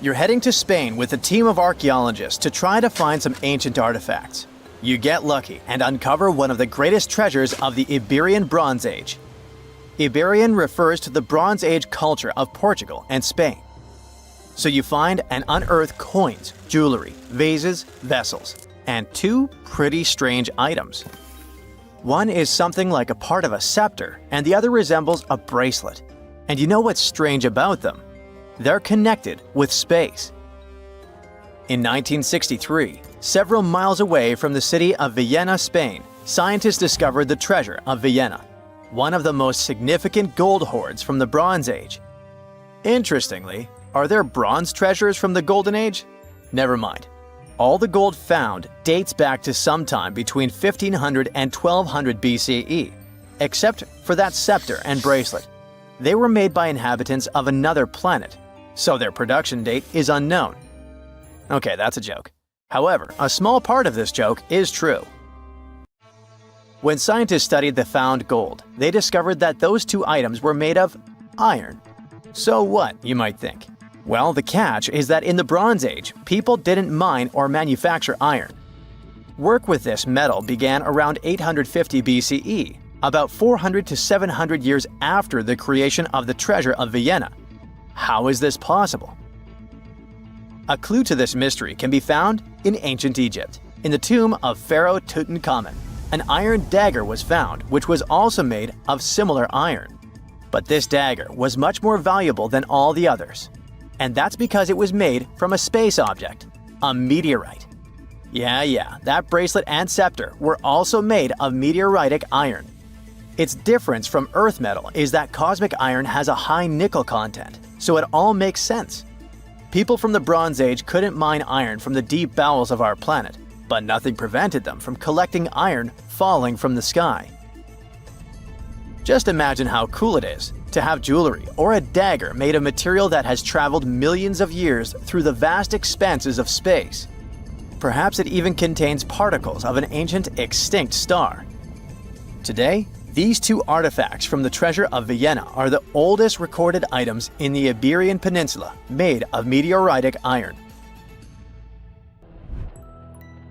You're heading to Spain with a team of archaeologists to try to find some ancient artifacts. You get lucky and uncover one of the greatest treasures of the Iberian Bronze Age. Iberian refers to the Bronze Age culture of Portugal and Spain. So you find and unearth coins, jewelry, vases, vessels, and two pretty strange items. One is something like a part of a scepter, and the other resembles a bracelet. And you know what's strange about them? They're connected with space. In 1963, several miles away from the city of Vienna, Spain, scientists discovered the treasure of Vienna, one of the most significant gold hoards from the Bronze Age. Interestingly, are there bronze treasures from the Golden Age? Never mind. All the gold found dates back to sometime between 1500 and 1200 BCE, except for that scepter and bracelet. They were made by inhabitants of another planet, so their production date is unknown. Okay, that's a joke. However, a small part of this joke is true. When scientists studied the found gold, they discovered that those two items were made of iron. So what, you might think? Well, the catch is that in the Bronze Age, people didn't mine or manufacture iron. Work with this metal began around 850 BCE, about 400 to 700 years after the creation of the treasure of Vienna. How is this possible? A clue to this mystery can be found in ancient Egypt. In the tomb of Pharaoh Tutankhamun, an iron dagger was found, which was also made of similar iron. But this dagger was much more valuable than all the others. And that's because it was made from a space object, a meteorite. Yeah, that bracelet and scepter were also made of meteoritic iron. Its difference from Earth metal is that cosmic iron has a high nickel content, so it all makes sense. People from the Bronze Age couldn't mine iron from the deep bowels of our planet, but nothing prevented them from collecting iron falling from the sky. Just imagine how cool it is to have jewelry or a dagger made of material that has traveled millions of years through the vast expanses of space. Perhaps it even contains particles of an ancient extinct star. Today, these two artifacts from the treasure of Vienna are the oldest recorded items in the Iberian Peninsula made of meteoritic iron.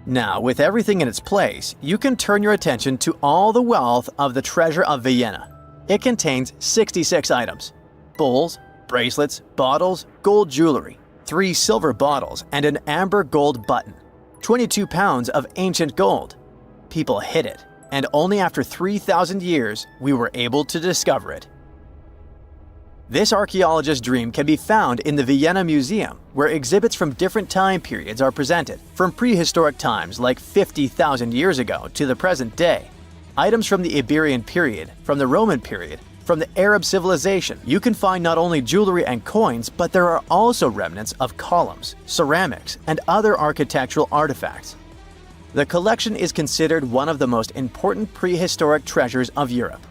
Now, with everything in its place, you can turn your attention to all the wealth of the treasure of Vienna. It contains 66 items: bowls, bracelets, bottles, gold jewelry, 3 silver bottles, and an amber gold button. 22 pounds of ancient gold. People hid it, and only after 3,000 years we were able to discover it. This archaeologist's dream can be found in the Vienna Museum, where exhibits from different time periods are presented, from prehistoric times like 50,000 years ago to the present day. Items from the Iberian period, from the Roman period, from the Arab civilization. You can find not only jewelry and coins, but there are also remnants of columns, ceramics, and other architectural artifacts. The collection is considered one of the most important prehistoric treasures of Europe.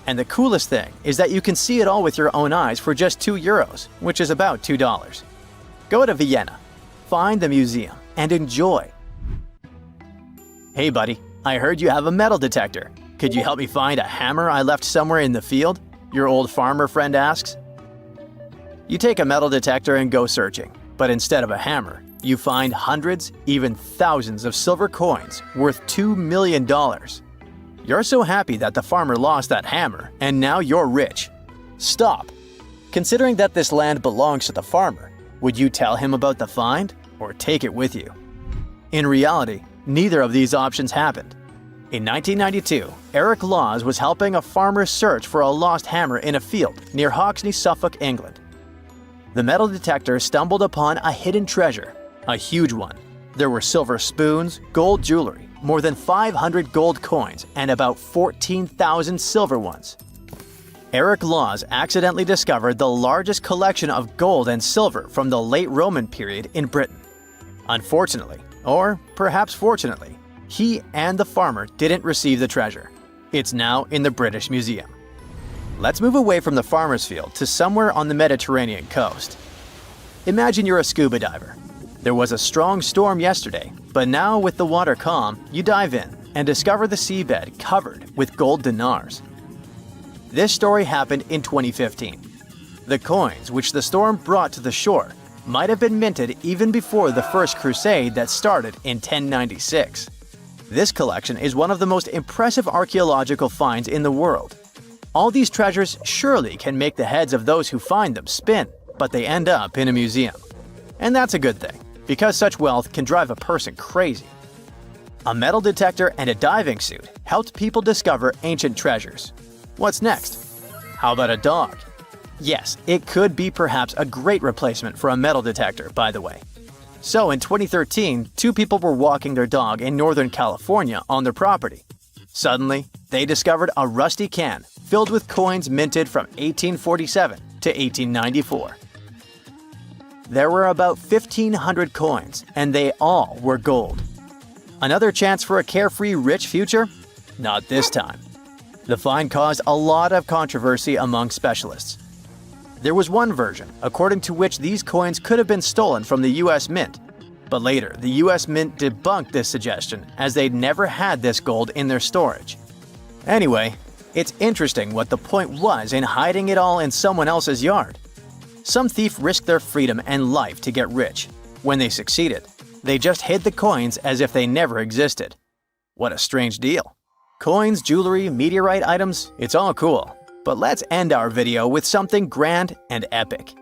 And the coolest thing is that you can see it all with your own eyes for just €2, which is about $2. Go to Vienna, find the museum, and enjoy. Hey buddy, I heard you have a metal detector. Could you help me find a hammer I left somewhere in the field? Your old farmer friend asks. You take a metal detector and go searching, but instead of a hammer, you find hundreds, even thousands of silver coins worth $2 million. You're so happy that the farmer lost that hammer, and now you're rich. Stop! Considering that this land belongs to the farmer, would you tell him about the find or take it with you? In reality, neither of these options happened. In 1992, Eric Laws was helping a farmer search for a lost hammer in a field near Hoxney, Suffolk, England. The metal detector stumbled upon a hidden treasure, a huge one. There were silver spoons, gold jewelry, more than 500 gold coins, and about 14,000 silver ones. Eric Laws accidentally discovered the largest collection of gold and silver from the late Roman period in Britain. Unfortunately, or perhaps fortunately, he and the farmer didn't receive the treasure. It's now in the British Museum. Let's move away from the farmer's field to somewhere on the Mediterranean coast. Imagine you're a scuba diver. There was a strong storm yesterday, but now with the water calm, you dive in and discover the seabed covered with gold dinars. This story happened in 2015. The coins which the storm brought to the shore might have been minted even before the First Crusade that started in 1096. This collection is one of the most impressive archaeological finds in the world. All these treasures surely can make the heads of those who find them spin, but they end up in a museum. And that's a good thing, because such wealth can drive a person crazy. A metal detector and a diving suit helped people discover ancient treasures. What's next? How about a dog? Yes, it could be perhaps a great replacement for a metal detector, by the way. So in 2013, two people were walking their dog in Northern California on their property. Suddenly, they discovered a rusty can filled with coins minted from 1847 to 1894. There were about 1,500 coins, and they all were gold. Another chance for a carefree, rich future? Not this time. The find caused a lot of controversy among specialists. There was one version, according to which these coins could have been stolen from the US Mint. But later, the US Mint debunked this suggestion as they'd never had this gold in their storage. Anyway, it's interesting what the point was in hiding it all in someone else's yard. Some thief risked their freedom and life to get rich. When they succeeded, they just hid the coins as if they never existed. What a strange deal. Coins, jewelry, meteorite items, it's all cool. But let's end our video with something grand and epic.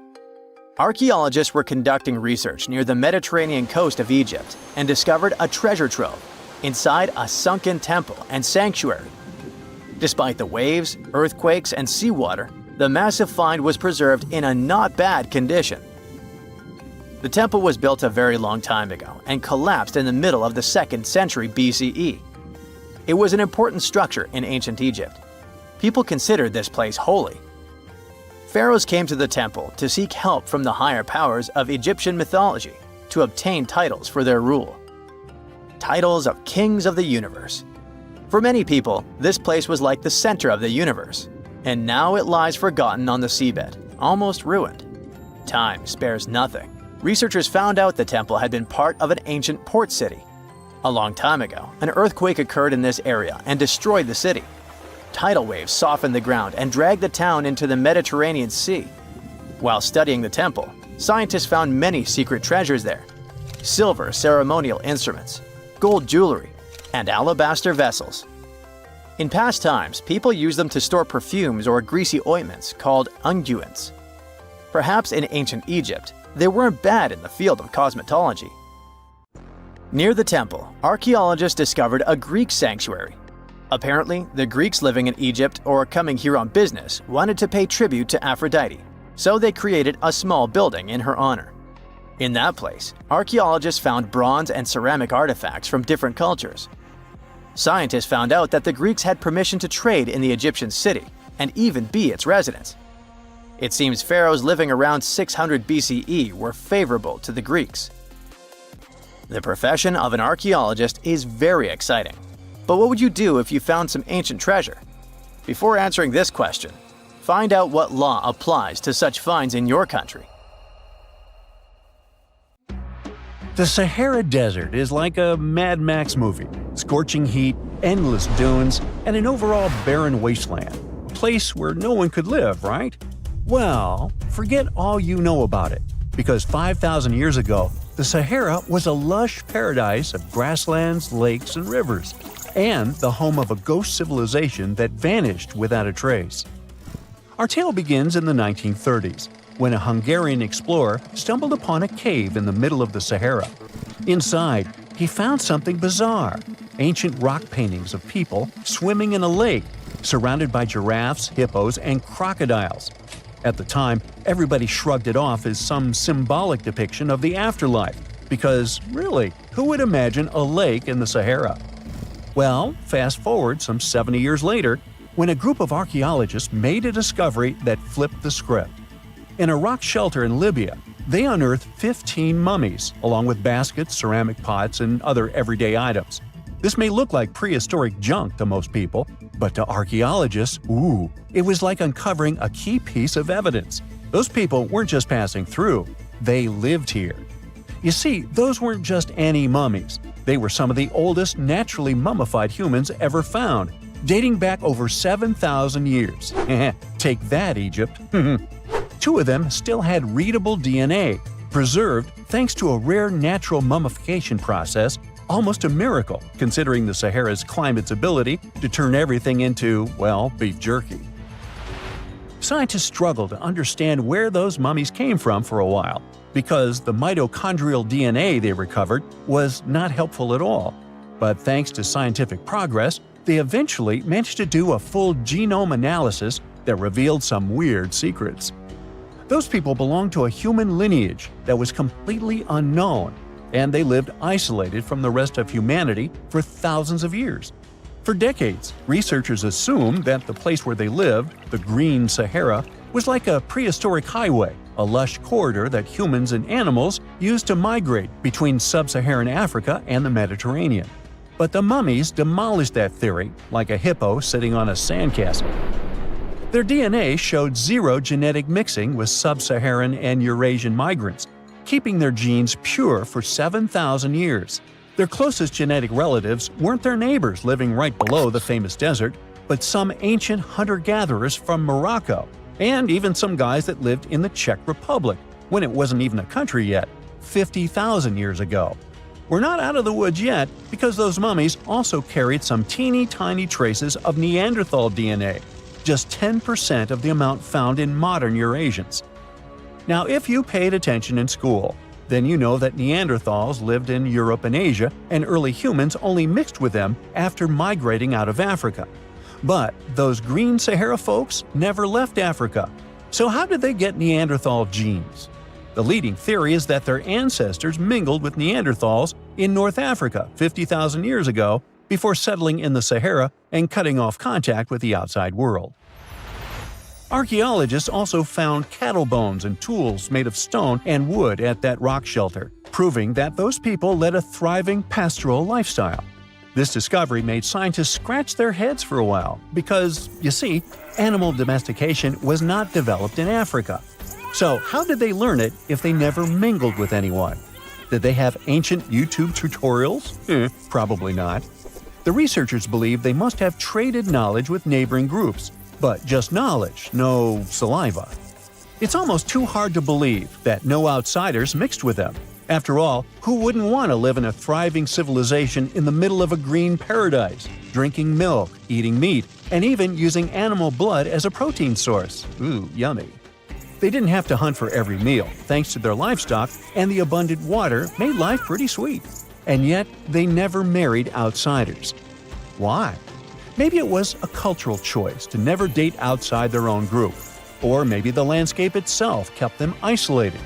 Archaeologists were conducting research near the Mediterranean coast of Egypt and discovered a treasure trove inside a sunken temple and sanctuary. Despite the waves, earthquakes, and seawater, the massive find was preserved in a not bad condition. The temple was built a very long time ago and collapsed in the middle of the 2nd century BCE. It was an important structure in ancient Egypt. People considered this place holy. Pharaohs came to the temple to seek help from the higher powers of Egyptian mythology to obtain titles for their rule. Titles of kings of the universe. For many people, this place was like the center of the universe, and now it lies forgotten on the seabed, almost ruined. Time spares nothing. Researchers found out the temple had been part of an ancient port city. A long time ago, an earthquake occurred in this area and destroyed the city. Tidal waves softened the ground and dragged the town into the Mediterranean Sea. While studying the temple, scientists found many secret treasures there: silver ceremonial instruments, gold jewelry, and alabaster vessels. In past times, people used them to store perfumes or greasy ointments called unguents. Perhaps in ancient Egypt, they weren't bad in the field of cosmetology. Near the temple, archaeologists discovered a Greek sanctuary. Apparently, the Greeks living in Egypt or coming here on business wanted to pay tribute to Aphrodite, so they created a small building in her honor. In that place, archaeologists found bronze and ceramic artifacts from different cultures. Scientists found out that the Greeks had permission to trade in the Egyptian city and even be its residents. It seems pharaohs living around 600 BCE were favorable to the Greeks. The profession of an archaeologist is very exciting. But what would you do if you found some ancient treasure? Before answering this question, find out what law applies to such finds in your country. The Sahara Desert is like a Mad Max movie. Scorching heat, endless dunes, and an overall barren wasteland. A place where no one could live, right? Well, forget all you know about it, because 5,000 years ago, the Sahara was a lush paradise of grasslands, lakes, and rivers, and the home of a ghost civilization that vanished without a trace. Our tale begins in the 1930s, when a Hungarian explorer stumbled upon a cave in the middle of the Sahara. Inside, he found something bizarre: ancient rock paintings of people swimming in a lake, surrounded by giraffes, hippos, and crocodiles. At the time, everybody shrugged it off as some symbolic depiction of the afterlife, because, really, who would imagine a lake in the Sahara? Well, fast forward some 70 years later, when a group of archaeologists made a discovery that flipped the script. In a rock shelter in Libya, they unearthed 15 mummies, along with baskets, ceramic pots, and other everyday items. This may look like prehistoric junk to most people, but to archaeologists, it was like uncovering a key piece of evidence. Those people weren't just passing through, they lived here. You see, those weren't just any mummies. They were some of the oldest naturally mummified humans ever found, dating back over 7,000 years. Take that, Egypt. Two of them still had readable DNA, preserved thanks to a rare natural mummification process, almost a miracle considering the Sahara's climate's ability to turn everything into, well, beef jerky. Scientists struggled to understand where those mummies came from for a while, because the mitochondrial DNA they recovered was not helpful at all. But thanks to scientific progress, they eventually managed to do a full genome analysis that revealed some weird secrets. Those people belonged to a human lineage that was completely unknown, and they lived isolated from the rest of humanity for thousands of years. For decades, researchers assumed that the place where they lived, the Green Sahara, was like a prehistoric highway, a lush corridor that humans and animals used to migrate between sub-Saharan Africa and the Mediterranean. But the mummies demolished that theory, like a hippo sitting on a sandcastle. Their DNA showed zero genetic mixing with sub-Saharan and Eurasian migrants, keeping their genes pure for 7,000 years. Their closest genetic relatives weren't their neighbors living right below the famous desert, but some ancient hunter-gatherers from Morocco, and even some guys that lived in the Czech Republic, when it wasn't even a country yet, 50,000 years ago. We're not out of the woods yet, because those mummies also carried some teeny-tiny traces of Neanderthal DNA, just 10% of the amount found in modern Eurasians. Now, if you paid attention in school, then you know that Neanderthals lived in Europe and Asia, and early humans only mixed with them after migrating out of Africa. But those Green Sahara folks never left Africa. So how did they get Neanderthal genes? The leading theory is that their ancestors mingled with Neanderthals in North Africa 50,000 years ago before settling in the Sahara and cutting off contact with the outside world. Archaeologists also found cattle bones and tools made of stone and wood at that rock shelter, proving that those people led a thriving pastoral lifestyle. This discovery made scientists scratch their heads for a while because, you see, animal domestication was not developed in Africa. So how did they learn it if they never mingled with anyone? Did they have ancient YouTube tutorials? Probably not. The researchers believe they must have traded knowledge with neighboring groups, but just knowledge, no saliva. It's almost too hard to believe that no outsiders mixed with them. After all, who wouldn't want to live in a thriving civilization in the middle of a green paradise, drinking milk, eating meat, and even using animal blood as a protein source? Ooh, yummy. They didn't have to hunt for every meal, thanks to their livestock, and the abundant water made life pretty sweet. And yet, they never married outsiders. Why? Maybe it was a cultural choice to never date outside their own group. Or maybe the landscape itself kept them isolated.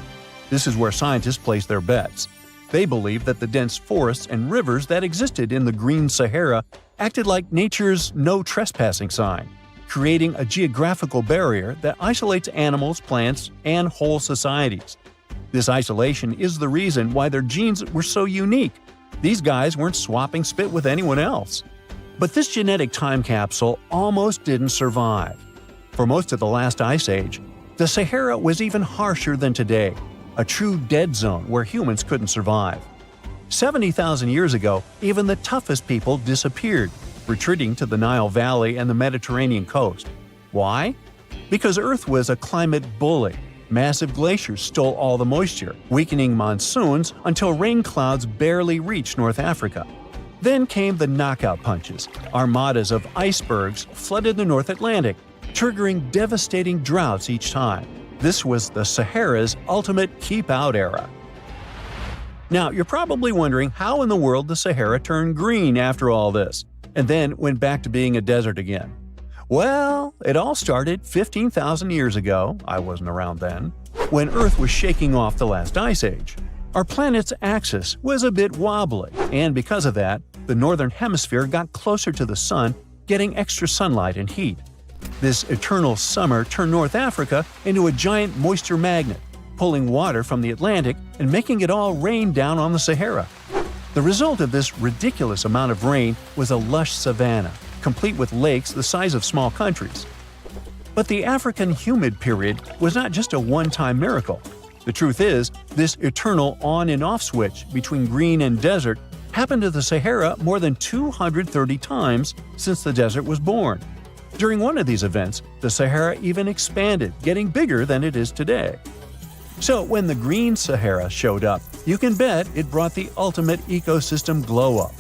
This is where scientists place their bets. They believe that the dense forests and rivers that existed in the Green Sahara acted like nature's no trespassing sign, creating a geographical barrier that isolates animals, plants, and whole societies. This isolation is the reason why their genes were so unique. These guys weren't swapping spit with anyone else. But this genetic time capsule almost didn't survive. For most of the last ice age, the Sahara was even harsher than today, a true dead zone where humans couldn't survive. 70,000 years ago, even the toughest people disappeared, retreating to the Nile Valley and the Mediterranean coast. Why? Because Earth was a climate bully. Massive glaciers stole all the moisture, weakening monsoons until rain clouds barely reached North Africa. Then came the knockout punches. Armadas of icebergs flooded the North Atlantic, triggering devastating droughts each time. This was the Sahara's ultimate keep-out era. Now, you're probably wondering how in the world the Sahara turned green after all this, and then went back to being a desert again. Well, it all started 15,000 years ago, I wasn't around then, when Earth was shaking off the last ice age. Our planet's axis was a bit wobbly, and because of that, the northern hemisphere got closer to the sun, getting extra sunlight and heat. This eternal summer turned North Africa into a giant moisture magnet, pulling water from the Atlantic and making it all rain down on the Sahara. The result of this ridiculous amount of rain was a lush savanna, complete with lakes the size of small countries. But the African humid period was not just a one-time miracle. The truth is, this eternal on and off switch between green and desert happened to the Sahara more than 230 times since the desert was born. During one of these events, the Sahara even expanded, getting bigger than it is today. So when the Green Sahara showed up, you can bet it brought the ultimate ecosystem glow-up.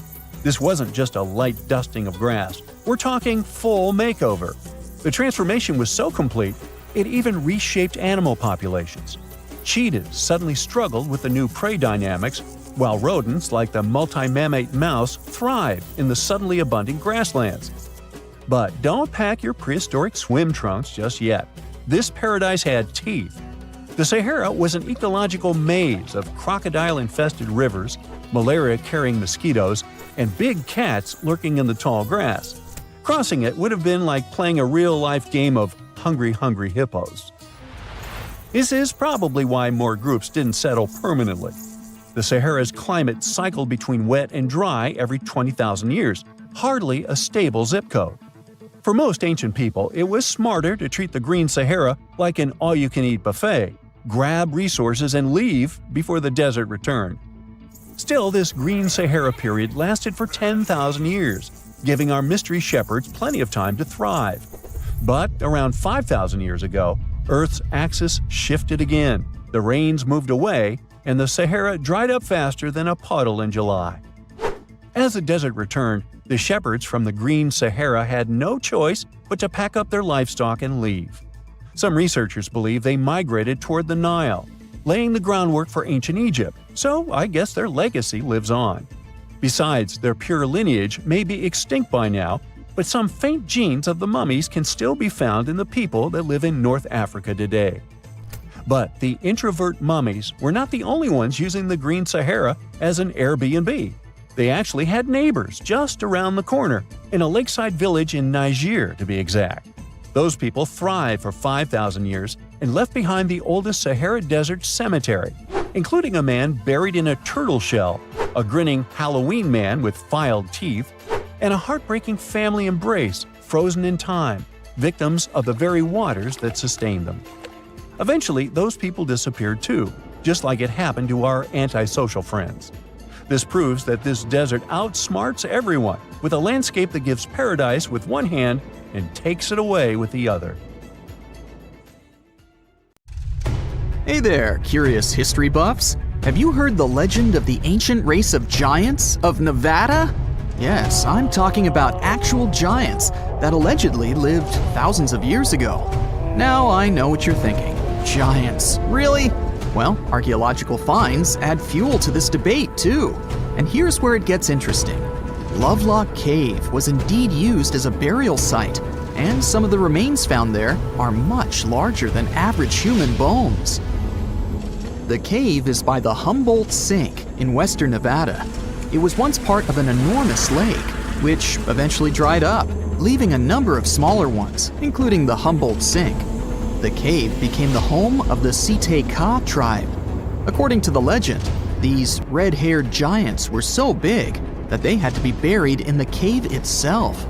This wasn't just a light dusting of grass. We're talking full makeover. The transformation was so complete, it even reshaped animal populations. Cheetahs suddenly struggled with the new prey dynamics, while rodents like the multi-mammate mouse thrive in the suddenly abundant grasslands. But don't pack your prehistoric swim trunks just yet. This paradise had teeth. The Sahara was an ecological maze of crocodile-infested rivers, malaria-carrying mosquitoes, and big cats lurking in the tall grass. Crossing it would have been like playing a real-life game of Hungry Hungry Hippos. This is probably why more groups didn't settle permanently. The Sahara's climate cycled between wet and dry every 20,000 years, hardly a stable zip code. For most ancient people, it was smarter to treat the Green Sahara like an all-you-can-eat buffet, grab resources and leave before the desert returned. Still, this Green Sahara period lasted for 10,000 years, giving our mystery shepherds plenty of time to thrive. But around 5,000 years ago, Earth's axis shifted again, the rains moved away, and the Sahara dried up faster than a puddle in July. As the desert returned, the shepherds from the Green Sahara had no choice but to pack up their livestock and leave. Some researchers believe they migrated toward the Nile, laying the groundwork for ancient Egypt, so I guess their legacy lives on. Besides, their pure lineage may be extinct by now, but some faint genes of the mummies can still be found in the people that live in North Africa today. But the introvert mummies were not the only ones using the Green Sahara as an Airbnb. They actually had neighbors just around the corner, in a lakeside village in Niger to be exact. Those people thrived for 5,000 years and left behind the oldest Sahara Desert cemetery, including a man buried in a turtle shell, a grinning Halloween man with filed teeth, and a heartbreaking family embrace frozen in time, victims of the very waters that sustained them. Eventually, those people disappeared too, just like it happened to our antisocial friends. This proves that this desert outsmarts everyone, with a landscape that gives paradise with one hand and takes it away with the other. Hey there, curious history buffs! Have you heard the legend of the ancient race of giants of Nevada? Yes, I'm talking about actual giants that allegedly lived thousands of years ago. Now I know what you're thinking. Giants, really? Well, archaeological finds add fuel to this debate too. And here's where it gets interesting. Lovelock Cave was indeed used as a burial site, and some of the remains found there are much larger than average human bones. The cave is by the Humboldt Sink in western Nevada. It was once part of an enormous lake, which eventually dried up, leaving a number of smaller ones, including the Humboldt Sink. The cave became the home of the Site-Ka tribe. According to the legend, these red-haired giants were so big that they had to be buried in the cave itself.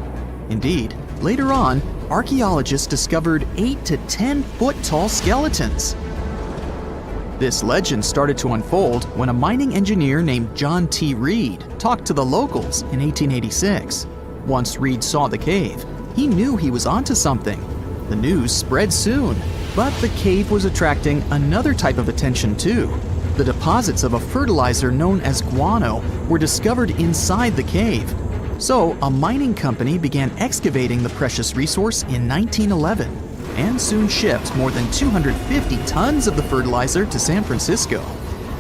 Indeed, later on, archaeologists discovered 8 to 10 foot tall skeletons. This legend started to unfold when a mining engineer named John T. Reed talked to the locals in 1886. Once Reed saw the cave, he knew he was onto something. The news spread soon, but the cave was attracting another type of attention too. The deposits of a fertilizer known as guano were discovered inside the cave. So a mining company began excavating the precious resource in 1911 and soon shipped more than 250 tons of the fertilizer to San Francisco.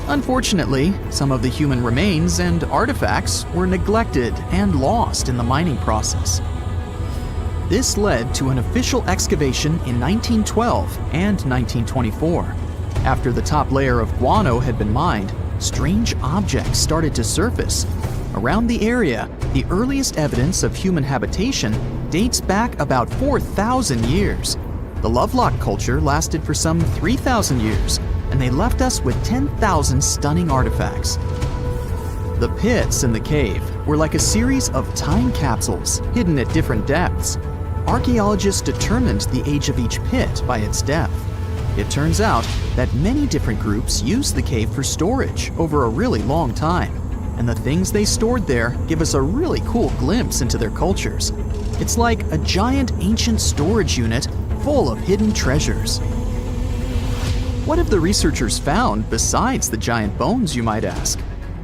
Unfortunately, some of the human remains and artifacts were neglected and lost in the mining process. This led to an official excavation in 1912 and 1924. After the top layer of guano had been mined, strange objects started to surface. Around the area, the earliest evidence of human habitation dates back about 4,000 years. The Lovelock culture lasted for some 3,000 years, and they left us with 10,000 stunning artifacts. The pits in the cave were like a series of time capsules hidden at different depths. Archaeologists determined the age of each pit by its depth. It turns out that many different groups used the cave for storage over a really long time, and the things they stored there give us a really cool glimpse into their cultures. It's like a giant ancient storage unit full of hidden treasures. What have the researchers found besides the giant bones, you might ask?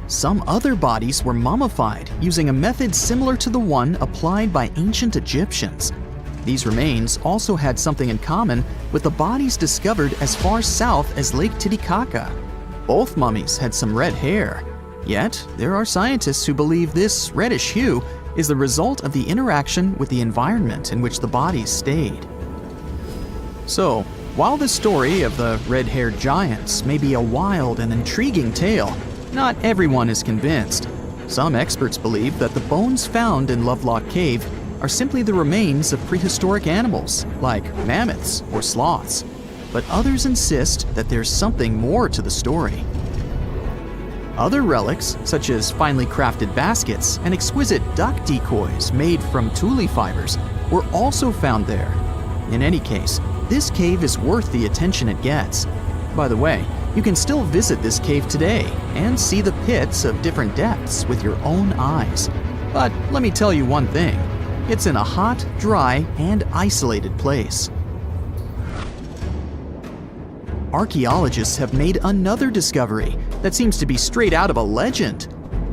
Some other bodies were mummified using a method similar to the one applied by ancient Egyptians. These remains also had something in common with the bodies discovered as far south as Lake Titicaca. Both mummies had some red hair. Yet, there are scientists who believe this reddish hue is the result of the interaction with the environment in which the bodies stayed. So, while the story of the red-haired giants may be a wild and intriguing tale, not everyone is convinced. Some experts believe that the bones found in Lovelock Cave are simply the remains of prehistoric animals, like mammoths or sloths. But others insist that there's something more to the story. Other relics, such as finely crafted baskets and exquisite duck decoys made from tule fibers, were also found there. In any case, this cave is worth the attention it gets. By the way, you can still visit this cave today and see the pits of different depths with your own eyes. But let me tell you one thing. It's in a hot, dry, and isolated place. Archaeologists have made another discovery that seems to be straight out of a legend.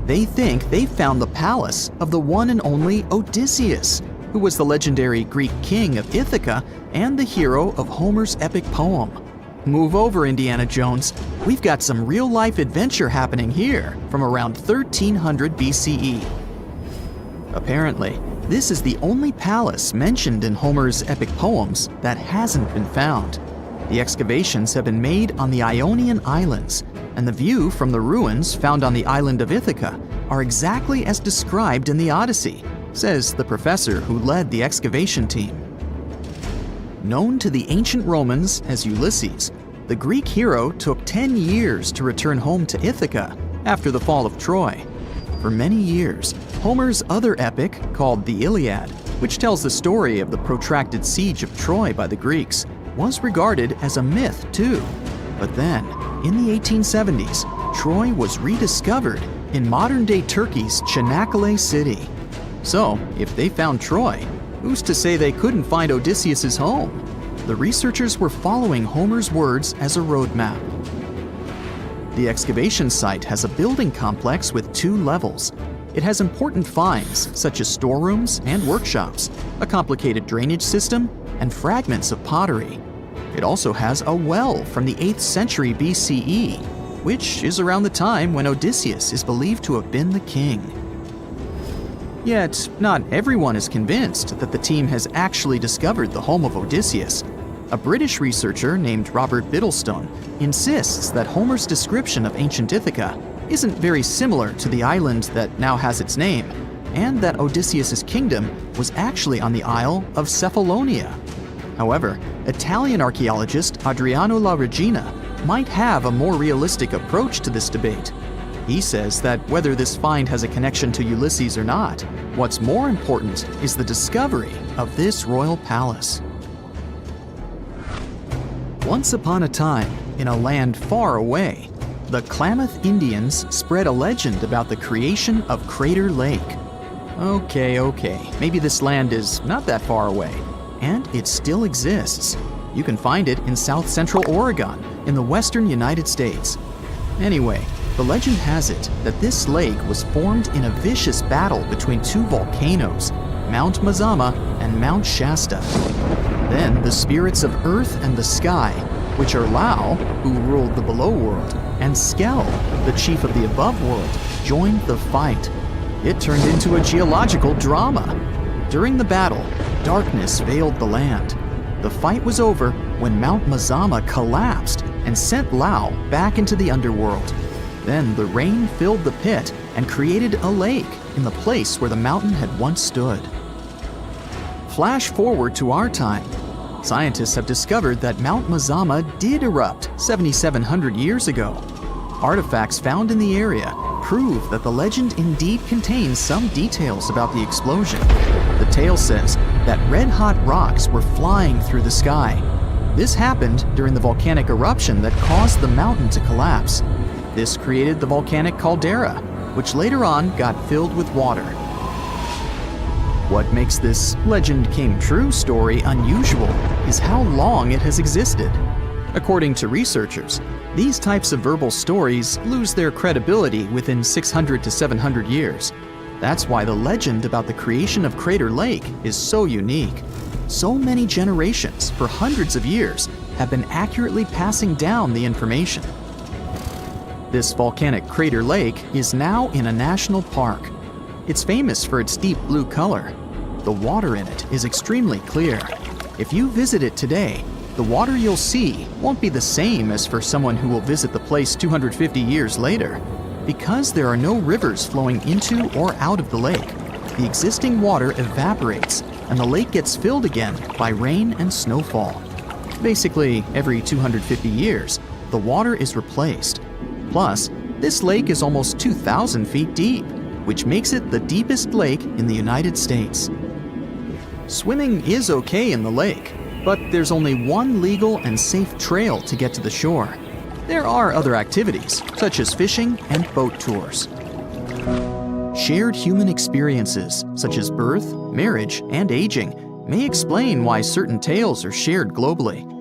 They think they found the palace of the one and only Odysseus, who was the legendary Greek king of Ithaca and the hero of Homer's epic poem. Move over, Indiana Jones. We've got some real-life adventure happening here from around 1300 BCE. Apparently, this is the only palace mentioned in Homer's epic poems that hasn't been found. The excavations have been made on the Ionian Islands, and the view from the ruins found on the island of Ithaca are exactly as described in the Odyssey, says the professor who led the excavation team. Known to the ancient Romans as Ulysses, the Greek hero took 10 years to return home to Ithaca after the fall of Troy. For many years, Homer's other epic, called the Iliad, which tells the story of the protracted siege of Troy by the Greeks, was regarded as a myth too. But then, in the 1870s, Troy was rediscovered in modern-day Turkey's Çanakkale city. So, if they found Troy, who's to say they couldn't find Odysseus's home? The researchers were following Homer's words as a roadmap. The excavation site has a building complex with 2 levels. It has important finds, such as storerooms and workshops, a complicated drainage system, and fragments of pottery. It also has a well from the 8th century BCE, which is around the time when Odysseus is believed to have been the king. Yet, not everyone is convinced that the team has actually discovered the home of Odysseus. A British researcher named Robert Biddlestone insists that Homer's description of ancient Ithaca isn't very similar to the island that now has its name, and that Odysseus's kingdom was actually on the Isle of Cephalonia. However, Italian archaeologist Adriano La Regina might have a more realistic approach to this debate. He says that whether this find has a connection to Ulysses or not, what's more important is the discovery of this royal palace. Once upon a time, in a land far away, the Klamath Indians spread a legend about the creation of Crater Lake. Okay, maybe this land is not that far away, and it still exists. You can find it in south-central Oregon, in the western United States. Anyway, the legend has it that this lake was formed in a vicious battle between 2 volcanoes, Mount Mazama and Mount Shasta. Then the spirits of Earth and the Sky, which are Lau, who ruled the below world, and Skel, the chief of the above world, joined the fight. It turned into a geological drama. During the battle, darkness veiled the land. The fight was over when Mount Mazama collapsed and sent Lau back into the underworld. Then the rain filled the pit and created a lake in the place where the mountain had once stood. Flash forward to our time. Scientists have discovered that Mount Mazama did erupt 7,700 years ago. Artifacts found in the area prove that the legend indeed contains some details about the explosion. The tale says that red-hot rocks were flying through the sky. This happened during the volcanic eruption that caused the mountain to collapse. This created the volcanic caldera, which later on got filled with water. What makes this legend came true story unusual is how long it has existed. According to researchers, these types of verbal stories lose their credibility within 600 to 700 years. That's why the legend about the creation of Crater Lake is so unique. So many generations, for hundreds of years, have been accurately passing down the information. This volcanic crater lake is now in a national park. It's famous for its deep blue color. The water in it is extremely clear. If you visit it today, the water you'll see won't be the same as for someone who will visit the place 250 years later. Because there are no rivers flowing into or out of the lake, the existing water evaporates and the lake gets filled again by rain and snowfall. Basically, every 250 years, the water is replaced. Plus, this lake is almost 2,000 feet deep, which makes it the deepest lake in the United States. Swimming is okay in the lake, but there's only one legal and safe trail to get to the shore. There are other activities, such as fishing and boat tours. Shared human experiences, such as birth, marriage, and aging, may explain why certain tales are shared globally.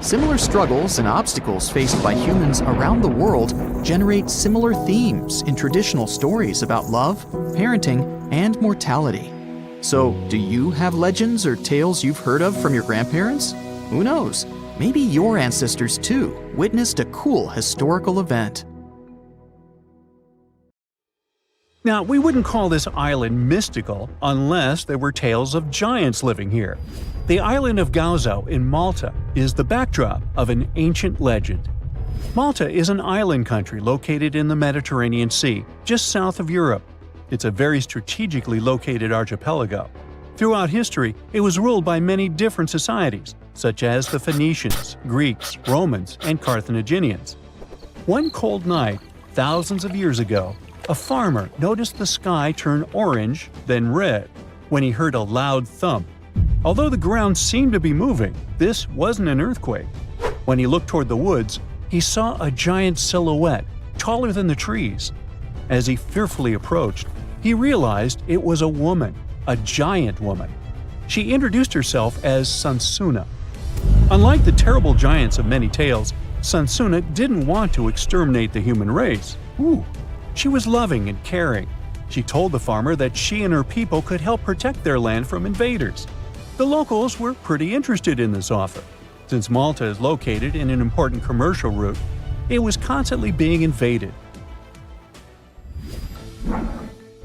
Similar struggles and obstacles faced by humans around the world generate similar themes in traditional stories about love, parenting, and mortality. So, do you have legends or tales you've heard of from your grandparents? Who knows? Maybe your ancestors too witnessed a cool historical event. Now, we wouldn't call this island mystical unless there were tales of giants living here. The island of Gozo in Malta is the backdrop of an ancient legend. Malta is an island country located in the Mediterranean Sea, just south of Europe. It's a very strategically located archipelago. Throughout history, it was ruled by many different societies, such as the Phoenicians, Greeks, Romans, and Carthaginians. One cold night, thousands of years ago, a farmer noticed the sky turn orange, then red, when he heard a loud thump. Although the ground seemed to be moving, this wasn't an earthquake. When he looked toward the woods, he saw a giant silhouette, taller than the trees. As he fearfully approached, he realized it was a woman, a giant woman. She introduced herself as Sansuna. Unlike the terrible giants of many tales, Sansuna didn't want to exterminate the human race. She was loving and caring. She told the farmer that she and her people could help protect their land from invaders. The locals were pretty interested in this offer. Since Malta is located in an important commercial route, it was constantly being invaded.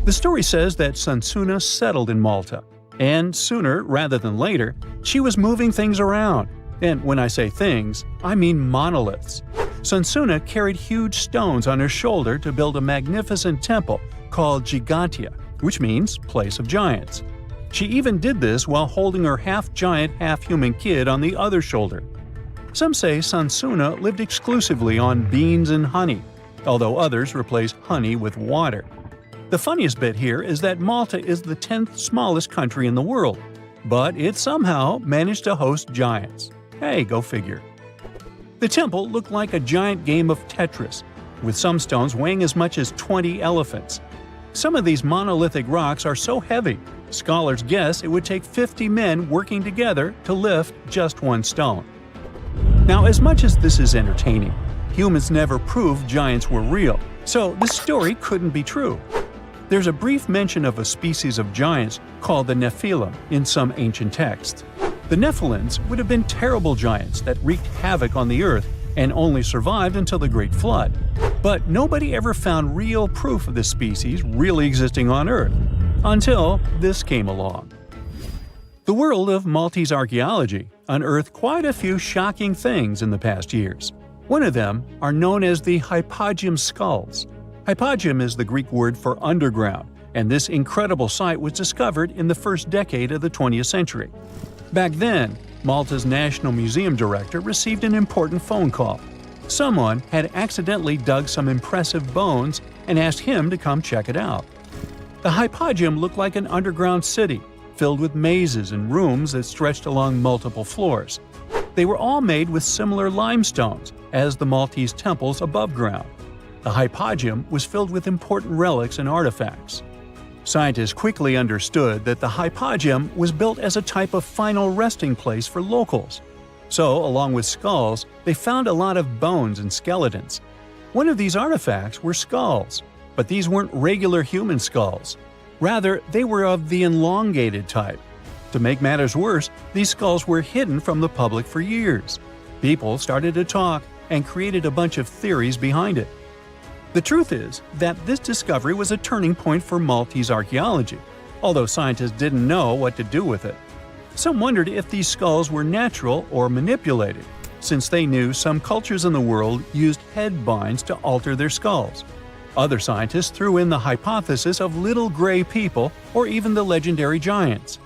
The story says that Sansuna settled in Malta, and sooner rather than later, she was moving things around. And when I say things, I mean monoliths. Sansuna carried huge stones on her shoulder to build a magnificent temple called Gigantia, which means place of giants. She even did this while holding her half-giant, half-human kid on the other shoulder. Some say Sansuna lived exclusively on beans and honey, although others replace honey with water. The funniest bit here is that Malta is the 10th smallest country in the world, but it somehow managed to host giants. Hey, go figure. The temple looked like a giant game of Tetris, with some stones weighing as much as 20 elephants. Some of these monolithic rocks are so heavy, scholars guess it would take 50 men working together to lift just one stone. Now, as much as this is entertaining, humans never proved giants were real, so this story couldn't be true. There's a brief mention of a species of giants called the Nephilim in some ancient texts. The Nephilims would have been terrible giants that wreaked havoc on the earth and only survived until the Great Flood. But nobody ever found real proof of this species really existing on Earth, until this came along. The world of Maltese archaeology unearthed quite a few shocking things in the past years. One of them are known as the hypogeum skulls. Hypogeum is the Greek word for underground, and this incredible site was discovered in the first decade of the 20th century. Back then, Malta's National Museum director received an important phone call. Someone had accidentally dug some impressive bones and asked him to come check it out. The hypogeum looked like an underground city, filled with mazes and rooms that stretched along multiple floors. They were all made with similar limestones as the Maltese temples above ground. The hypogeum was filled with important relics and artifacts. Scientists quickly understood that the hypogeum was built as a type of final resting place for locals. So, along with skulls, they found a lot of bones and skeletons. One of these artifacts were skulls, but these weren't regular human skulls. Rather, they were of the elongated type. To make matters worse, these skulls were hidden from the public for years. People started to talk and created a bunch of theories behind it. The truth is that this discovery was a turning point for Maltese archaeology, although scientists didn't know what to do with it. Some wondered if these skulls were natural or manipulated, since they knew some cultures in the world used head binds to alter their skulls. Other scientists threw in the hypothesis of little gray people or even the legendary giants.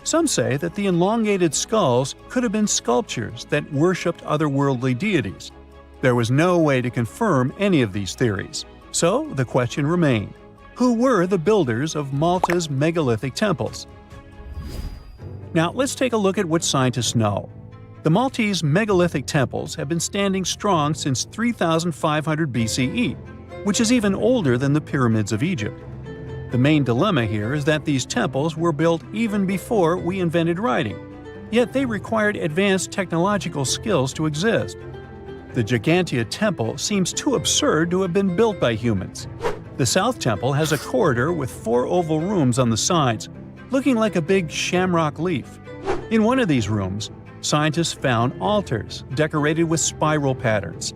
Some say that the elongated skulls could have been sculptures that worshipped otherworldly deities. There was no way to confirm any of these theories. So the question remained: who were the builders of Malta's megalithic temples? Now let's take a look at what scientists know. The Maltese megalithic temples have been standing strong since 3500 BCE, which is even older than the pyramids of Egypt. The main dilemma here is that these temples were built even before we invented writing, yet they required advanced technological skills to exist. The Gigantea Temple seems too absurd to have been built by humans. The South Temple has a corridor with 4 oval rooms on the sides, looking like a big shamrock leaf. In one of these rooms, scientists found altars decorated with spiral patterns.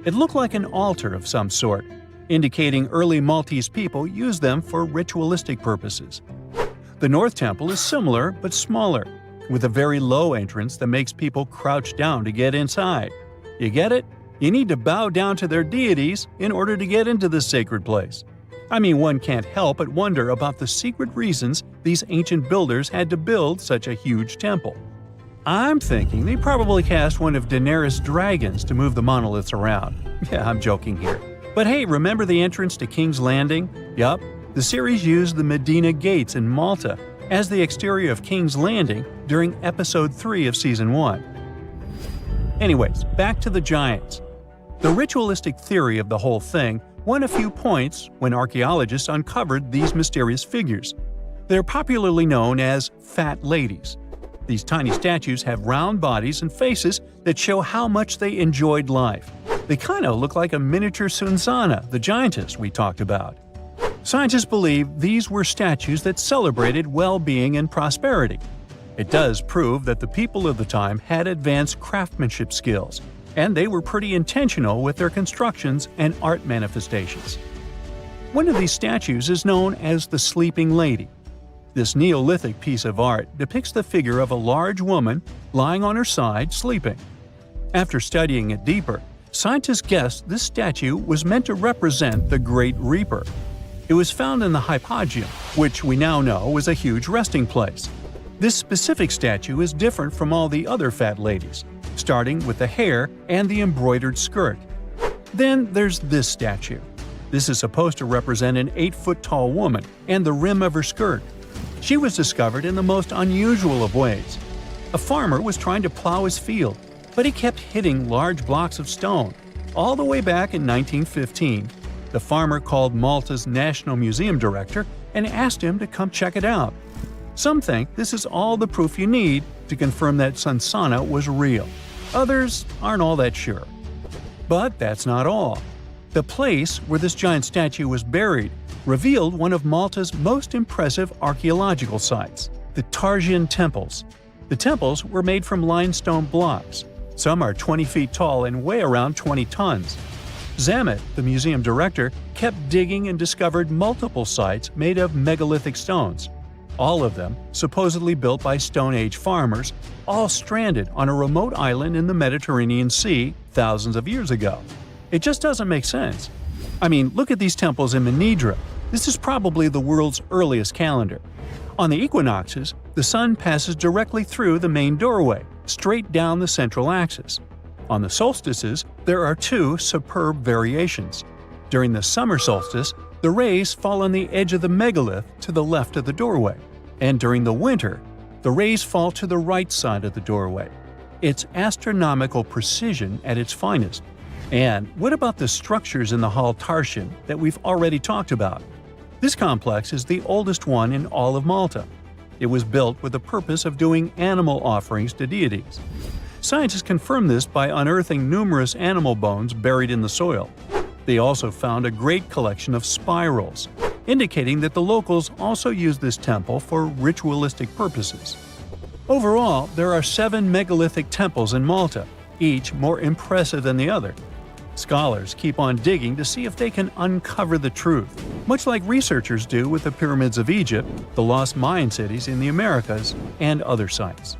It looked like an altar of some sort, indicating early Maltese people used them for ritualistic purposes. The North Temple is similar but smaller, with a very low entrance that makes people crouch down to get inside. You get it? You need to bow down to their deities in order to get into this sacred place. I mean, one can't help but wonder about the secret reasons these ancient builders had to build such a huge temple. I'm thinking they probably cast one of Daenerys' dragons to move the monoliths around. Yeah, I'm joking here. But hey, remember the entrance to King's Landing? Yup, the series used the Medina Gates in Malta as the exterior of King's Landing during Episode 3 of Season 1. Anyways, back to the giants. The ritualistic theory of the whole thing won a few points when archaeologists uncovered these mysterious figures. They're popularly known as fat ladies. These tiny statues have round bodies and faces that show how much they enjoyed life. They kind of look like a miniature Sunsana, the giantess we talked about. Scientists believe these were statues that celebrated well-being and prosperity. It does prove that the people of the time had advanced craftsmanship skills, and they were pretty intentional with their constructions and art manifestations. One of these statues is known as the Sleeping Lady. This Neolithic piece of art depicts the figure of a large woman lying on her side sleeping. After studying it deeper, scientists guessed this statue was meant to represent the Great Reaper. It was found in the hypogeum, which we now know is a huge resting place. This specific statue is different from all the other fat ladies, starting with the hair and the embroidered skirt. Then there's this statue. This is supposed to represent an 8-foot-tall woman and the rim of her skirt. She was discovered in the most unusual of ways. A farmer was trying to plow his field, but he kept hitting large blocks of stone. All the way back in 1915, the farmer called Malta's National Museum director and asked him to come check it out. Some think this is all the proof you need to confirm that Sunsana was real. Others aren't all that sure. But that's not all. The place where this giant statue was buried revealed one of Malta's most impressive archaeological sites, the Tarsian Temples. The temples were made from limestone blocks. Some are 20 feet tall and weigh around 20 tons. Zamet, the museum director, kept digging and discovered multiple sites made of megalithic stones. All of them supposedly built by Stone Age farmers, all stranded on a remote island in the Mediterranean Sea thousands of years ago. It just doesn't make sense. I mean, look at these temples in Manidra. This is probably the world's earliest calendar. On the equinoxes, the sun passes directly through the main doorway, straight down the central axis. On the solstices, there are 2 superb variations. During the summer solstice, the rays fall on the edge of the megalith to the left of the doorway, and during the winter, the rays fall to the right side of the doorway. It's astronomical precision at its finest. And what about the structures in the Hall Tarsian that we've already talked about? This complex is the oldest one in all of Malta. It was built with the purpose of doing animal offerings to deities. Scientists confirmed this by unearthing numerous animal bones buried in the soil. They also found a great collection of spirals, indicating that the locals also used this temple for ritualistic purposes. Overall, there are 7 megalithic temples in Malta, each more impressive than the other. Scholars keep on digging to see if they can uncover the truth, much like researchers do with the pyramids of Egypt, the lost Mayan cities in the Americas, and other sites.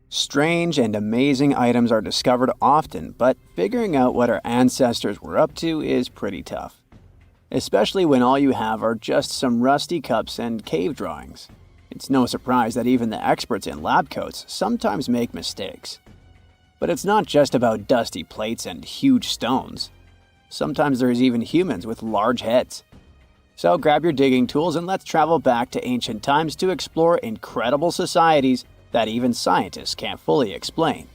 Strange and amazing items are discovered often, but figuring out what our ancestors were up to is pretty tough. Especially when all you have are just some rusty cups and cave drawings. It's no surprise that even the experts in lab coats sometimes make mistakes. But it's not just about dusty plates and huge stones. Sometimes there's even humans with large heads. So grab your digging tools and let's travel back to ancient times to explore incredible societies that even scientists can't fully explain.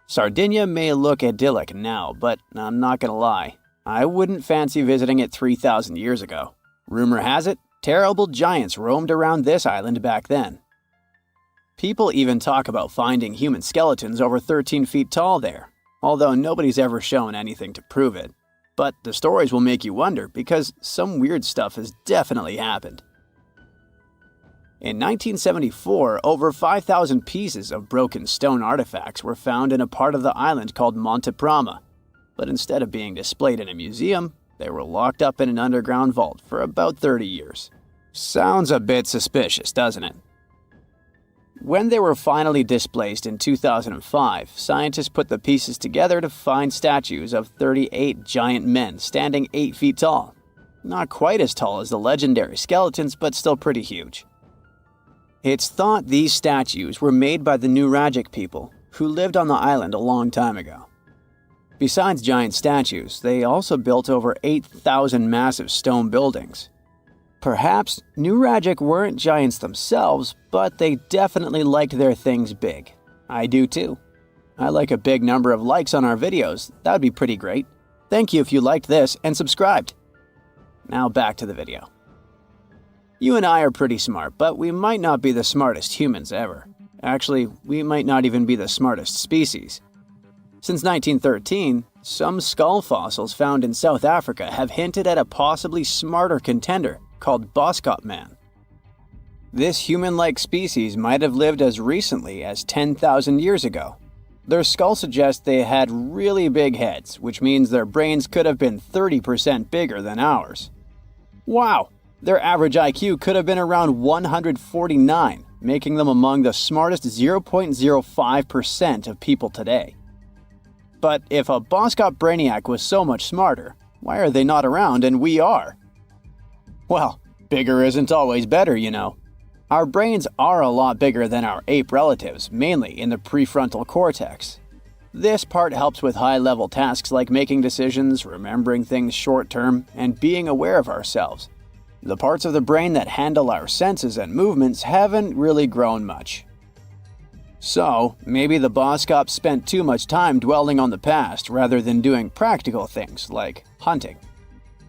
Sardinia may look idyllic now, but I'm not gonna lie, I wouldn't fancy visiting it 3,000 years ago. Rumor has it, terrible giants roamed around this island back then. People even talk about finding human skeletons over 13 feet tall there, although nobody's ever shown anything to prove it. But the stories will make you wonder because some weird stuff has definitely happened. In 1974, over 5,000 pieces of broken stone artifacts were found in a part of the island called Monte Prama, but instead of being displayed in a museum, they were locked up in an underground vault for about 30 years. Sounds a bit suspicious, doesn't it? When they were finally displaced in 2005, scientists put the pieces together to find statues of 38 giant men standing 8 feet tall. Not quite as tall as the legendary skeletons, but still pretty huge. It's thought these statues were made by the Nuragic people, who lived on the island a long time ago. Besides giant statues, they also built over 8,000 massive stone buildings. Perhaps Nuragic weren't giants themselves, but they definitely liked their things big. I do too. I like a big number of likes on our videos. That would be pretty great. Thank you if you liked this and subscribed. Now back to the video. You and I are pretty smart, but we might not be the smartest humans ever. Actually, we might not even be the smartest species. Since 1913, some skull fossils found in South Africa have hinted at a possibly smarter contender called Boskop Man. This human-like species might have lived as recently as 10,000 years ago. Their skull suggests they had really big heads, which means their brains could have been 30% bigger than ours. Wow! Their average IQ could have been around 149, making them among the smartest 0.05% of people today. But if a Boskop Brainiac was so much smarter, why are they not around and we are? Well, bigger isn't always better, you know. Our brains are a lot bigger than our ape relatives, mainly in the prefrontal cortex. This part helps with high-level tasks like making decisions, remembering things short-term, and being aware of ourselves. The parts of the brain that handle our senses and movements haven't really grown much. So, maybe the Boskops spent too much time dwelling on the past rather than doing practical things like hunting.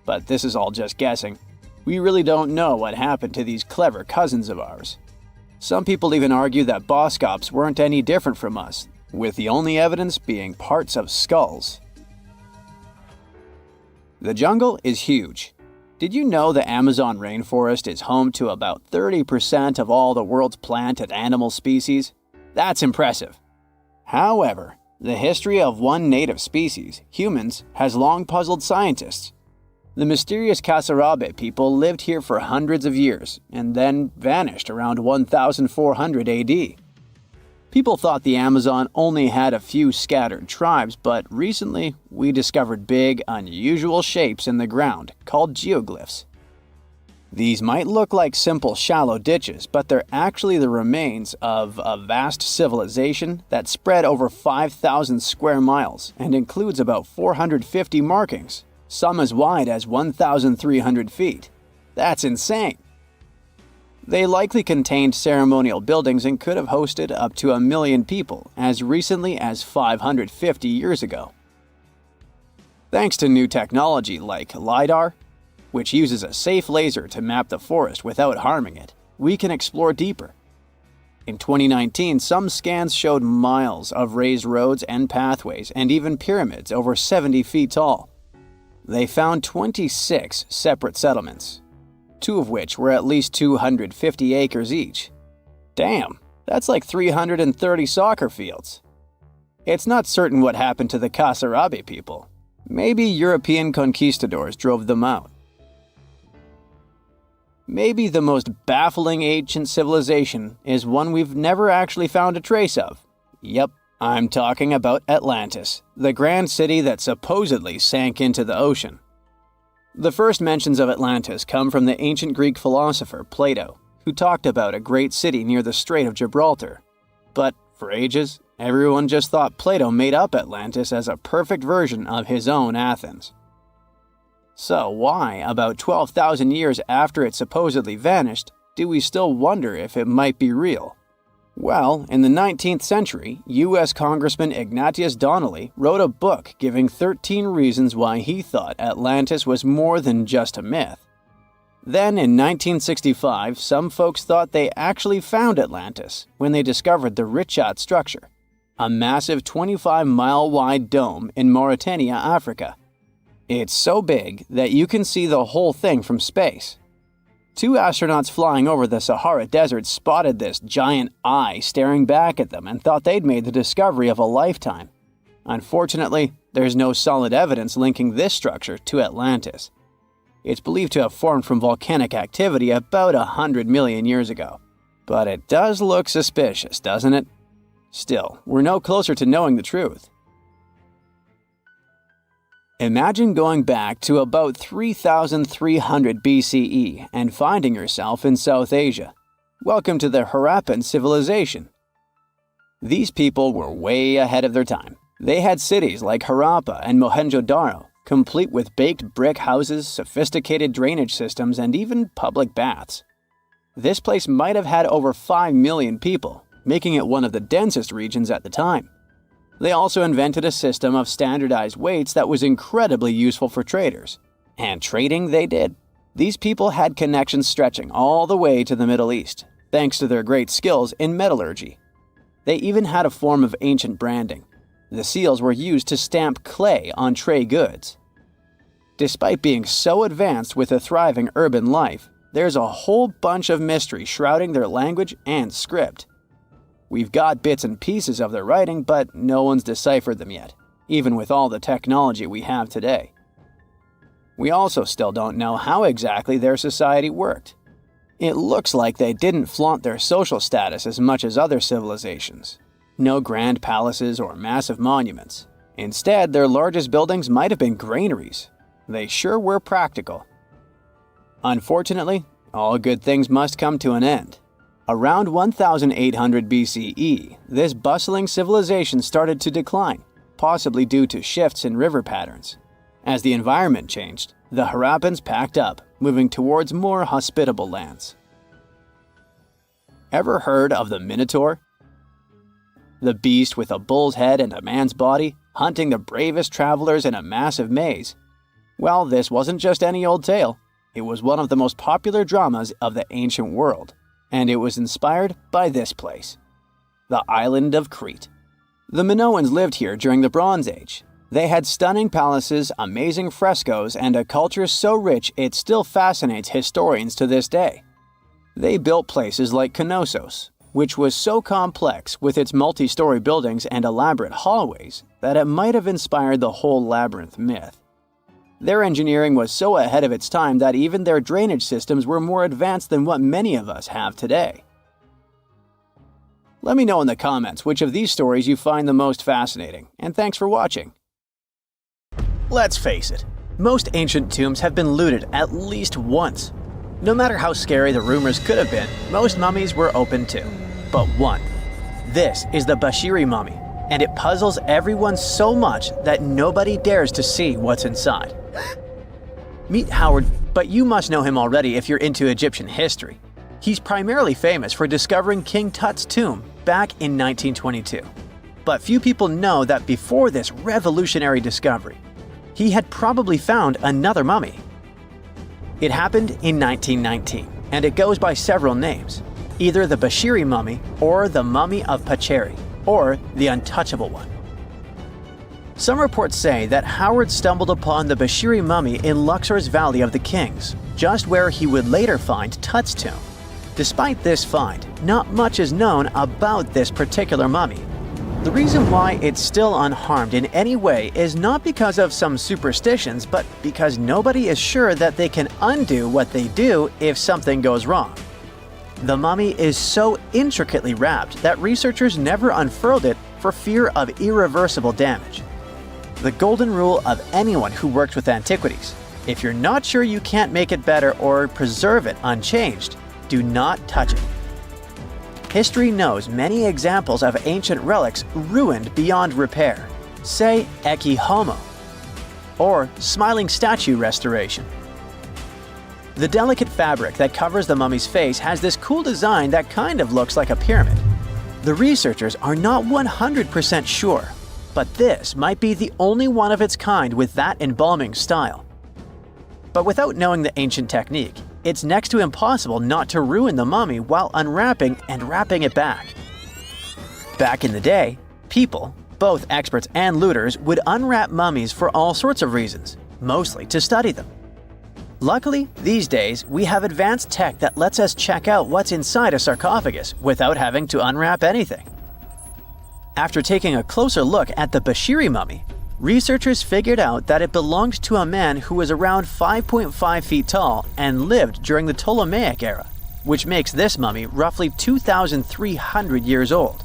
But this is all just guessing. We really don't know what happened to these clever cousins of ours. Some people even argue that Boskops weren't any different from us, with the only evidence being parts of skulls. The jungle is huge. Did you know the Amazon rainforest is home to about 30% of all the world's plant and animal species? That's impressive. However, the history of one native species, humans, has long puzzled scientists. The mysterious Kasarabe people lived here for hundreds of years and then vanished around 1400 AD. People thought the Amazon only had a few scattered tribes, but recently we discovered big, unusual shapes in the ground called geoglyphs. These might look like simple shallow ditches, but they're actually the remains of a vast civilization that spread over 5,000 square miles and includes about 450 markings, some as wide as 1,300 feet. That's insane! They likely contained ceremonial buildings and could have hosted up to 1 million people as recently as 550 years ago. Thanks to new technology like LiDAR, which uses a safe laser to map the forest without harming it, we can explore deeper. In 2019, some scans showed miles of raised roads and pathways and even pyramids over 70 feet tall. They found 26 separate settlements, 2 of which were at least 250 acres each. Damn, that's like 330 soccer fields. It's not certain what happened to the Kasarabi people. Maybe European conquistadors drove them out. Maybe the most baffling ancient civilization is one we've never actually found a trace of. Yep, I'm talking about Atlantis, the grand city that supposedly sank into the ocean. The first mentions of Atlantis come from the ancient Greek philosopher Plato, who talked about a great city near the Strait of Gibraltar. But for ages, everyone just thought Plato made up Atlantis as a perfect version of his own Athens. So why, about 12,000 years after it supposedly vanished, do we still wonder if it might be real? Well, in the 19th century, U.S. Congressman Ignatius Donnelly wrote a book giving 13 reasons why he thought Atlantis was more than just a myth. Then, in 1965, some folks thought they actually found Atlantis when they discovered the Richat structure, a massive 25-mile-wide dome in Mauritania, Africa. It's so big that you can see the whole thing from space. 2 astronauts flying over the Sahara Desert spotted this giant eye staring back at them and thought they'd made the discovery of a lifetime. Unfortunately, there's no solid evidence linking this structure to Atlantis. It's believed to have formed from volcanic activity about 100 million years ago. But it does look suspicious, doesn't it? Still, we're no closer to knowing the truth. Imagine going back to about 3,300 BCE and finding yourself in South Asia. Welcome to the Harappan civilization. These people were way ahead of their time. They had cities like Harappa and Mohenjo-Daro, complete with baked brick houses, sophisticated drainage systems, and even public baths. This place might have had over 5 million people, making it one of the densest regions at the time. They also invented a system of standardized weights that was incredibly useful for traders. And trading they did. These people had connections stretching all the way to the Middle East, thanks to their great skills in metallurgy. They even had a form of ancient branding. The seals were used to stamp clay on tray goods. Despite being so advanced with a thriving urban life, there's a whole bunch of mystery shrouding their language and script. We've got bits and pieces of their writing, but no one's deciphered them yet, even with all the technology we have today. We also still don't know how exactly their society worked. It looks like they didn't flaunt their social status as much as other civilizations. No grand palaces or massive monuments. Instead, their largest buildings might have been granaries. They sure were practical. Unfortunately, all good things must come to an end. Around 1800 BCE, this bustling civilization started to decline, possibly due to shifts in river patterns. As the environment changed, the Harappans packed up, moving towards more hospitable lands. Ever heard of the Minotaur? The beast with a bull's head and a man's body, hunting the bravest travelers in a massive maze. Well, this wasn't just any old tale. It was one of the most popular dramas of the ancient world. And it was inspired by this place, the island of Crete. The Minoans lived here during the Bronze Age. They had stunning palaces, amazing frescoes, and a culture so rich it still fascinates historians to this day. They built places like Knossos, which was so complex with its multi-story buildings and elaborate hallways that it might have inspired the whole labyrinth myth. Their engineering was so ahead of its time that even their drainage systems were more advanced than what many of us have today. Let me know in the comments which of these stories you find the most fascinating, and thanks for watching. Let's face it, most ancient tombs have been looted at least once. No matter how scary the rumors could have been, most mummies were open too. But one. This is the Bashiri mummy, and it puzzles everyone so much that nobody dares to see what's inside. Meet Howard, but you must know him already if you're into Egyptian history. He's primarily famous for discovering King Tut's tomb back in 1922. But few people know that before this revolutionary discovery, he had probably found another mummy. It happened in 1919, and it goes by several names, either the Bashiri mummy or the Mummy of Pacheri, or the Untouchable One. Some reports say that Howard stumbled upon the Bashiri mummy in Luxor's Valley of the Kings, just where he would later find Tut's tomb. Despite this find, not much is known about this particular mummy. The reason why it's still unharmed in any way is not because of some superstitions, but because nobody is sure that they can undo what they do if something goes wrong. The mummy is so intricately wrapped that researchers never unfurled it for fear of irreversible damage. The golden rule of anyone who works with antiquities: if you're not sure you can't make it better or preserve it unchanged, do not touch it. History knows many examples of ancient relics ruined beyond repair, say Ecce Homo, or smiling statue restoration. The delicate fabric that covers the mummy's face has this cool design that kind of looks like a pyramid. The researchers are not 100% sure, but this might be the only one of its kind with that embalming style. But without knowing the ancient technique, it's next to impossible not to ruin the mummy while unwrapping and wrapping it back. Back in the day, people, both experts and looters, would unwrap mummies for all sorts of reasons, mostly to study them. Luckily, these days, we have advanced tech that lets us check out what's inside a sarcophagus without having to unwrap anything. After taking a closer look at the Bashiri mummy, researchers figured out that it belonged to a man who was around 5.5 feet tall and lived during the Ptolemaic era, which makes this mummy roughly 2,300 years old.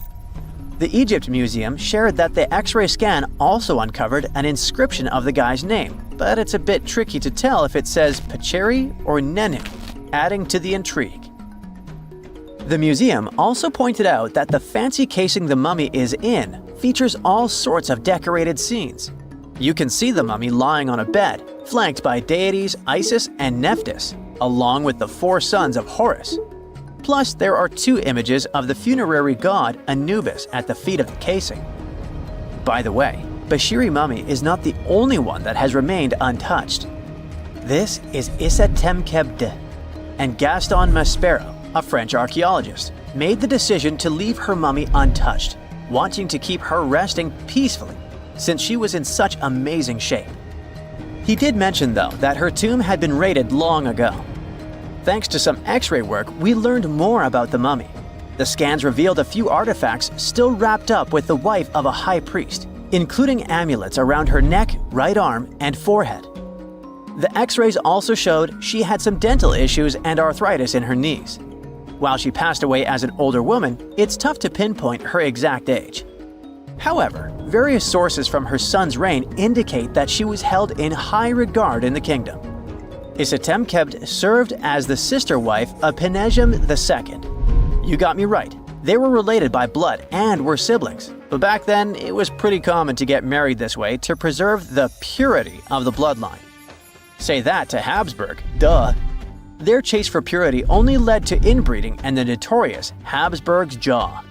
The Egypt Museum shared that the X-ray scan also uncovered an inscription of the guy's name, but it's a bit tricky to tell if it says Pacheri or Nenu, adding to the intrigue. The museum also pointed out that the fancy casing the mummy is in features all sorts of decorated scenes. You can see the mummy lying on a bed, flanked by deities Isis and Nephthys, along with the 4 sons of Horus. Plus, there are 2 images of the funerary god Anubis at the feet of the casing. By the way, Bashiri mummy is not the only one that has remained untouched. This is Issa Temkebde, and Gaston Maspero, a French archaeologist, made the decision to leave her mummy untouched, wanting to keep her resting peacefully since she was in such amazing shape. He did mention, though, that her tomb had been raided long ago. Thanks to some X-ray work, we learned more about the mummy. The scans revealed a few artifacts still wrapped up with the wife of a high priest, including amulets around her neck, right arm, and forehead. The X-rays also showed she had some dental issues and arthritis in her knees. While she passed away as an older woman, it's tough to pinpoint her exact age. However, various sources from her son's reign indicate that she was held in high regard in the kingdom. Isitemkebd served as the sister wife of Penejam II. You got me right, they were related by blood and were siblings, but back then it was pretty common to get married this way to preserve the purity of the bloodline. Say that to Habsburg, duh. Their chase for purity only led to inbreeding and the notorious Habsburg's jaw.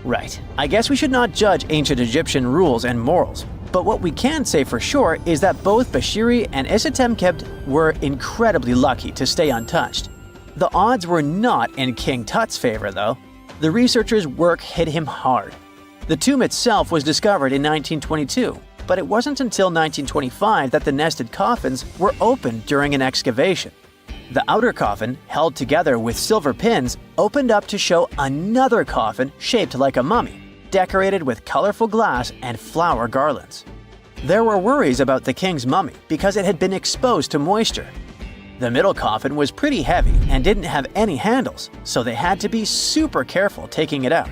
Right, I guess we should not judge ancient Egyptian rules and morals, but what we can say for sure is that both Bashiri and Isitemkebd were incredibly lucky to stay untouched. The odds were not in King Tut's favor, though. The researchers' work hit him hard. The tomb itself was discovered in 1922, but it wasn't until 1925 that the nested coffins were opened during an excavation. The outer coffin, held together with silver pins, opened up to show another coffin shaped like a mummy, decorated with colorful glass and flower garlands. There were worries about the king's mummy because it had been exposed to moisture. The middle coffin was pretty heavy and didn't have any handles, so they had to be super careful taking it out.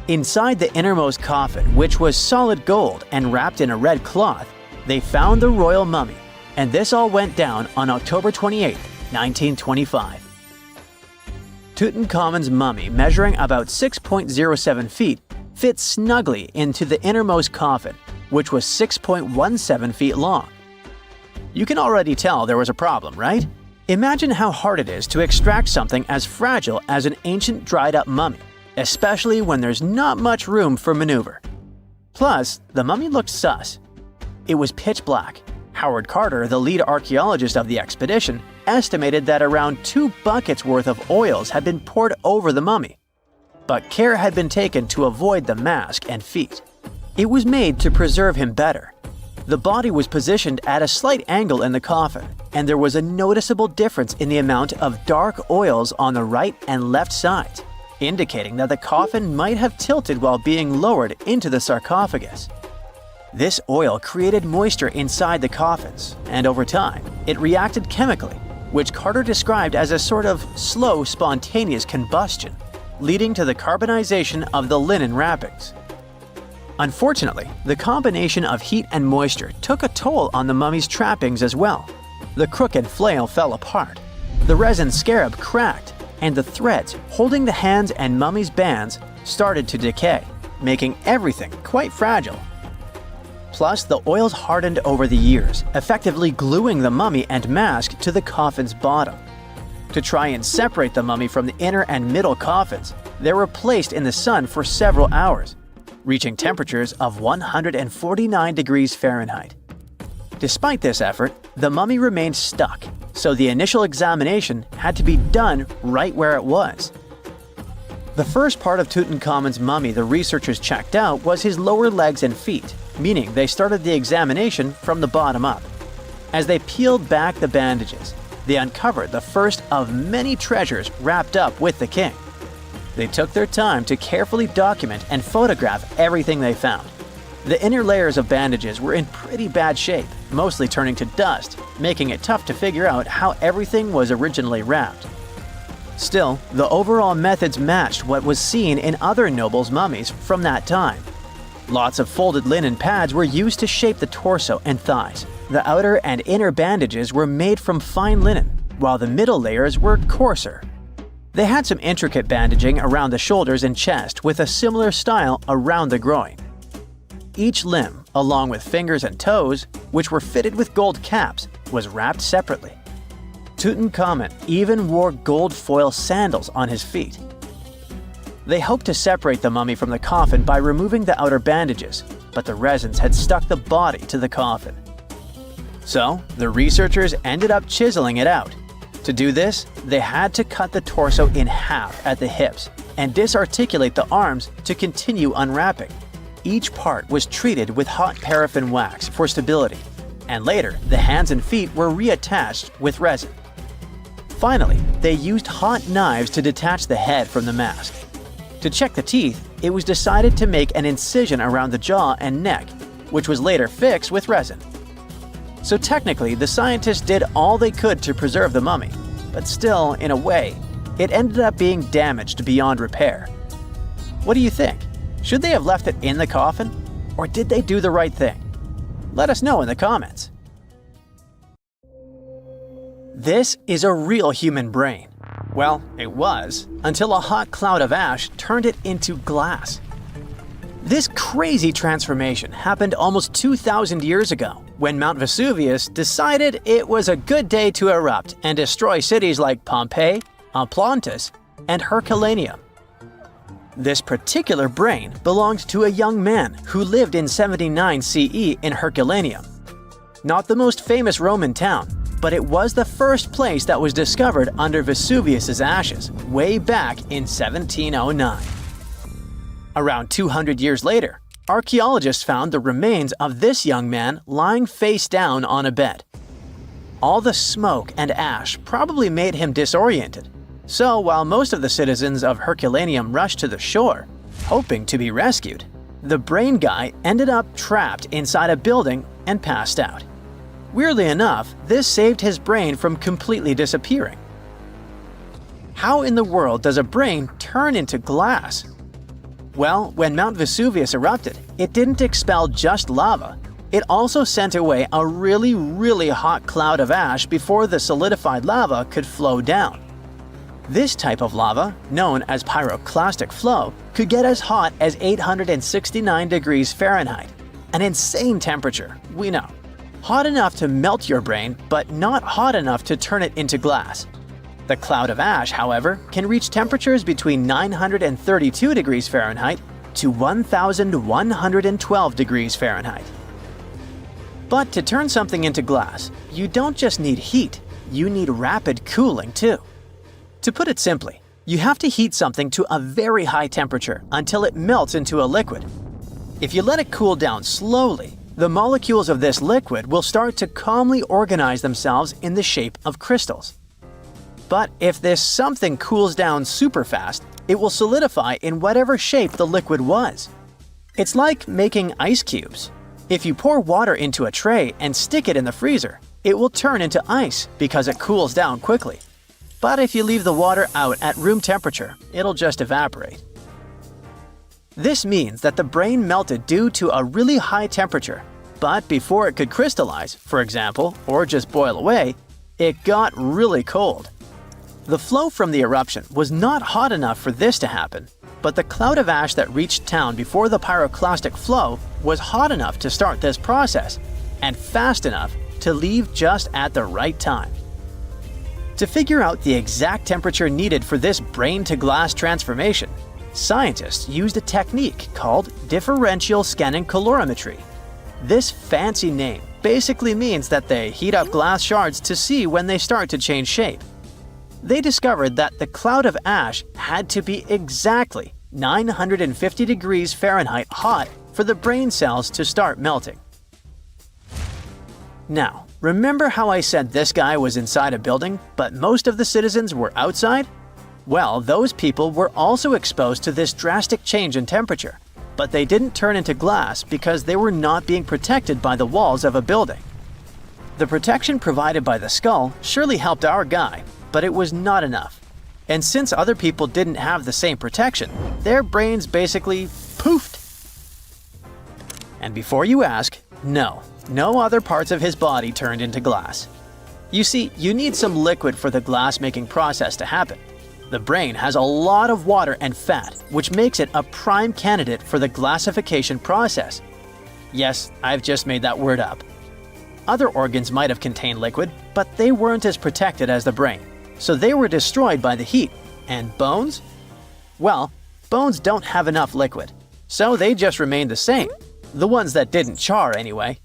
Inside the innermost coffin, which was solid gold and wrapped in a red cloth, they found the royal mummy, and this all went down on October 28, 1925. Tutankhamun's mummy, measuring about 6.07 feet, fit snugly into the innermost coffin, which was 6.17 feet long. You can already tell there was a problem, right? Imagine how hard it is to extract something as fragile as an ancient dried-up mummy, especially when there's not much room for maneuver. Plus, the mummy looked sus. It was pitch black, Howard Carter, the lead archaeologist of the expedition, estimated that around 2 buckets worth of oils had been poured over the mummy. But care had been taken to avoid the mask and feet. It was made to preserve him better. The body was positioned at a slight angle in the coffin, and there was a noticeable difference in the amount of dark oils on the right and left sides, indicating that the coffin might have tilted while being lowered into the sarcophagus. This oil created moisture inside the coffins, and over time, it reacted chemically, which Carter described as a sort of slow, spontaneous combustion, leading to the carbonization of the linen wrappings. Unfortunately, the combination of heat and moisture took a toll on the mummy's trappings as well. The crooked flail fell apart, the resin scarab cracked, and the threads holding the hands and mummy's bands started to decay, making everything quite fragile. Plus, the oils hardened over the years, effectively gluing the mummy and mask to the coffin's bottom. To try and separate the mummy from the inner and middle coffins, they were placed in the sun for several hours, reaching temperatures of 149 degrees Fahrenheit. Despite this effort, the mummy remained stuck, so the initial examination had to be done right where it was. The first part of Tutankhamun's mummy the researchers checked out was his lower legs and feet, meaning they started the examination from the bottom up. As they peeled back the bandages, they uncovered the first of many treasures wrapped up with the king. They took their time to carefully document and photograph everything they found. The inner layers of bandages were in pretty bad shape, mostly turning to dust, making it tough to figure out how everything was originally wrapped. Still, the overall methods matched what was seen in other nobles' mummies from that time. Lots of folded linen pads were used to shape the torso and thighs. The outer and inner bandages were made from fine linen, while the middle layers were coarser. They had some intricate bandaging around the shoulders and chest with a similar style around the groin. Each limb, along with fingers and toes, which were fitted with gold caps, was wrapped separately. Tutankhamun even wore gold foil sandals on his feet. They hoped to separate the mummy from the coffin by removing the outer bandages, but the resins had stuck the body to the coffin. So, the researchers ended up chiseling it out. To do this, they had to cut the torso in half at the hips and disarticulate the arms to continue unwrapping. Each part was treated with hot paraffin wax for stability, and later the hands and feet were reattached with resin. Finally, they used hot knives to detach the head from the mask. To check the teeth, it was decided to make an incision around the jaw and neck, which was later fixed with resin. So technically, the scientists did all they could to preserve the mummy, but still, in a way, it ended up being damaged beyond repair. What do you think? Should they have left it in the coffin? Or did they do the right thing? Let us know in the comments. This is a real human brain. Well, it was, until a hot cloud of ash turned it into glass. This crazy transformation happened almost 2,000 years ago, when Mount Vesuvius decided it was a good day to erupt and destroy cities like Pompeii, Atlantis, and Herculaneum. This particular brain belonged to a young man who lived in 79 CE in Herculaneum. Not the most famous Roman town, but it was the first place that was discovered under Vesuvius's ashes way back in 1709. Around 200 years later, archaeologists found the remains of this young man lying face down on a bed. All the smoke and ash probably made him disoriented, so while most of the citizens of Herculaneum rushed to the shore, hoping to be rescued, the brain guy ended up trapped inside a building and passed out. Weirdly enough, this saved his brain from completely disappearing. How in the world does a brain turn into glass? Well, when Mount Vesuvius erupted, it didn't expel just lava. It also sent away a really hot cloud of ash before the solidified lava could flow down. This type of lava, known as pyroclastic flow, could get as hot as 869 degrees Fahrenheit. An insane temperature, we know. Hot enough to melt your brain, but not hot enough to turn it into glass. The cloud of ash, however, can reach temperatures between 932 degrees Fahrenheit to 1,112 degrees Fahrenheit. But to turn something into glass, you don't just need heat, you need rapid cooling too. To put it simply, you have to heat something to a very high temperature until it melts into a liquid. If you let it cool down slowly, the molecules of this liquid will start to calmly organize themselves in the shape of crystals. But if this something cools down super fast, it will solidify in whatever shape the liquid was. It's like making ice cubes. If you pour water into a tray and stick it in the freezer, it will turn into ice because it cools down quickly. But if you leave the water out at room temperature, it'll just evaporate. This means that the brain melted due to a really high temperature, but before it could crystallize, for example, or just boil away, it got really cold. The flow from the eruption was not hot enough for this to happen, but the cloud of ash that reached town before the pyroclastic flow was hot enough to start this process, and fast enough to leave just at the right time. To figure out the exact temperature needed for this brain-to-glass transformation, scientists used a technique called differential scanning calorimetry. This fancy name basically means that they heat up glass shards to see when they start to change shape. They discovered that the cloud of ash had to be exactly 950 degrees Fahrenheit hot for the brain cells to start melting. Now, remember how I said this guy was inside a building, but most of the citizens were outside? Well, those people were also exposed to this drastic change in temperature, but they didn't turn into glass because they were not being protected by the walls of a building. The protection provided by the skull surely helped our guy, but it was not enough. And since other people didn't have the same protection, their brains basically poofed. And before you ask, no other parts of his body turned into glass. You see, you need some liquid for the glass-making process to happen. The brain has a lot of water and fat, which makes it a prime candidate for the glassification process. Yes, I've just made that word up. Other organs might have contained liquid, but they weren't as protected as the brain, so they were destroyed by the heat. And bones? Well, bones don't have enough liquid, so they just remained the same. The ones that didn't char, anyway.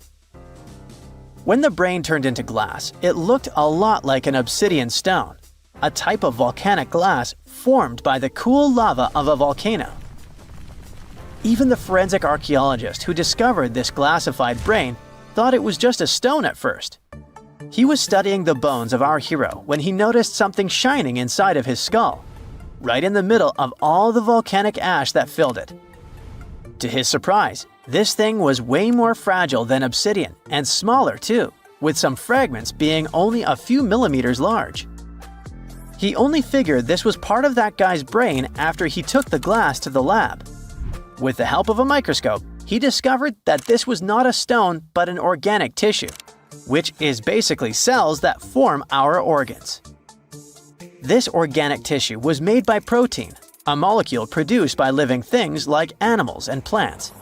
When the brain turned into glass, it looked a lot like an obsidian stone, a type of volcanic glass formed by the cool lava of a volcano. Even the forensic archaeologist who discovered this glassified brain thought it was just a stone at first. He was studying the bones of our hero when he noticed something shining inside of his skull, right in the middle of all the volcanic ash that filled it. To his surprise, this thing was way more fragile than obsidian and smaller too, with some fragments being only a few millimeters large. He only figured this was part of that guy's brain after he took the glass to the lab. With the help of a microscope, he discovered that this was not a stone but an organic tissue, which is basically cells that form our organs. This organic tissue was made by protein, a molecule produced by living things like animals and plants.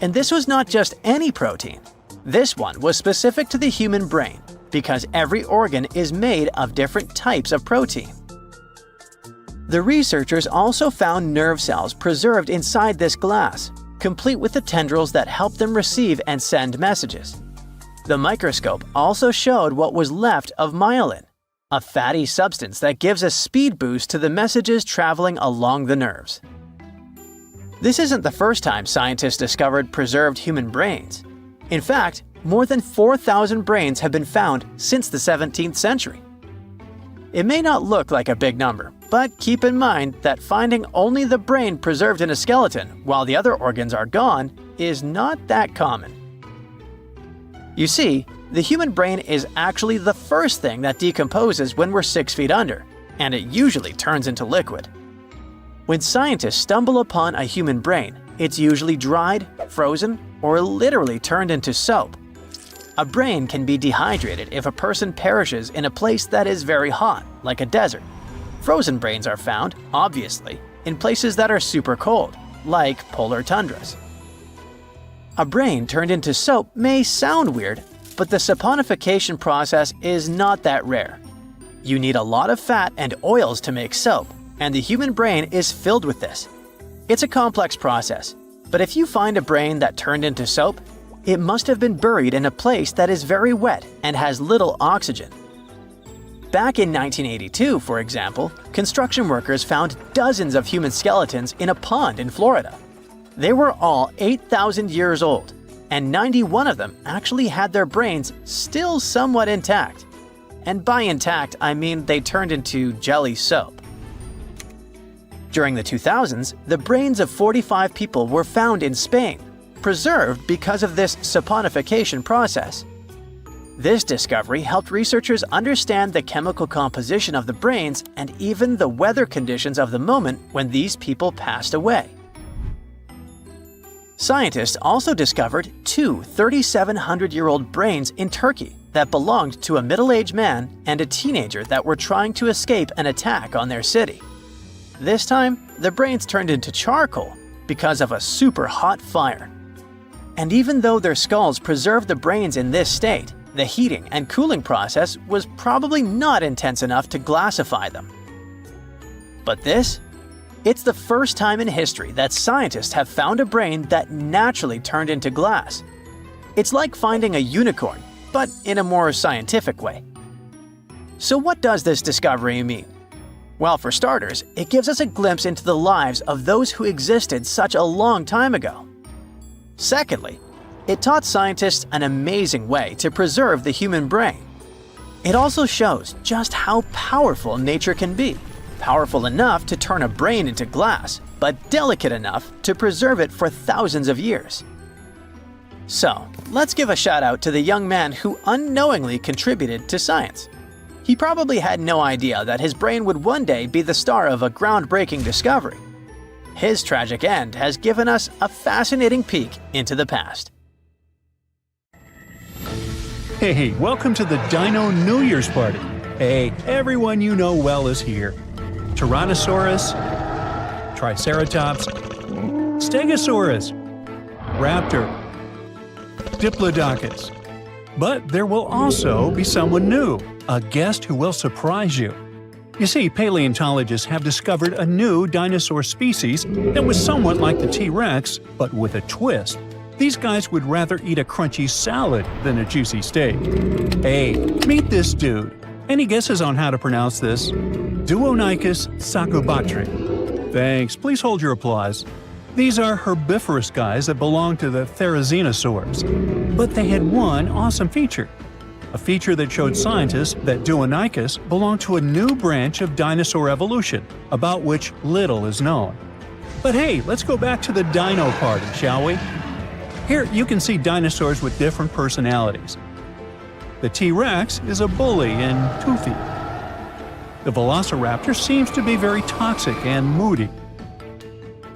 And this was not just any protein. This one was specific to the human brain because every organ is made of different types of protein. The researchers also found nerve cells preserved inside this glass, complete with the tendrils that help them receive and send messages. The microscope also showed what was left of myelin, a fatty substance that gives a speed boost to the messages traveling along the nerves. This isn't the first time scientists discovered preserved human brains. In fact, more than 4,000 brains have been found since the 17th century. It may not look like a big number, but keep in mind that finding only the brain preserved in a skeleton while the other organs are gone is not that common. You see, the human brain is actually the first thing that decomposes when we're 6 feet under, and it usually turns into liquid. When scientists stumble upon a human brain, it's usually dried, frozen, or literally turned into soap. A brain can be dehydrated if a person perishes in a place that is very hot, like a desert. Frozen brains are found, obviously, in places that are super cold, like polar tundras. A brain turned into soap may sound weird, but the saponification process is not that rare. You need a lot of fat and oils to make soap, and the human brain is filled with this. It's a complex process, but if you find a brain that turned into soap, it must have been buried in a place that is very wet and has little oxygen. Back in 1982, for example, construction workers found dozens of human skeletons in a pond in Florida. They were all 8,000 years old, and 91 of them actually had their brains still somewhat intact. And by intact, I mean they turned into jelly soap. During the 2000s, the brains of 45 people were found in Spain, preserved because of this saponification process. This discovery helped researchers understand the chemical composition of the brains and even the weather conditions of the moment when these people passed away. Scientists also discovered two 3,700-year-old brains in Turkey that belonged to a middle-aged man and a teenager that were trying to escape an attack on their city. This time, the brains turned into charcoal because of a super hot fire. And even though their skulls preserved the brains in this state, the heating and cooling process was probably not intense enough to glassify them. But this? It's the first time in history that scientists have found a brain that naturally turned into glass. It's like finding a unicorn, but in a more scientific way. So what does this discovery mean? Well, for starters, it gives us a glimpse into the lives of those who existed such a long time ago. Secondly, it taught scientists an amazing way to preserve the human brain. It also shows just how powerful nature can be. Powerful enough to turn a brain into glass, but delicate enough to preserve it for thousands of years. So, let's give a shout out to the young man who unknowingly contributed to science. He probably had no idea that his brain would one day be the star of a groundbreaking discovery. His tragic end has given us a fascinating peek into the past. Hey, welcome to the Dino New Year's Party. Hey, everyone you know well is here. Tyrannosaurus, Triceratops, Stegosaurus, Raptor, Diplodocus. But there will also be someone new, a guest who will surprise you. You see, paleontologists have discovered a new dinosaur species that was somewhat like the T-Rex, but with a twist. These guys would rather eat a crunchy salad than a juicy steak. Hey, meet this dude. Any guesses on how to pronounce this? Duonicus sacobatri. Thanks, please hold your applause. These are herbivorous guys that belong to the therizinosaurs. But they had one awesome feature. A feature that showed scientists that Duonicus belonged to a new branch of dinosaur evolution, about which little is known. But hey, let's go back to the dino party, shall we? Here you can see dinosaurs with different personalities. The T-Rex is a bully and toothy. The Velociraptor seems to be very toxic and moody.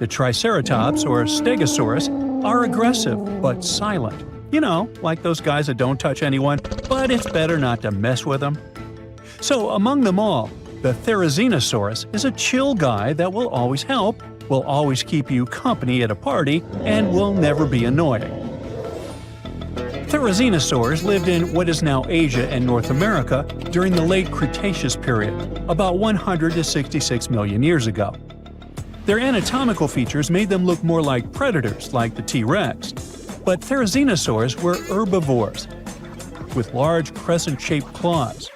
The Triceratops or Stegosaurus are aggressive but silent. You know, like those guys that don't touch anyone, but it's better not to mess with them. So among them all, the Therizinosaurus is a chill guy that will always help, will always keep you company at a party, and will never be annoying. Therizinosaurs lived in what is now Asia and North America during the late Cretaceous period, about 100 to 66 million years ago. Their anatomical features made them look more like predators like the T-Rex. But Therizinosaurs were herbivores, with large crescent-shaped claws.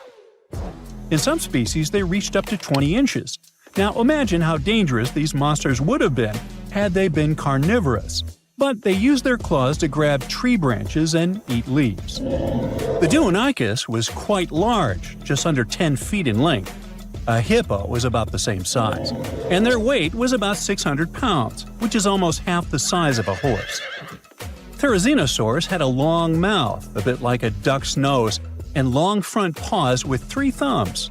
In some species, they reached up to 20 inches. Now imagine how dangerous these monsters would have been had they been carnivorous. But they used their claws to grab tree branches and eat leaves. The Duonicus was quite large, just under 10 feet in length. A hippo was about the same size, and their weight was about 600 pounds, which is almost half the size of a horse. Therizinosaurs had a long mouth, a bit like a duck's nose, and long front paws with 3 thumbs.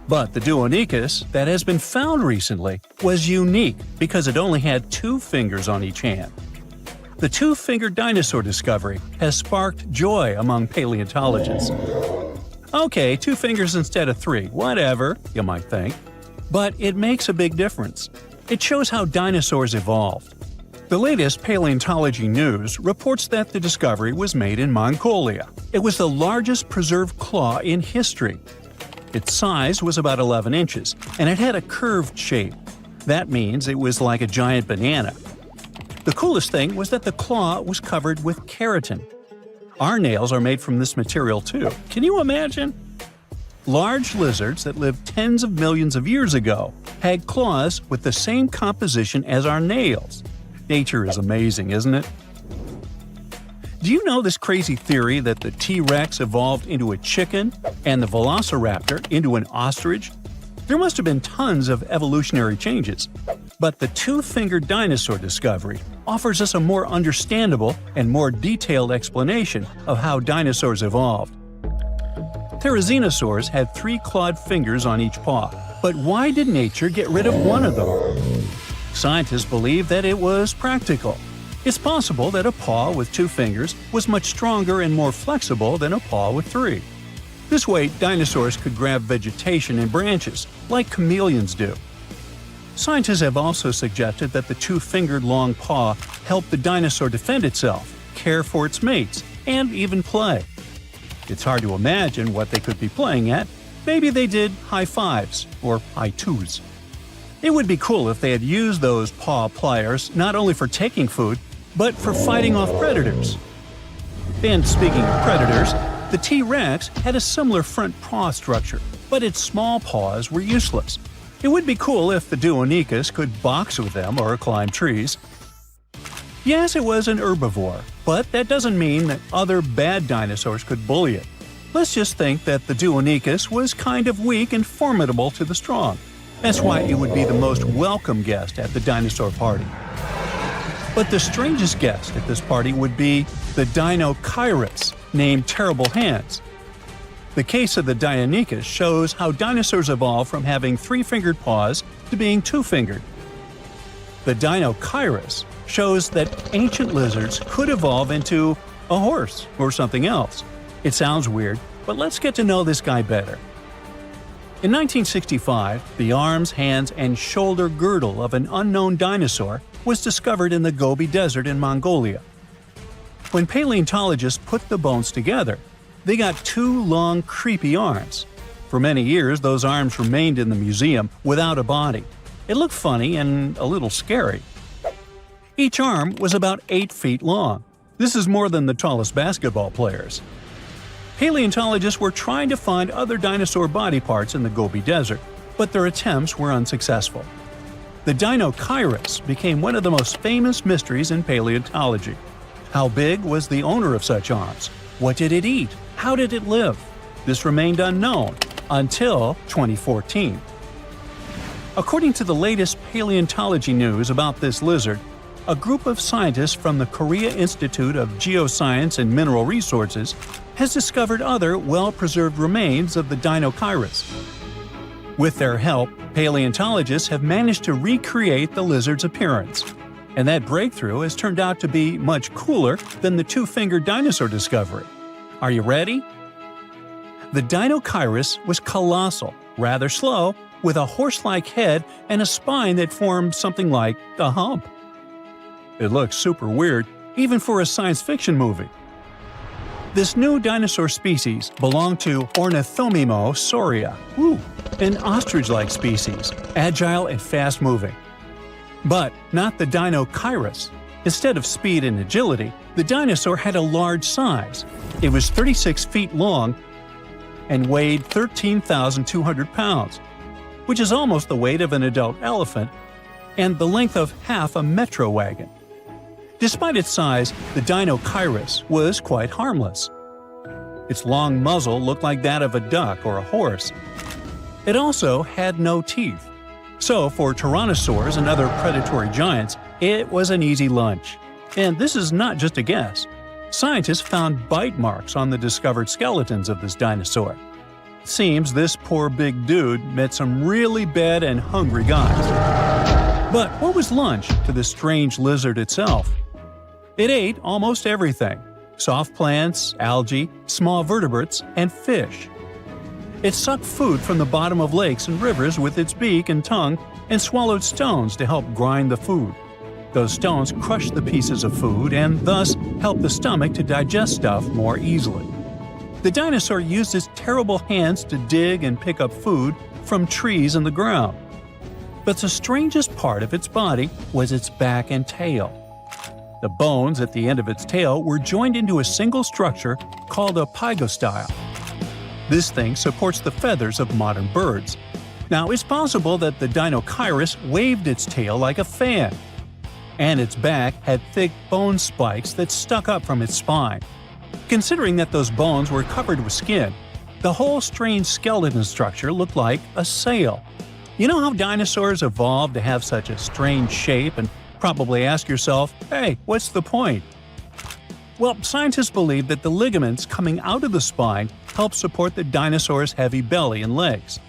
But the Duonicus, that has been found recently, was unique because it only had 2 fingers on each hand. The 2-fingered dinosaur discovery has sparked joy among paleontologists. Okay, 2 fingers instead of 3, whatever, you might think. But it makes a big difference. It shows how dinosaurs evolved. The latest paleontology news reports that the discovery was made in Mongolia. It was the largest preserved claw in history. Its size was about 11 inches, and it had a curved shape. That means it was like a giant banana. The coolest thing was that the claw was covered with keratin. Our nails are made from this material too. Can you imagine? Large lizards that lived tens of millions of years ago had claws with the same composition as our nails. Nature is amazing, isn't it? Do you know this crazy theory that the T-Rex evolved into a chicken and the velociraptor into an ostrich? There must have been tons of evolutionary changes. But the two-fingered dinosaur discovery offers us a more understandable and more detailed explanation of how dinosaurs evolved. Therizinosaurs had 3 clawed fingers on each paw, but why did nature get rid of one of them? Scientists believe that it was practical. It's possible that a paw with 2 fingers was much stronger and more flexible than a paw with 3. This way, dinosaurs could grab vegetation and branches, like chameleons do. Scientists have also suggested that the 2-fingered long paw helped the dinosaur defend itself, care for its mates, and even play. It's hard to imagine what they could be playing at. Maybe they did high fives or high twos. It would be cool if they had used those paw pliers not only for taking food, but for fighting off predators. And speaking of predators, the T-Rex had a similar front paw structure, but its small paws were useless. It would be cool if the Deinonychus could box with them or climb trees. Yes, it was an herbivore, but that doesn't mean that other bad dinosaurs could bully it. Let's just think that the Deinonychus was kind of weak and formidable to the strong. That's why it would be the most welcome guest at the dinosaur party. But the strangest guest at this party would be the Deinonychus, named Terrible Hands. The case of the Deinonychus shows how dinosaurs evolved from having 3-fingered paws to being 2-fingered. The Deinonychus shows that ancient lizards could evolve into a horse or something else. It sounds weird, but let's get to know this guy better. In 1965, the arms, hands, and shoulder girdle of an unknown dinosaur was discovered in the Gobi Desert in Mongolia. When paleontologists put the bones together, they got 2 long, creepy arms. For many years, those arms remained in the museum without a body. It looked funny and a little scary. Each arm was about 8 feet long. This is more than the tallest basketball players. Paleontologists were trying to find other dinosaur body parts in the Gobi Desert, but their attempts were unsuccessful. The Deinonychus became one of the most famous mysteries in paleontology. How big was the owner of such arms? What did it eat? How did it live? This remained unknown until 2014. According to the latest paleontology news about this lizard, a group of scientists from the Korea Institute of Geoscience and Mineral Resources has discovered other well-preserved remains of the Deinonychus. With their help, paleontologists have managed to recreate the lizard's appearance. And that breakthrough has turned out to be much cooler than the 2-fingered dinosaur discovery. Are you ready? The Deinonychus was colossal, rather slow, with a horse-like head and a spine that formed something like a hump. It looks super weird, even for a science fiction movie. This new dinosaur species belonged to Ornithomimosauria, an ostrich-like species, agile and fast-moving. But not the Deinonychus. Instead of speed and agility, the dinosaur had a large size. It was 36 feet long and weighed 13,200 pounds, which is almost the weight of an adult elephant and the length of half a metro wagon. Despite its size, the Deinonychus was quite harmless. Its long muzzle looked like that of a duck or a horse. It also had no teeth. So, for tyrannosaurs and other predatory giants, it was an easy lunch. And this is not just a guess. Scientists found bite marks on the discovered skeletons of this dinosaur. It seems this poor big dude met some really bad and hungry guys. But what was lunch to this strange lizard itself? It ate almost everything: soft plants, algae, small vertebrates, and fish. It sucked food from the bottom of lakes and rivers with its beak and tongue and swallowed stones to help grind the food. Those stones crushed the pieces of food and thus helped the stomach to digest stuff more easily. The dinosaur used its terrible hands to dig and pick up food from trees and the ground. But the strangest part of its body was its back and tail. The bones at the end of its tail were joined into a single structure called a pygostyle. This thing supports the feathers of modern birds. Now, it's possible that the Deinocheirus waved its tail like a fan, and its back had thick bone spikes that stuck up from its spine. Considering that those bones were covered with skin, the whole strange skeleton structure looked like a sail. You know how dinosaurs evolved to have such a strange shape and probably ask yourself, hey, what's the point? Well, scientists believe that the ligaments coming out of the spine help support the dinosaur's heavy belly and legs.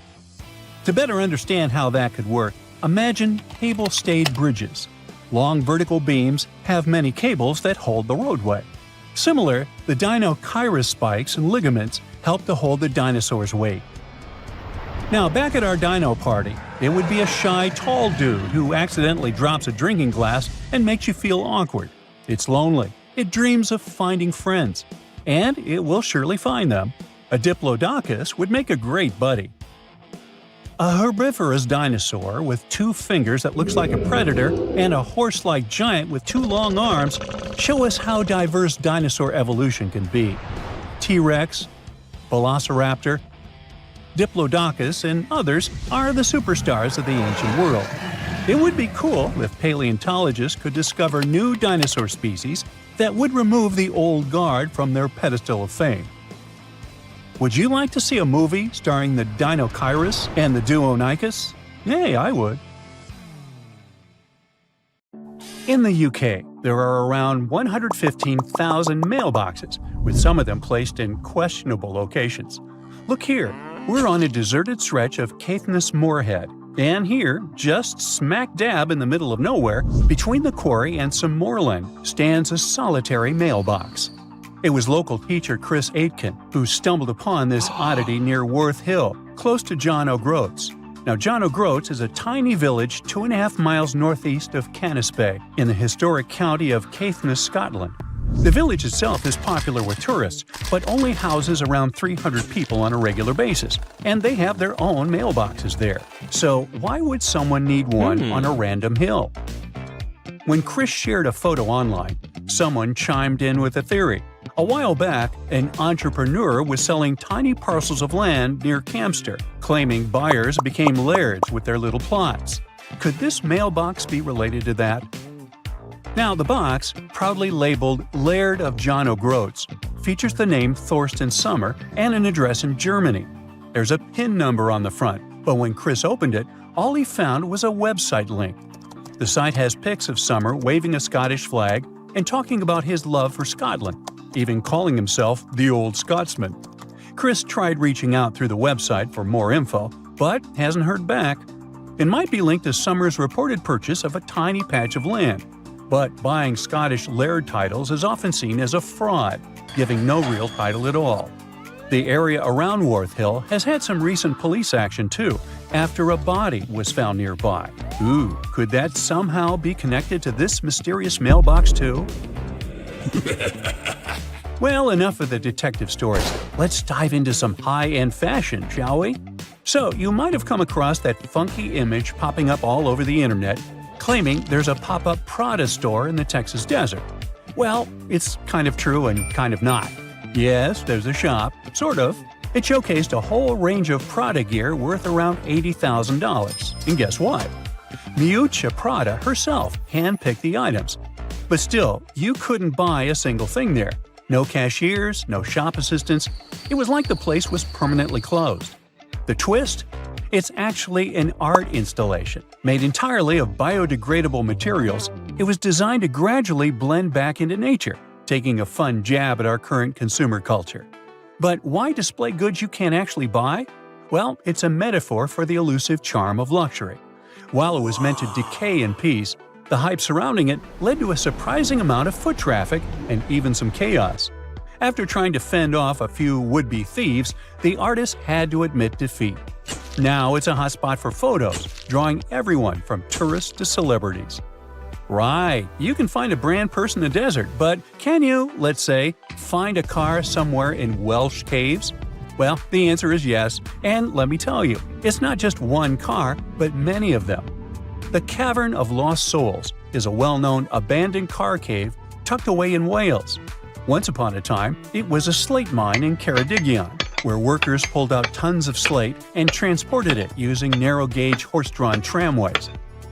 To better understand how that could work, imagine cable-stayed bridges. Long vertical beams have many cables that hold the roadway. Similar, the Deinocheirus spikes and ligaments help to hold the dinosaur's weight. Now, back at our dino party, it would be a shy, tall dude who accidentally drops a drinking glass and makes you feel awkward. It's lonely. It dreams of finding friends. And it will surely find them. A diplodocus would make a great buddy. A herbivorous dinosaur with 2 fingers that looks like a predator and a horse-like giant with 2 long arms show us how diverse dinosaur evolution can be. T-Rex, Velociraptor, Diplodocus, and others are the superstars of the ancient world. It would be cool if paleontologists could discover new dinosaur species that would remove the old guard from their pedestal of fame. Would you like to see a movie starring the Deinocheirus and the Duonicus? Hey, I would. In the UK, there are around 115,000 mailboxes, with some of them placed in questionable locations. Look here, we're on a deserted stretch of Caithness Moorhead, and here, just smack dab in the middle of nowhere, between the quarry and some moorland, stands a solitary mailbox. It was local teacher Chris Aitken who stumbled upon this oddity near Worth Hill, close to John O'Groats. Now, John O'Groats is a tiny village 2.5 miles northeast of Canisbay, in the historic county of Caithness, Scotland. The village itself is popular with tourists, but only houses around 300 people on a regular basis, and they have their own mailboxes there. So why would someone need one on a random hill? When Chris shared a photo online, someone chimed in with a theory. A while back, an entrepreneur was selling tiny parcels of land near Campster, claiming buyers became lairds with their little plots. Could this mailbox be related to that? Now, the box, proudly labeled Laird of John O'Groats, features the name Thorsten Sommer and an address in Germany. There's a PIN number on the front, but when Chris opened it, all he found was a website link. The site has pics of Sommer waving a Scottish flag and talking about his love for Scotland, even calling himself the Old Scotsman. Chris tried reaching out through the website for more info, but hasn't heard back. It might be linked to Sommer's reported purchase of a tiny patch of land. But buying Scottish laird titles is often seen as a fraud, giving no real title at all. The area around Worth Hill has had some recent police action too, after a body was found nearby. Ooh, could that somehow be connected to this mysterious mailbox too? Well, enough of the detective stories. Let's dive into some high-end fashion, shall we? So, you might have come across that funky image popping up all over the internet, claiming there's a pop-up Prada store in the Texas desert. Well, it's kind of true and kind of not. Yes, there's a shop, sort of. It showcased a whole range of Prada gear worth around $80,000. And guess what? Miuccia Prada herself handpicked the items. But still, you couldn't buy a single thing there. No cashiers, no shop assistants. It was like the place was permanently closed. The twist? It's actually an art installation. Made entirely of biodegradable materials, it was designed to gradually blend back into nature, taking a fun jab at our current consumer culture. But why display goods you can't actually buy? Well, it's a metaphor for the elusive charm of luxury. While it was meant to decay in peace, the hype surrounding it led to a surprising amount of foot traffic and even some chaos. After trying to fend off a few would-be thieves, the artist had to admit defeat. Now it's a hotspot for photos, drawing everyone from tourists to celebrities. Right, you can find a brand purse in the desert, but can you, let's say, find a car somewhere in Welsh caves? Well, the answer is yes, and let me tell you, it's not just one car, but many of them. The Cavern of Lost Souls, is a well-known abandoned car cave tucked away in Wales. Once upon a time, it was a slate mine in Ceredigion, where workers pulled out tons of slate and transported it using narrow-gauge horse-drawn tramways.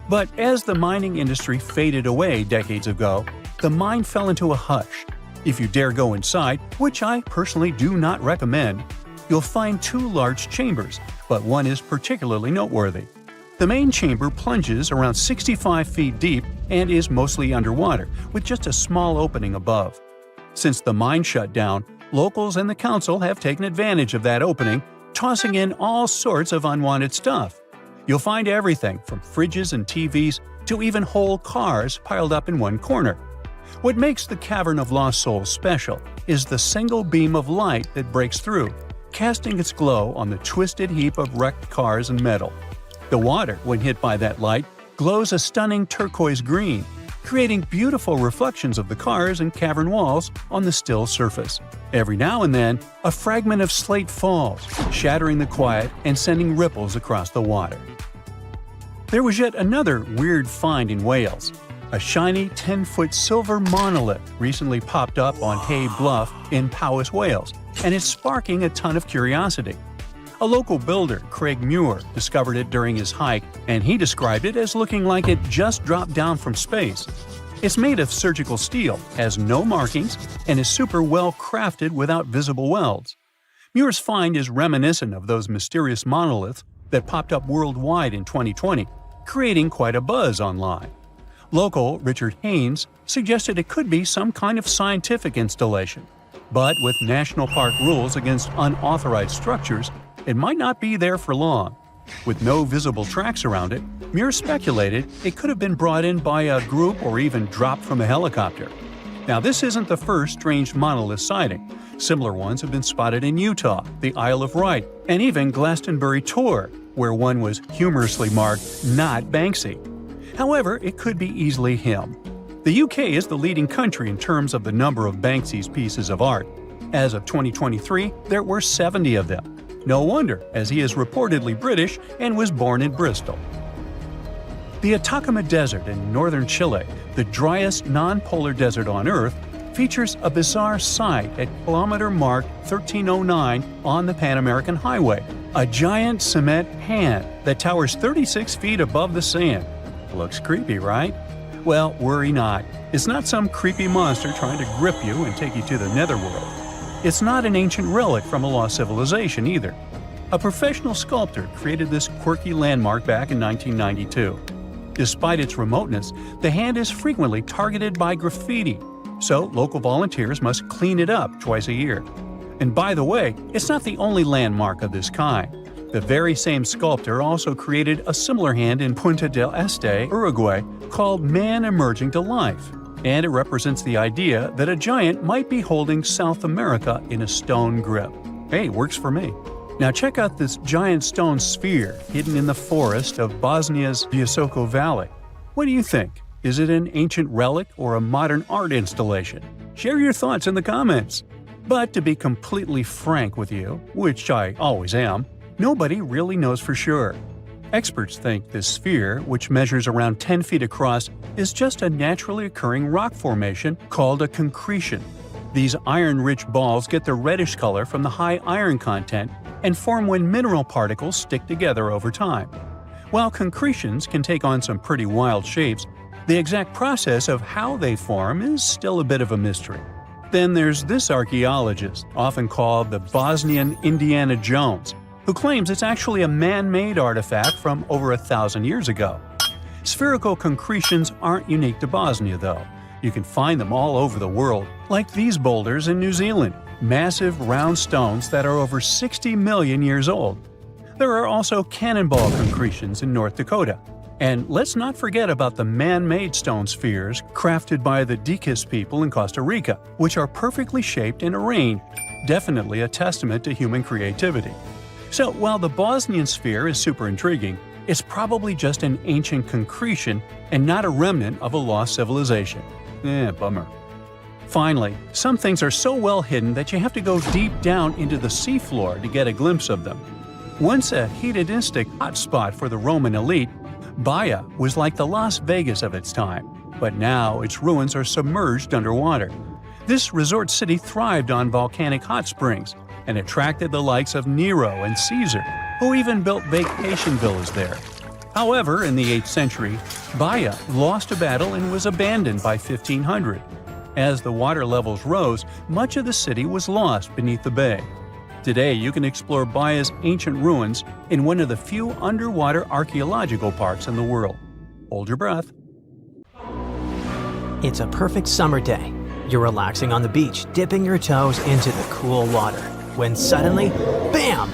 But as the mining industry faded away decades ago, the mine fell into a hush. If you dare go inside, which I personally do not recommend, you'll find two large chambers, but one is particularly noteworthy. The main chamber plunges around 65 feet deep and is mostly underwater, with just a small opening above. Since the mine shut down, locals and the council have taken advantage of that opening, tossing in all sorts of unwanted stuff. You'll find everything from fridges and TVs to even whole cars piled up in one corner. What makes the Cavern of Lost Souls special is the single beam of light that breaks through, casting its glow on the twisted heap of wrecked cars and metal. The water, when hit by that light, glows a stunning turquoise green, creating beautiful reflections of the cars and cavern walls on the still surface. Every now and then, a fragment of slate falls, shattering the quiet and sending ripples across the water. There was yet another weird find in Wales. A shiny 10-foot silver monolith recently popped up on Hay Bluff in Powys, Wales, and it's sparking a ton of curiosity. A local builder, Craig Muir, discovered it during his hike, and he described it as looking like it just dropped down from space. It's made of surgical steel, has no markings, and is super well crafted without visible welds. Muir's find is reminiscent of those mysterious monoliths that popped up worldwide in 2020, creating quite a buzz online. Local Richard Haynes suggested it could be some kind of scientific installation, but with national park rules against unauthorized structures, it might not be there for long. With no visible tracks around it, Muir speculated it could have been brought in by a group or even dropped from a helicopter. Now, this isn't the first strange monolith sighting. Similar ones have been spotted in Utah, the Isle of Wight, and even Glastonbury Tor, where one was humorously marked "Not Banksy." However, it could be easily him. The UK is the leading country in terms of the number of Banksy's pieces of art. As of 2023, there were 70 of them. No wonder, as he is reportedly British and was born in Bristol. The Atacama Desert in northern Chile, the driest non-polar desert on Earth, features a bizarre sight at kilometer mark 1309 on the Pan American Highway, a giant cement hand that towers 36 feet above the sand. Looks creepy, right? Well, worry not. It's not some creepy monster trying to grip you and take you to the netherworld. It's not an ancient relic from a lost civilization either. A professional sculptor created this quirky landmark back in 1992. Despite its remoteness, the hand is frequently targeted by graffiti, so local volunteers must clean it up twice a year. And by the way, it's not the only landmark of this kind. The very same sculptor also created a similar hand in Punta del Este, Uruguay, called Man Emerging to Life, and it represents the idea that a giant might be holding South America in a stone grip. Hey, works for me. Now check out this giant stone sphere hidden in the forest of Bosnia's Visoko Valley. What do you think? Is it an ancient relic or a modern art installation? Share your thoughts in the comments. But to be completely frank with you, which I always am, nobody really knows for sure. Experts think this sphere, which measures around 10 feet across, is just a naturally occurring rock formation called a concretion. These iron-rich balls get their reddish color from the high iron content and form when mineral particles stick together over time. While concretions can take on some pretty wild shapes, the exact process of how they form is still a bit of a mystery. Then there's this archaeologist, often called the Bosnian Indiana Jones, who claims it's actually a man-made artifact from over 1,000 years ago. Spherical concretions aren't unique to Bosnia, though. You can find them all over the world, like these boulders in New Zealand, massive round stones that are over 60 million years old. There are also cannonball concretions in North Dakota. And let's not forget about the man-made stone spheres crafted by the Diquis people in Costa Rica, which are perfectly shaped and arranged, definitely a testament to human creativity. So while the Bosnian sphere is super intriguing, it's probably just an ancient concretion and not a remnant of a lost civilization. Bummer. Finally, some things are so well hidden that you have to go deep down into the seafloor to get a glimpse of them. Once a hedonistic hotspot for the Roman elite, Baia was like the Las Vegas of its time. but now its ruins are submerged underwater. This resort city thrived on volcanic hot springs and attracted the likes of Nero and Caesar, who even built vacation villas there. However, in the 8th century, Baia lost a battle and was abandoned by 1500. As the water levels rose, much of the city was lost beneath the bay. Today, you can explore Baia's ancient ruins in one of the few underwater archaeological parks in the world. Hold your breath. It's a perfect summer day. You're relaxing on the beach, dipping your toes into the cool water, when suddenly, bam!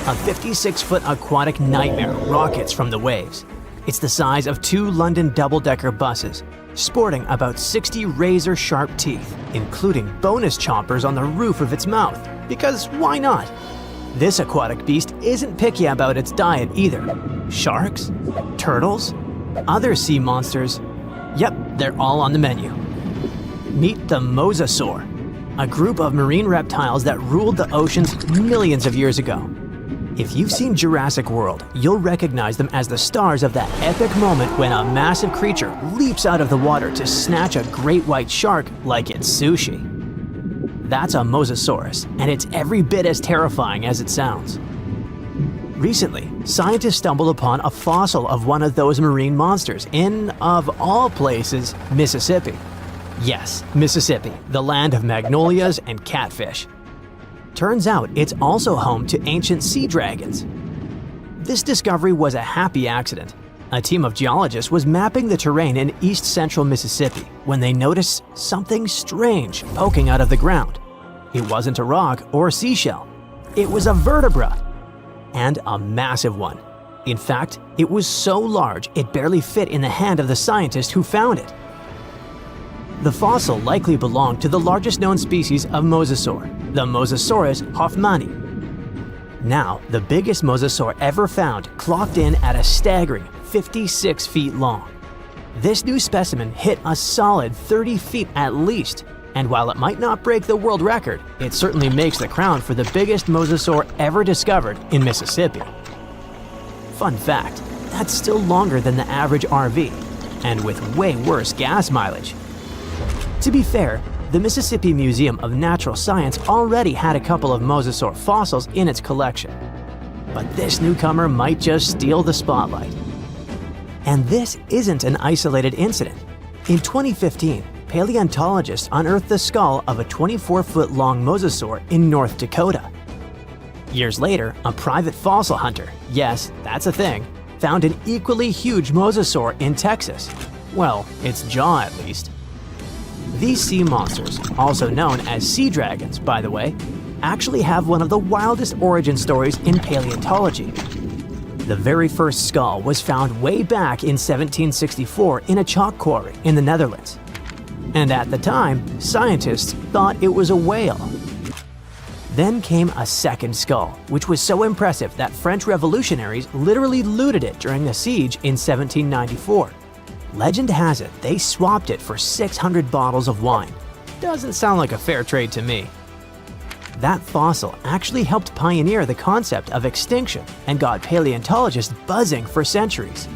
A 56-foot aquatic nightmare rockets from the waves. It's the size of 2 London double-decker buses, sporting about 60 razor-sharp teeth, including bonus chompers on the roof of its mouth. Because why not? This aquatic beast isn't picky about its diet either. Sharks? Turtles? Other sea monsters? Yep, they're all on the menu. Meet the mosasaur, a group of marine reptiles that ruled the oceans millions of years ago. If you've seen Jurassic World, you'll recognize them as the stars of that epic moment when a massive creature leaps out of the water to snatch a great white shark like it's sushi. That's a mosasaurus, and it's every bit as terrifying as it sounds. Recently, scientists stumbled upon a fossil of one of those marine monsters in, of all places, Mississippi. Yes, Mississippi, the land of magnolias and catfish. Turns out it's also home to ancient sea dragons. This discovery was a happy accident. A team of geologists was mapping the terrain in east-central Mississippi when they noticed something strange poking out of the ground. It wasn't a rock or a seashell. It was a vertebra, and a massive one. In fact, it was so large it barely fit in the hand of the scientist who found it. The fossil likely belonged to the largest known species of mosasaur, the Mosasaurus hoffmanni. Now, the biggest mosasaur ever found clocked in at a staggering 56 feet long. This new specimen hit a solid 30 feet at least, and while it might not break the world record, it certainly makes the crown for the biggest mosasaur ever discovered in Mississippi. Fun fact, that's still longer than the average RV, and with way worse gas mileage. To be fair, the Mississippi Museum of Natural Science already had a couple of mosasaur fossils in its collection. But this newcomer might just steal the spotlight. And this isn't an isolated incident. In 2015, paleontologists unearthed the skull of a 24-foot-long mosasaur in North Dakota. Years later, a private fossil hunter, yes, that's a thing, found an equally huge mosasaur in Texas. Well, its jaw at least. These sea monsters, also known as sea dragons, by the way, actually have one of the wildest origin stories in paleontology. The very first skull was found way back in 1764 in a chalk quarry in the Netherlands. And at the time, scientists thought it was a whale. Then came a second skull, which was so impressive that French revolutionaries literally looted it during a siege in 1794. Legend has it they swapped it for 600 bottles of wine. Doesn't sound like a fair trade to me. That fossil actually helped pioneer the concept of extinction and got paleontologists buzzing for centuries.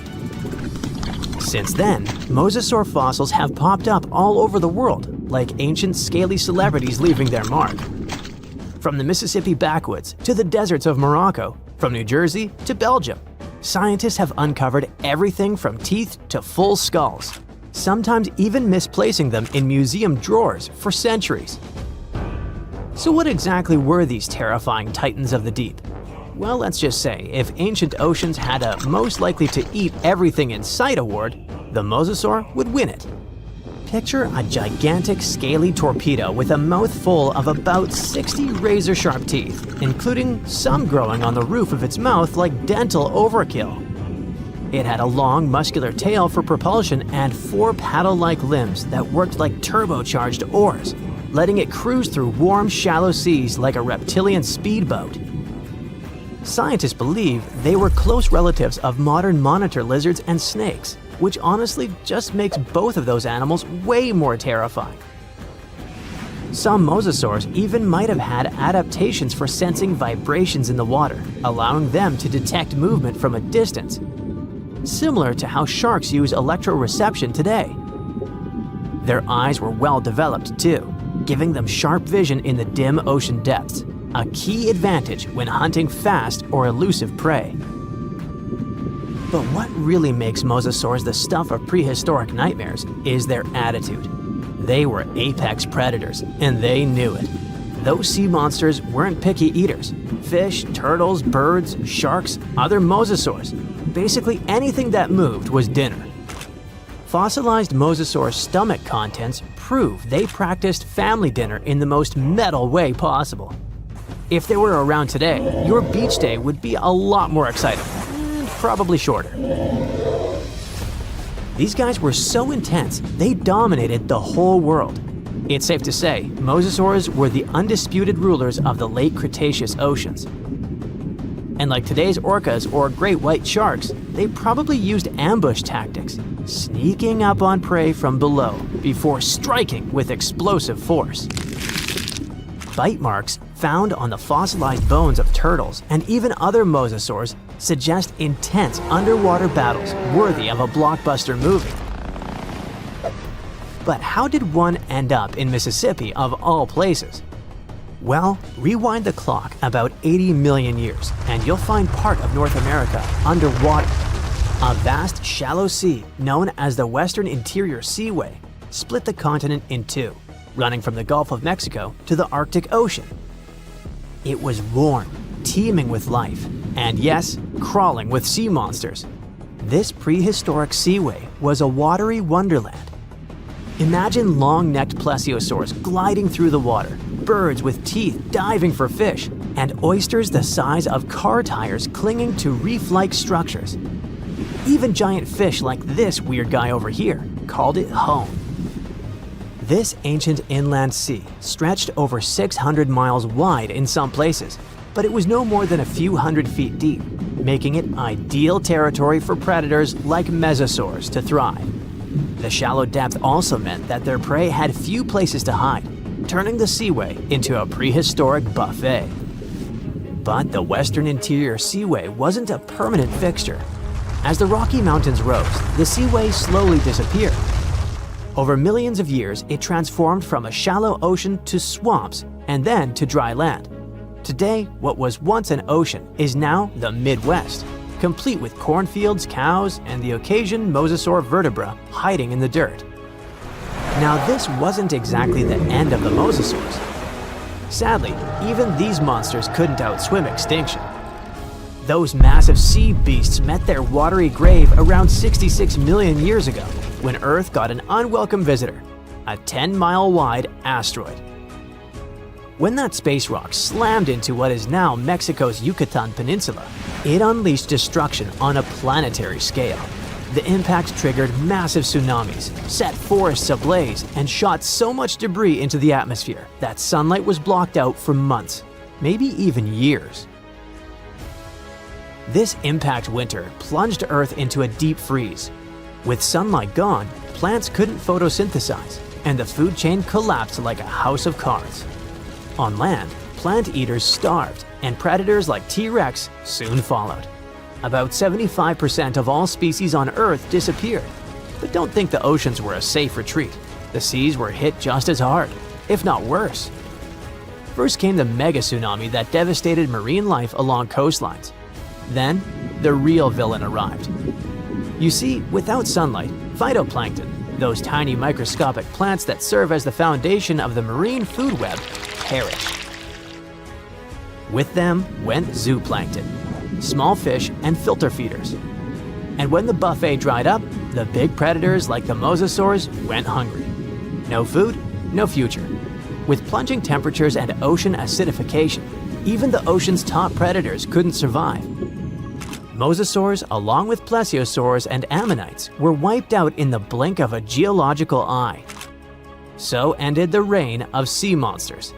Since then, mosasaur fossils have popped up all over the world, like ancient scaly celebrities leaving their mark. From the Mississippi backwoods to the deserts of Morocco, from New Jersey to Belgium, scientists have uncovered everything from teeth to full skulls, sometimes even misplacing them in museum drawers for centuries. So what exactly were these terrifying titans of the deep? Well, let's just say, if ancient oceans had a most likely to eat everything in sight award, the mosasaur would win it. Picture a gigantic scaly torpedo with a mouth full of about 60 razor-sharp teeth, including some growing on the roof of its mouth like dental overkill. It had a long, muscular tail for propulsion and 4 paddle-like limbs that worked like turbocharged oars, letting it cruise through warm, shallow seas like a reptilian speedboat. Scientists believe they were close relatives of modern monitor lizards and snakes, which honestly just makes both of those animals way more terrifying. Some mosasaurs even might have had adaptations for sensing vibrations in the water, allowing them to detect movement from a distance. similar to how sharks use electroreception today. Their eyes were well developed too, giving them sharp vision in the dim ocean depths, a key advantage when hunting fast or elusive prey. But what really makes mosasaurs the stuff of prehistoric nightmares is their attitude. They were apex predators, and they knew it. Those sea monsters weren't picky eaters. Fish, turtles, birds, sharks, other mosasaurs. Basically anything that moved was dinner. Fossilized mosasaur stomach contents prove they practiced family dinner in the most metal way possible. If they were around today, your beach day would be a lot more exciting, and probably shorter. These guys were so intense, they dominated the whole world. It's safe to say, mosasaurs were the undisputed rulers of the late Cretaceous oceans. And like today's orcas or great white sharks, they probably used ambush tactics, sneaking up on prey from below before striking with explosive force. Bite marks found on the fossilized bones of turtles and even other mosasaurs suggest intense underwater battles worthy of a blockbuster movie. But how did one end up in Mississippi of all places? Well, rewind the clock about 80 million years and you'll find part of North America underwater. A vast shallow sea known as the Western Interior Seaway split the continent in two, running from the Gulf of Mexico to the Arctic Ocean. It was warm, teeming with life, and yes, crawling with sea monsters. This prehistoric seaway was a watery wonderland. Imagine long-necked plesiosaurs gliding through the water, birds with teeth diving for fish, and oysters the size of car tires clinging to reef-like structures. Even giant fish like this weird guy over here called it home. This ancient inland sea stretched over 600 miles wide in some places, but it was no more than a few hundred feet deep, making it ideal territory for predators like mesosaurs to thrive. The shallow depth also meant that their prey had few places to hide, turning the seaway into a prehistoric buffet. But the Western Interior Seaway wasn't a permanent fixture. As the Rocky Mountains rose, the seaway slowly disappeared. Over millions of years, it transformed from a shallow ocean to swamps and then to dry land. Today, what was once an ocean is now the Midwest, complete with cornfields, cows, and the occasion mosasaur vertebra hiding in the dirt. Now, this wasn't exactly the end of the mosasaurs. Sadly, even these monsters couldn't outswim extinction. Those massive sea beasts met their watery grave around 66 million years ago, when Earth got an unwelcome visitor, a 10-mile-wide asteroid. When that space rock slammed into what is now Mexico's Yucatan Peninsula, it unleashed destruction on a planetary scale. The impact triggered massive tsunamis, set forests ablaze, and shot so much debris into the atmosphere that sunlight was blocked out for months, maybe even years. This impact winter plunged Earth into a deep freeze. With sunlight gone, plants couldn't photosynthesize, and the food chain collapsed like a house of cards. On land, plant eaters starved, and predators like T-Rex soon followed. About 75% of all species on Earth disappeared. But don't think the oceans were a safe retreat. The seas were hit just as hard, if not worse. First came the mega tsunami that devastated marine life along coastlines. Then, the real villain arrived. You see, without sunlight, phytoplankton, those tiny microscopic plants that serve as the foundation of the marine food web, perished. With them went zooplankton, small fish and filter feeders. And when the buffet dried up, the big predators like the mosasaurs went hungry. No food, no future. With plunging temperatures and ocean acidification, even the ocean's top predators couldn't survive. Mosasaurs, along with plesiosaurs and ammonites, were wiped out in the blink of a geological eye. So ended the reign of sea monsters.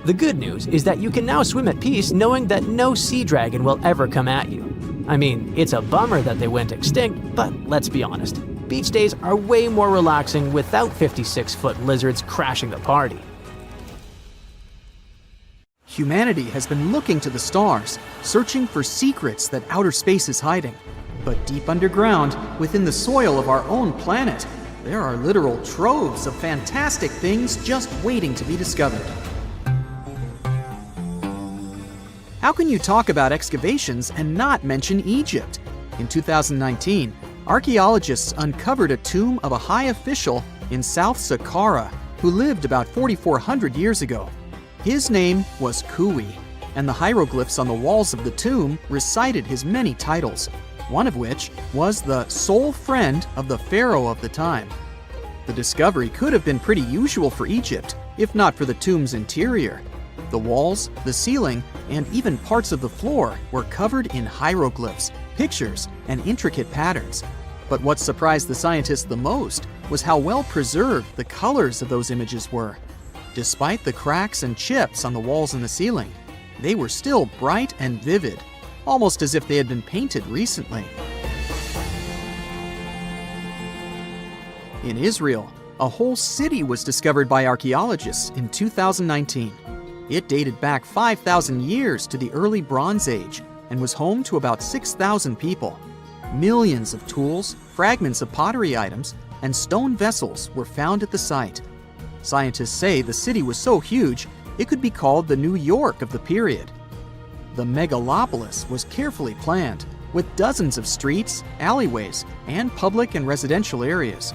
The good news is that you can now swim at peace knowing that no sea dragon will ever come at you. I mean, it's a bummer that they went extinct, but let's be honest, beach days are way more relaxing without 56-foot lizards crashing the party. Humanity has been looking to the stars, searching for secrets that outer space is hiding. But deep underground, within the soil of our own planet, there are literal troves of fantastic things just waiting to be discovered. How can you talk about excavations and not mention Egypt? In 2019, archaeologists uncovered a tomb of a high official in South Saqqara who lived about 4,400 years ago. His name was Kui, and the hieroglyphs on the walls of the tomb recited his many titles, one of which was the sole friend of the pharaoh of the time. The discovery could have been pretty usual for Egypt, if not for the tomb's interior. The walls, the ceiling, and even parts of the floor were covered in hieroglyphs, pictures, and intricate patterns. But what surprised the scientists the most was how well preserved the colors of those images were. Despite the cracks and chips on the walls and the ceiling, they were still bright and vivid, almost as if they had been painted recently. In Israel, a whole city was discovered by archaeologists in 2019. It dated back 5,000 years to the early Bronze Age and was home to about 6,000 people. Millions of tools, fragments of pottery items, and stone vessels were found at the site. Scientists say the city was so huge, it could be called the New York of the period. The megalopolis was carefully planned, with dozens of streets, alleyways, and public and residential areas.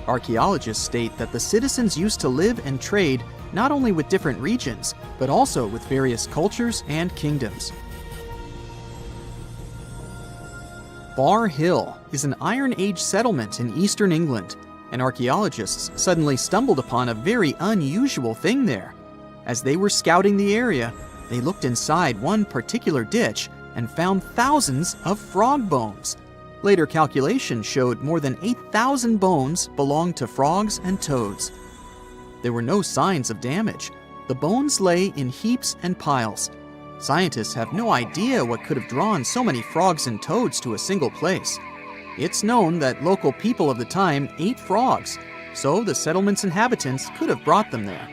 Archaeologists state that the citizens used to live and trade not only with different regions, but also with various cultures and kingdoms. Bar Hill is an Iron Age settlement in eastern England, and archaeologists suddenly stumbled upon a very unusual thing there. As they were scouting the area, they looked inside one particular ditch and found thousands of frog bones. Later calculations showed more than 8,000 bones belonged to frogs and toads. There were no signs of damage. The bones lay in heaps and piles. Scientists have no idea what could have drawn so many frogs and toads to a single place. It's known that local people of the time ate frogs, so the settlement's inhabitants could have brought them there.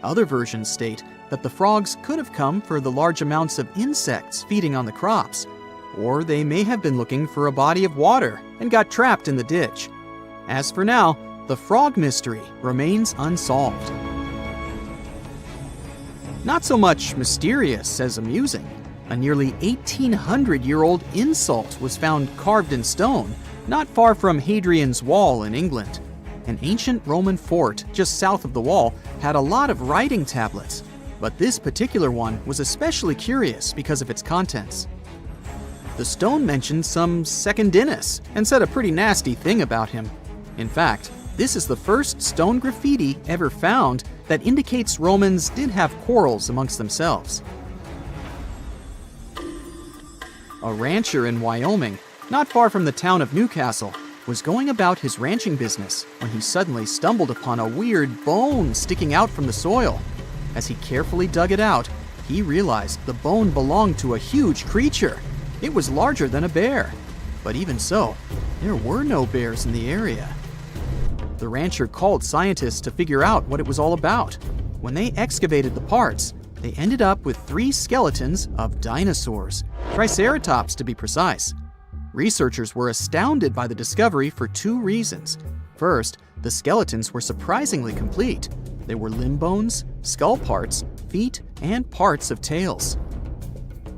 Other versions state that the frogs could have come for the large amounts of insects feeding on the crops, or they may have been looking for a body of water and got trapped in the ditch. As for now, the frog mystery remains unsolved. Not so much mysterious as amusing. A nearly 1,800-year-old insult was found carved in stone, not far from Hadrian's Wall in England. An ancient Roman fort just south of the wall had a lot of writing tablets, but this particular one was especially curious because of its contents. The stone mentioned some Secundinus and said a pretty nasty thing about him. In fact, this is the first stone graffiti ever found that indicates Romans did have quarrels amongst themselves. A rancher in Wyoming, not far from the town of Newcastle, was going about his ranching business when he suddenly stumbled upon a weird bone sticking out from the soil. As he carefully dug it out, he realized the bone belonged to a huge creature. It was larger than a bear. But even so, there were no bears in the area. The rancher called scientists to figure out what it was all about. When they excavated the parts, they ended up with 3 skeletons of dinosaurs, triceratops to be precise. Researchers were astounded by the discovery for 2 reasons. First, the skeletons were surprisingly complete. There were limb bones, skull parts, feet, and parts of tails.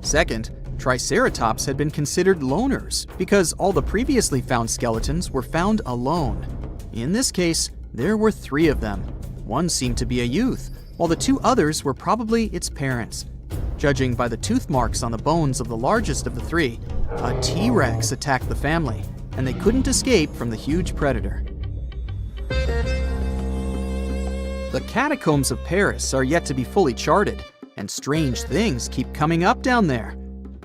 Second, triceratops had been considered loners because all the previously found skeletons were found alone. In this case, there were 3 of them. One seemed to be a youth, while the 2 others were probably its parents. Judging by the tooth marks on the bones of the largest of the 3, a T-Rex attacked the family, and they couldn't escape from the huge predator. The catacombs of Paris are yet to be fully charted, and strange things keep coming up down there.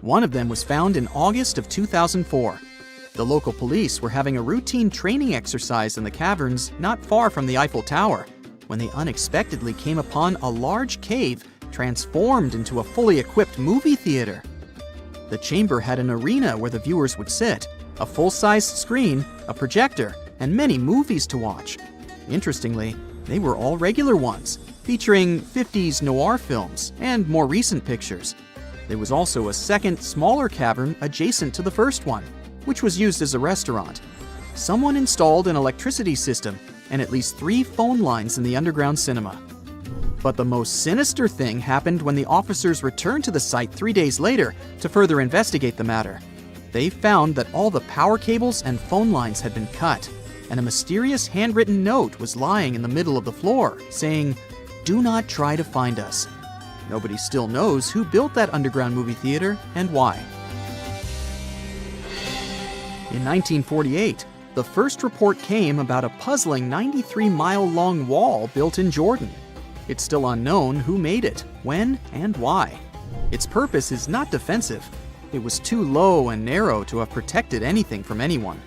One of them was found in August of 2004. The local police were having a routine training exercise in the caverns not far from the Eiffel Tower when they unexpectedly came upon a large cave transformed into a fully equipped movie theater. The chamber had an arena where the viewers would sit, a full-sized screen, a projector, and many movies to watch. Interestingly, they were all regular ones, featuring 50s noir films and more recent pictures. There was also a second, smaller cavern adjacent to the first one. which was used as a restaurant. Someone installed an electricity system and at least 3 phone lines in the underground cinema. But the most sinister thing happened when the officers returned to the site 3 days later to further investigate the matter. They found that all the power cables and phone lines had been cut, and a mysterious handwritten note was lying in the middle of the floor, saying, "Do not try to find us." Nobody still knows who built that underground movie theater and why. In 1948, the first report came about a puzzling 93-mile-long wall built in Jordan. It's still unknown who made it, when, and why. Its purpose is not defensive. It was too low and narrow to have protected anything from anyone.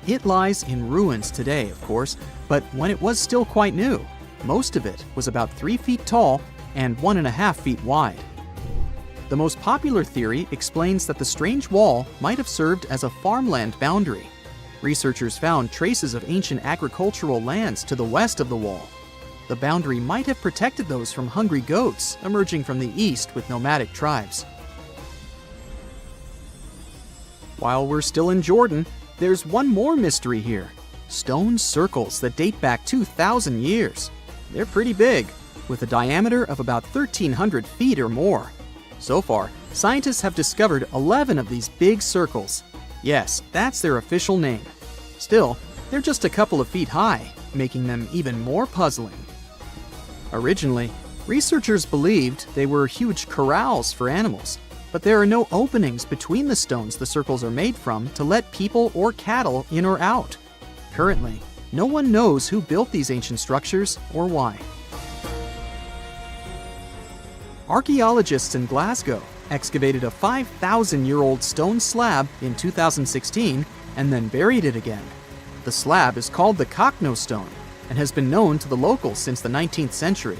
It lies in ruins today, of course, but when it was still quite new, most of it was about 3 feet tall and 1.5 feet wide. The most popular theory explains that the strange wall might have served as a farmland boundary. Researchers found traces of ancient agricultural lands to the west of the wall. The boundary might have protected those from hungry goats emerging from the east with nomadic tribes. While we're still in Jordan, there's one more mystery here: stone circles that date back 2,000 years. They're pretty big, with a diameter of about 1,300 feet or more. So far, scientists have discovered 11 of these big circles. Yes, that's their official name. Still, they're just a couple of feet high, making them even more puzzling. Originally, researchers believed they were huge corrals for animals, but there are no openings between the stones the circles are made from to let people or cattle in or out. Currently, no one knows who built these ancient structures or why. Archaeologists in Glasgow excavated a 5,000-year-old stone slab in 2016 and then buried it again. The slab is called the Cockno stone and has been known to the locals since the 19th century.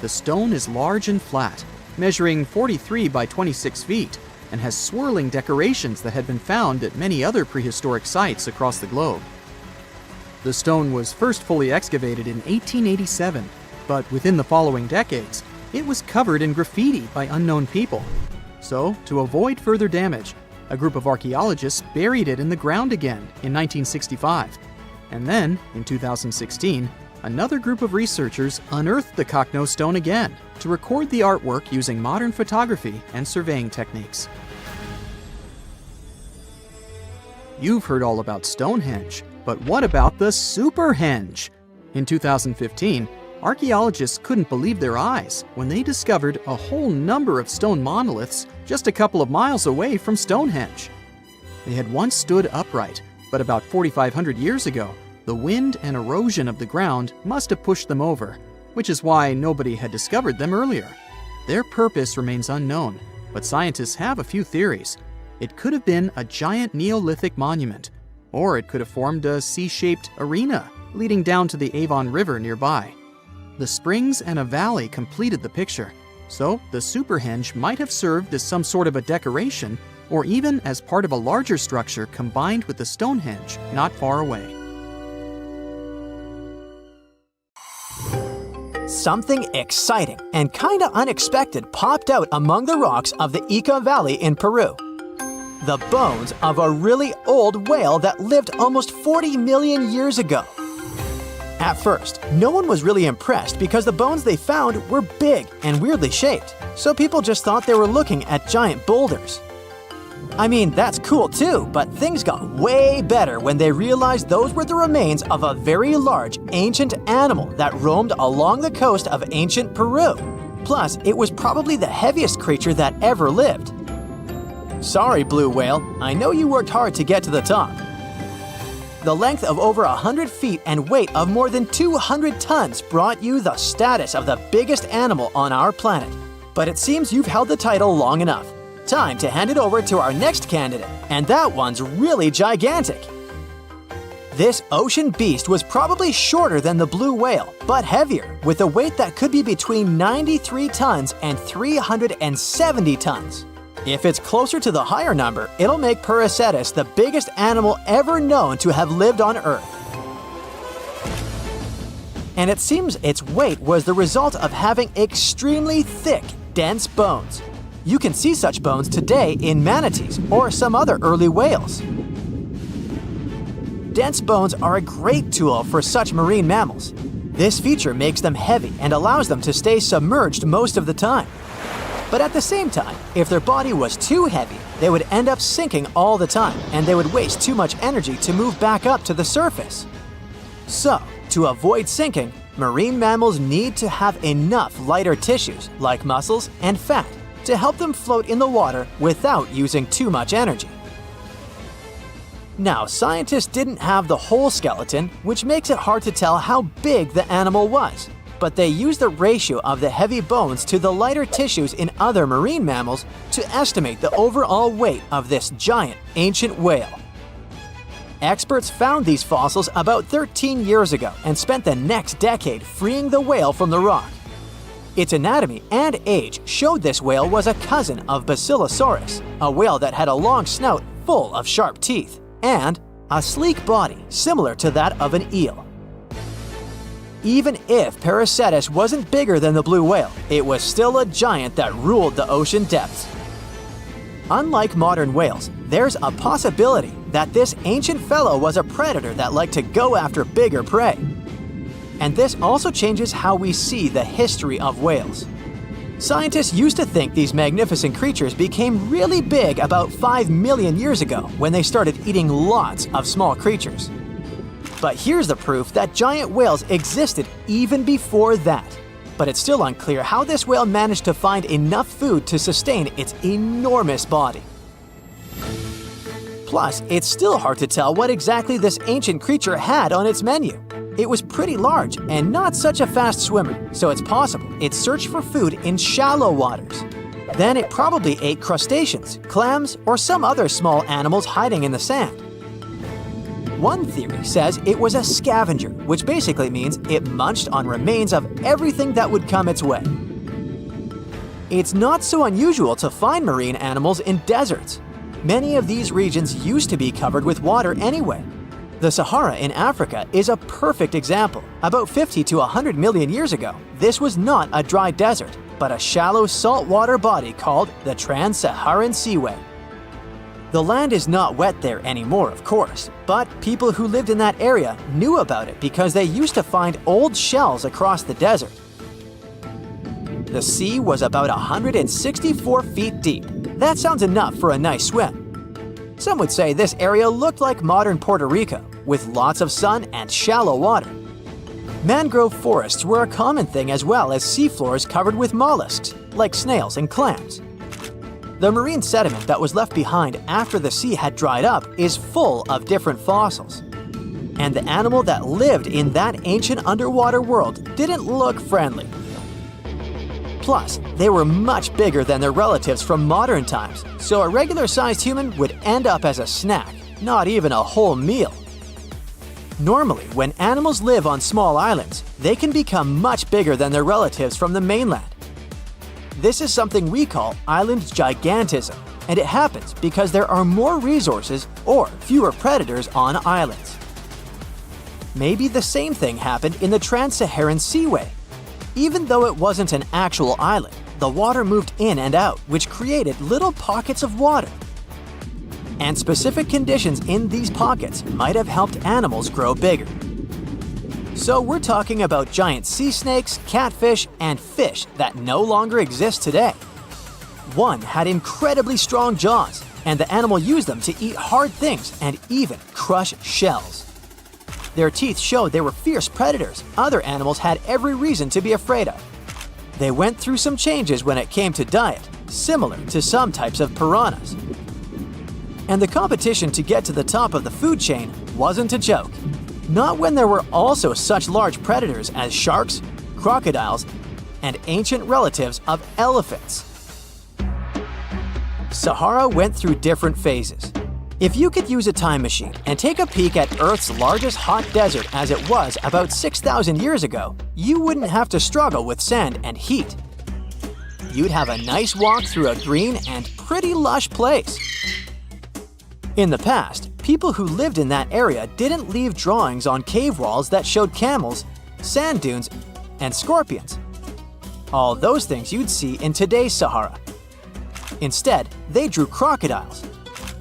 The stone is large and flat, measuring 43 by 26 feet, and has swirling decorations that had been found at many other prehistoric sites across the globe. The stone was first fully excavated in 1887, but within the following decades, it was covered in graffiti by unknown people. So, to avoid further damage, a group of archaeologists buried it in the ground again in 1965. And then, in 2016, another group of researchers unearthed the Cockno stone again to record the artwork using modern photography and surveying techniques. You've heard all about Stonehenge, but what about the Superhenge? In 2015, archaeologists couldn't believe their eyes when they discovered a whole number of stone monoliths just a couple of miles away from Stonehenge. They had once stood upright, but about 4,500 years ago, the wind and erosion of the ground must have pushed them over, which is why nobody had discovered them earlier. Their purpose remains unknown, but scientists have a few theories. It could have been a giant Neolithic monument, or it could have formed a C-shaped arena leading down to the Avon River nearby. The springs and a valley completed the picture, so the Superhenge might have served as some sort of a decoration or even as part of a larger structure combined with the Stonehenge not far away. Something exciting and kinda unexpected popped out among the rocks of the Ica Valley in Peru. The bones of a really old whale that lived almost 40 million years ago. At first, no one was really impressed because the bones they found were big and weirdly shaped, so people just thought they were looking at giant boulders. I mean, that's cool too, but things got way better when they realized those were the remains of a very large ancient animal that roamed along the coast of ancient Peru. Plus, it was probably the heaviest creature that ever lived. Sorry, blue whale, I know you worked hard to get to the top. The length of over 100 feet and weight of more than 200 tons brought you the status of the biggest animal on our planet. But it seems you've held the title long enough. Time to hand it over to our next candidate, and that one's really gigantic. This ocean beast was probably shorter than the blue whale, but heavier, with a weight that could be between 93 tons and 370 tons. If it's closer to the higher number, it'll make Paracetus the biggest animal ever known to have lived on Earth. And it seems its weight was the result of having extremely thick, dense bones. You can see such bones today in manatees or some other early whales. dense bones are a great tool for such marine mammals. This feature makes them heavy and allows them to stay submerged most of the time. But at the same time, if their body was too heavy, they would end up sinking all the time and they would waste too much energy to move back up to the surface. So, to avoid sinking, marine mammals need to have enough lighter tissues, like muscles and fat, to help them float in the water without using too much energy. Now, scientists didn't have the whole skeleton, which makes it hard to tell how big the animal was. But they used the ratio of the heavy bones to the lighter tissues in other marine mammals to estimate the overall weight of this giant ancient whale. Experts found these fossils about 13 years ago and spent the next decade freeing the whale from the rock. Its anatomy and age showed this whale was a cousin of Basilosaurus, a whale that had a long snout full of sharp teeth, and a sleek body similar to that of an eel. Even if Paracetus wasn't bigger than the blue whale, it was still a giant that ruled the ocean depths. Unlike modern whales, there's a possibility that this ancient fellow was a predator that liked to go after bigger prey. And this also changes how we see the history of whales. Scientists used to think these magnificent creatures became really big about 5 million years ago when they started eating lots of small creatures. But here's the proof that giant whales existed even before that. But it's still unclear how this whale managed to find enough food to sustain its enormous body. Plus, it's still hard to tell what exactly this ancient creature had on its menu. It was pretty large and not such a fast swimmer, so it's possible it searched for food in shallow waters. Then it probably ate crustaceans, clams, or some other small animals hiding in the sand. One theory says it was a scavenger, which basically means it munched on remains of everything that would come its way. It's not so unusual to find marine animals in deserts. Many of these regions used to be covered with water anyway. The Sahara in Africa is a perfect example. About 50 to 100 million years ago, this was not a dry desert, but a shallow saltwater body called the Trans-Saharan Seaway. The land is not wet there anymore, of course, but people who lived in that area knew about it because they used to find old shells across the desert. The sea was about 164 feet deep. That sounds enough for a nice swim. Some would say this area looked like modern Puerto Rico, with lots of sun and shallow water. Mangrove forests were a common thing as well as seafloors covered with mollusks, like snails and clams. The marine sediment that was left behind after the sea had dried up is full of different fossils. And the animal that lived in that ancient underwater world didn't look friendly. Plus, they were much bigger than their relatives from modern times, so a regular-sized human would end up as a snack, not even a whole meal. Normally, when animals live on small islands, they can become much bigger than their relatives from the mainland. This is something we call island gigantism, and it happens because there are more resources or fewer predators on islands. Maybe the same thing happened in the Trans-Saharan Seaway. Even though it wasn't an actual island, the water moved in and out, which created little pockets of water. And specific conditions in these pockets might have helped animals grow bigger. So we're talking about giant sea snakes, catfish, and fish that no longer exist today. One had incredibly strong jaws, and the animal used them to eat hard things and even crush shells. Their teeth showed they were fierce predators other animals had every reason to be afraid of. They went through some changes when it came to diet, similar to some types of piranhas. And the competition to get to the top of the food chain wasn't a joke. Not when there were also such large predators as sharks, crocodiles, and ancient relatives of elephants. Sahara went through different phases. If you could use a time machine and take a peek at Earth's largest hot desert as it was about 6,000 years ago, you wouldn't have to struggle with sand and heat. You'd have a nice walk through a green and pretty lush place. In the past, people who lived in that area didn't leave drawings on cave walls that showed camels, sand dunes, and scorpions. All those things you'd see in today's Sahara. Instead, they drew crocodiles.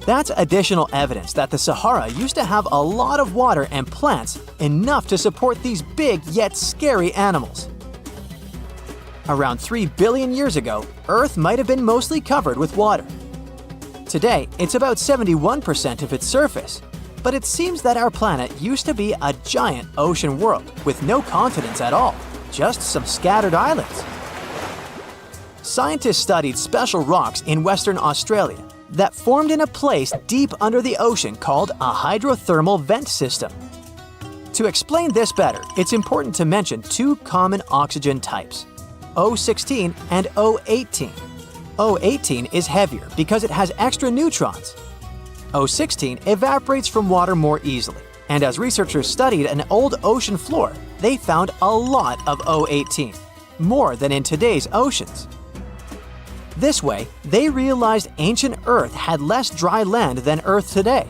That's additional evidence that the Sahara used to have a lot of water and plants, enough to support these big yet scary animals. Around 3 billion years ago, Earth might have been mostly covered with water. Today, it's about 71% of its surface, but it seems that our planet used to be a giant ocean world with no continents at all, just some scattered islands. Scientists studied special rocks in Western Australia that formed in a place deep under the ocean called a hydrothermal vent system. To explain this better, it's important to mention two common oxygen types, O16 and O18. O18 is heavier because it has extra neutrons. O16 evaporates from water more easily, and as researchers studied an old ocean floor, they found a lot of O18, more than in today's oceans. This way, they realized ancient Earth had less dry land than Earth today.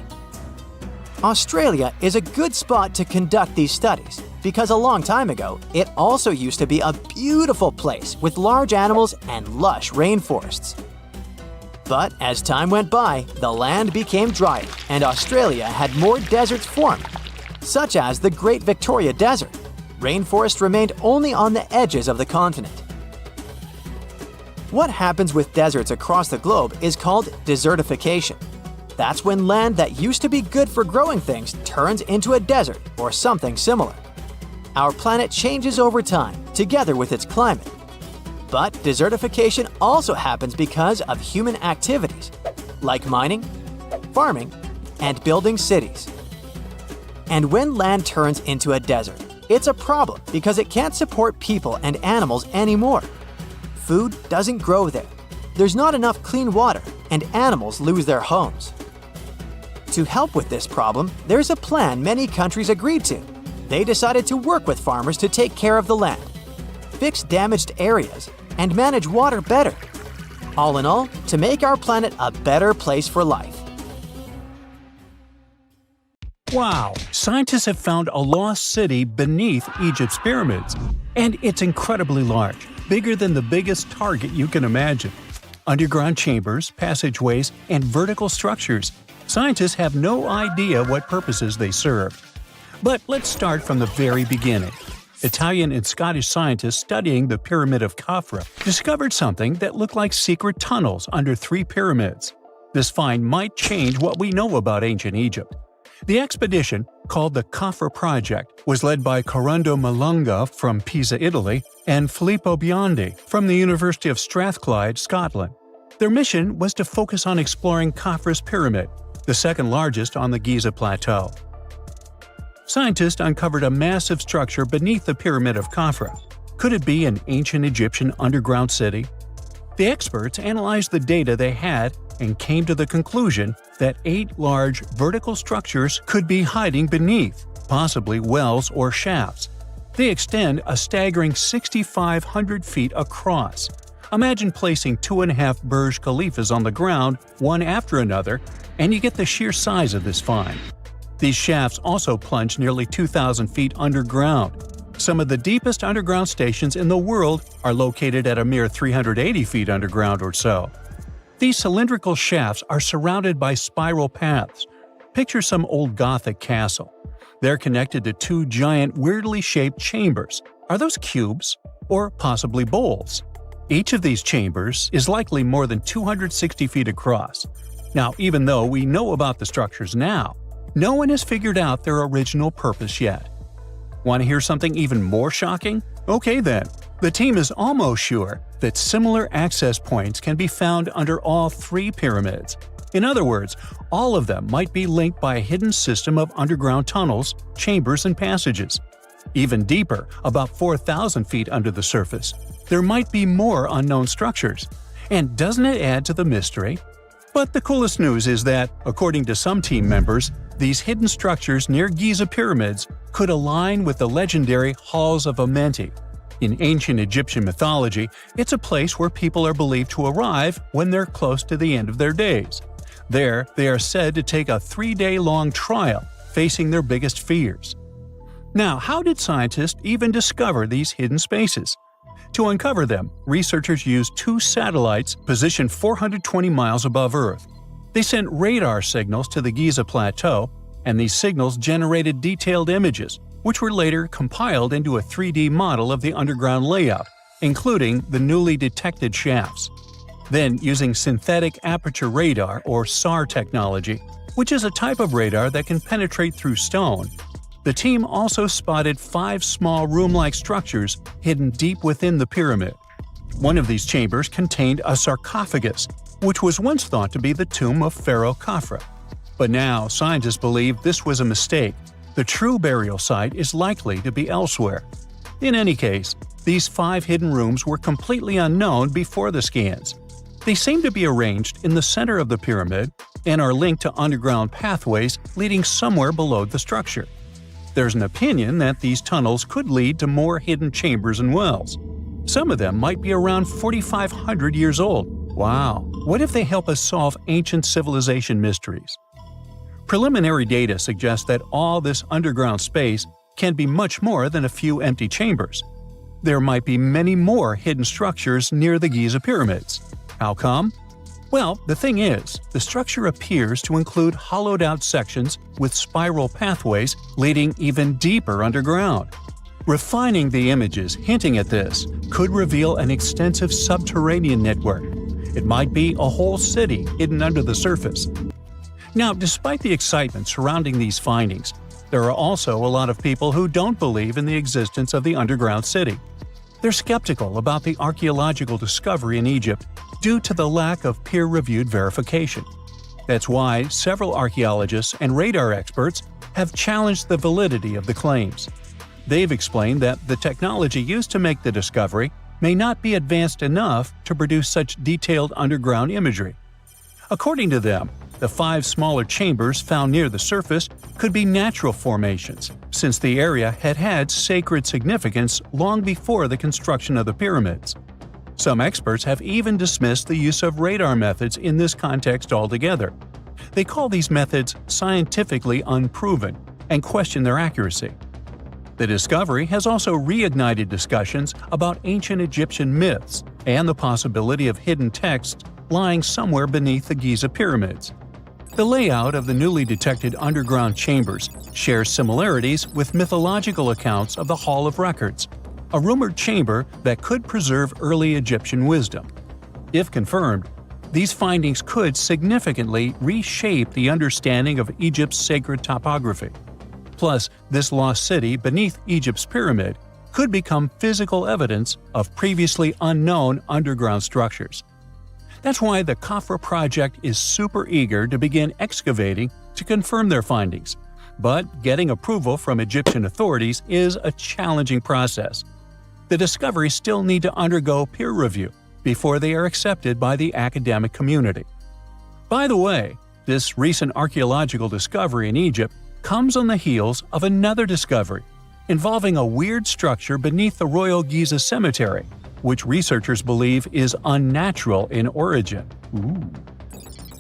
Australia is a good spot to conduct these studies because a long time ago, it also used to be a beautiful place with large animals and lush rainforests. But as time went by, the land became drier and Australia had more deserts formed, such as the Great Victoria Desert. Rainforest remained only on the edges of the continent. What happens with deserts across the globe is called desertification. That's when land that used to be good for growing things turns into a desert or something similar. Our planet changes over time, together with its climate. But desertification also happens because of human activities, like mining, farming, and building cities. And when land turns into a desert, it's a problem because it can't support people and animals anymore. Food doesn't grow there. There's not enough clean water, and animals lose their homes. To help with this problem, there's a plan many countries agreed to. They decided to work with farmers to take care of the land, fix damaged areas, and manage water better. All in all, to make our planet a better place for life. Wow! Scientists have found a lost city beneath Egypt's pyramids. And it's incredibly large, bigger than the biggest target you can imagine. Underground chambers, passageways, and vertical structures. Scientists have no idea what purposes they serve. But let's start from the very beginning. Italian and Scottish scientists studying the Pyramid of Khafra discovered something that looked like secret tunnels under 3 pyramids. This find might change what we know about ancient Egypt. The expedition, called the Khafra Project, was led by Corrado Malunga from Pisa, Italy, and Filippo Biondi from the University of Strathclyde, Scotland. Their mission was to focus on exploring Khafra's pyramid, the second largest on the Giza Plateau. Scientists uncovered a massive structure beneath the Pyramid of Khafra. Could it be an ancient Egyptian underground city? The experts analyzed the data they had and came to the conclusion that 8 large vertical structures could be hiding beneath, possibly wells or shafts. They extend a staggering 6,500 feet across. Imagine placing 2.5 Burj Khalifas on the ground, one after another, and you get the sheer size of this find. These shafts also plunge nearly 2,000 feet underground. Some of the deepest underground stations in the world are located at a mere 380 feet underground or so. These cylindrical shafts are surrounded by spiral paths. Picture some old Gothic castle. They're connected to 2 giant, weirdly shaped chambers. Are those cubes? Or possibly bowls? Each of these chambers is likely more than 260 feet across. Now, even though we know about the structures now, no one has figured out their original purpose yet. Want to hear something even more shocking? Okay then. The team is almost sure that similar access points can be found under all 3 pyramids. In other words, all of them might be linked by a hidden system of underground tunnels, chambers, and passages. Even deeper, about 4,000 feet under the surface, there might be more unknown structures. And doesn't it add to the mystery? But the coolest news is that, according to some team members, these hidden structures near Giza pyramids could align with the legendary Halls of Amenti. In ancient Egyptian mythology, it's a place where people are believed to arrive when they're close to the end of their days. There, they are said to take a 3-day-long trial, facing their biggest fears. Now, how did scientists even discover these hidden spaces? To uncover them, researchers used 2 satellites positioned 420 miles above Earth. They sent radar signals to the Giza Plateau, and these signals generated detailed images, which were later compiled into a 3D model of the underground layout, including the newly detected shafts. Then, using synthetic aperture radar or SAR technology, which is a type of radar that can penetrate through stone, the team also spotted 5 small room-like structures hidden deep within the pyramid. One of these chambers contained a sarcophagus, which was once thought to be the tomb of Pharaoh Khafre. But now, scientists believe this was a mistake. The true burial site is likely to be elsewhere. In any case, these 5 hidden rooms were completely unknown before the scans. They seem to be arranged in the center of the pyramid and are linked to underground pathways leading somewhere below the structure. There's an opinion that these tunnels could lead to more hidden chambers and wells. Some of them might be around 4,500 years old. Wow! What if they help us solve ancient civilization mysteries? Preliminary data suggests that all this underground space can be much more than a few empty chambers. There might be many more hidden structures near the Giza pyramids. How come? Well, the thing is, the structure appears to include hollowed-out sections with spiral pathways leading even deeper underground. Refining the images hinting at this could reveal an extensive subterranean network. It might be a whole city hidden under the surface. Now, despite the excitement surrounding these findings, there are also a lot of people who don't believe in the existence of the underground city. They're skeptical about the archaeological discovery in Egypt due to the lack of peer-reviewed verification. That's why several archaeologists and radar experts have challenged the validity of the claims. They've explained that the technology used to make the discovery may not be advanced enough to produce such detailed underground imagery. According to them, the 5 smaller chambers found near the surface could be natural formations, since the area had had sacred significance long before the construction of the pyramids. Some experts have even dismissed the use of radar methods in this context altogether. They call these methods scientifically unproven and question their accuracy. The discovery has also reignited discussions about ancient Egyptian myths and the possibility of hidden texts lying somewhere beneath the Giza pyramids. The layout of the newly detected underground chambers shares similarities with mythological accounts of the Hall of Records, a rumored chamber that could preserve early Egyptian wisdom. If confirmed, these findings could significantly reshape the understanding of Egypt's sacred topography. Plus, this lost city beneath Egypt's pyramid could become physical evidence of previously unknown underground structures. That's why the Khafre project is super eager to begin excavating to confirm their findings. But getting approval from Egyptian authorities is a challenging process. The discoveries still need to undergo peer review before they are accepted by the academic community. By the way, this recent archaeological discovery in Egypt comes on the heels of another discovery involving a weird structure beneath the Royal Giza Cemetery, which researchers believe is unnatural in origin.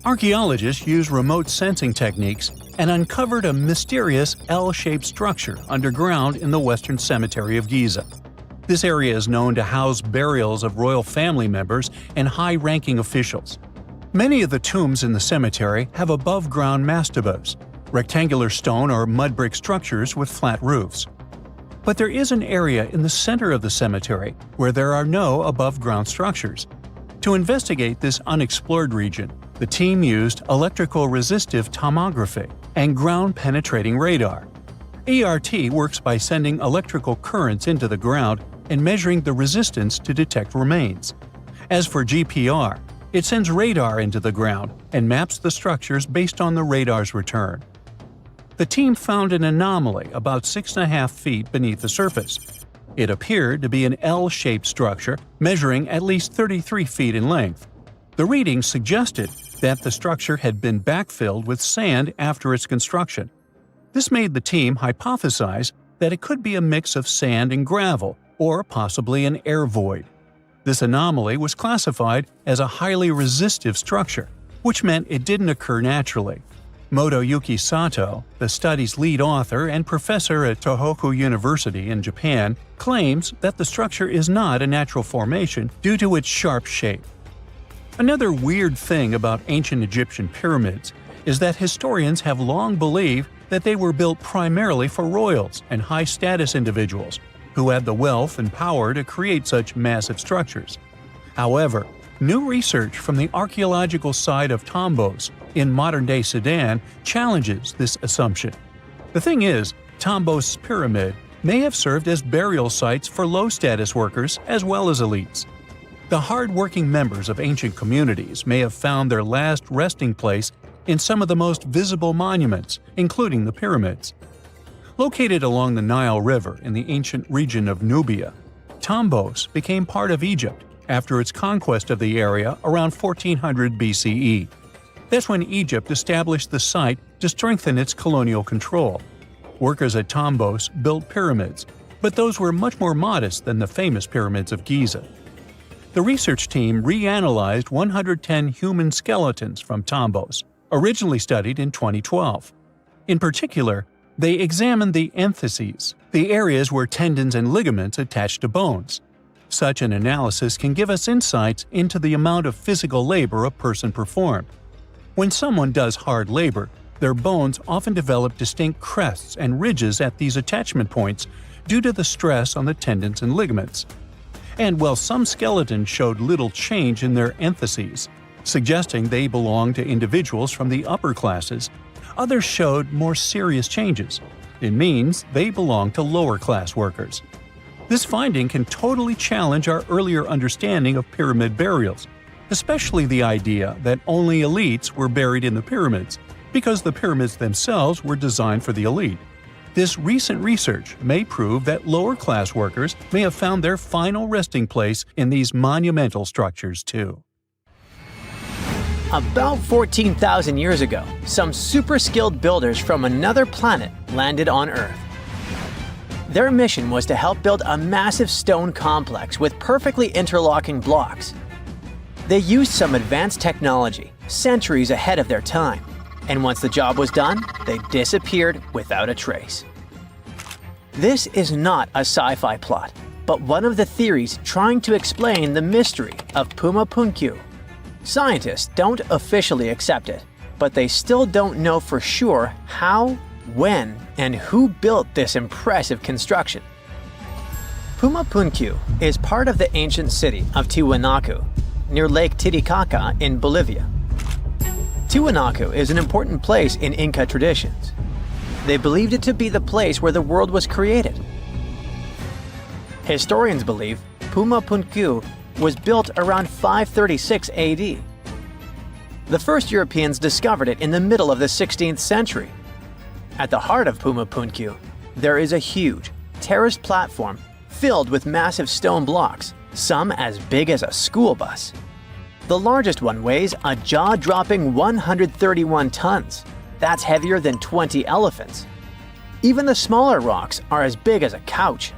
Archaeologists used remote sensing techniques and uncovered a mysterious L-shaped structure underground in the Western Cemetery of Giza. This area is known to house burials of royal family members and high-ranking officials. Many of the tombs in the cemetery have above-ground mastabas, rectangular stone or mud brick structures with flat roofs. But there is an area in the center of the cemetery where there are no above-ground structures. To investigate this unexplored region, the team used electrical resistive tomography and ground-penetrating radar. ERT works by sending electrical currents into the ground and measuring the resistance to detect remains. As for GPR, it sends radar into the ground and maps the structures based on the radar's return. The team found an anomaly about 6.5 feet beneath the surface. It appeared to be an L-shaped structure measuring at least 33 feet in length. The readings suggested that the structure had been backfilled with sand after its construction. This made the team hypothesize that it could be a mix of sand and gravel, or possibly an air void. This anomaly was classified as a highly resistive structure, which meant it didn't occur naturally. Motoyuki Sato, the study's lead author and professor at Tohoku University in Japan, claims that the structure is not a natural formation due to its sharp shape. Another weird thing about ancient Egyptian pyramids is that historians have long believed that they were built primarily for royals and high-status individuals who had the wealth and power to create such massive structures. However, new research from the archaeological site of Tombos in modern-day Sudan challenges this assumption. The thing is, Tombos Pyramid may have served as burial sites for low-status workers as well as elites. The hard-working members of ancient communities may have found their last resting place in some of the most visible monuments, including the pyramids. Located along the Nile River in the ancient region of Nubia, Tombos became part of Egypt after its conquest of the area around 1400 BCE. That's when Egypt established the site to strengthen its colonial control. Workers at Tombos built pyramids, but those were much more modest than the famous pyramids of Giza. The research team reanalyzed 110 human skeletons from Tombos, originally studied in 2012. In particular, they examined the entheses, the areas where tendons and ligaments attach to bones. Such an analysis can give us insights into the amount of physical labor a person performed. When someone does hard labor, their bones often develop distinct crests and ridges at these attachment points due to the stress on the tendons and ligaments. And while some skeletons showed little change in their entheses, suggesting they belonged to individuals from the upper classes, others showed more serious changes. It means they belonged to lower-class workers. This finding can totally challenge our earlier understanding of pyramid burials, especially the idea that only elites were buried in the pyramids, because the pyramids themselves were designed for the elite. This recent research may prove that lower-class workers may have found their final resting place in these monumental structures too. About 14,000 years ago, some super-skilled builders from another planet landed on Earth. Their mission was to help build a massive stone complex with perfectly interlocking blocks. They used some advanced technology, centuries ahead of their time, and once the job was done, they disappeared without a trace. This is not a sci-fi plot, but one of the theories trying to explain the mystery of Puma Punku. Scientists don't officially accept it, but they still don't know for sure how, when, and who built this impressive construction. Puma Punku is part of the ancient city of Tiwanaku, near Lake Titicaca in Bolivia. Tiwanaku is an important place in Inca traditions. They believed it to be the place where the world was created. Historians believe Puma Punku was built around 536 AD. The first Europeans discovered it in the middle of the 16th century. At the heart of Puma Punku, there is a huge, terraced platform filled with massive stone blocks, some as big as a school bus. The largest one weighs a jaw-dropping 131 tons. That's heavier than 20 elephants. Even the smaller rocks are as big as a couch.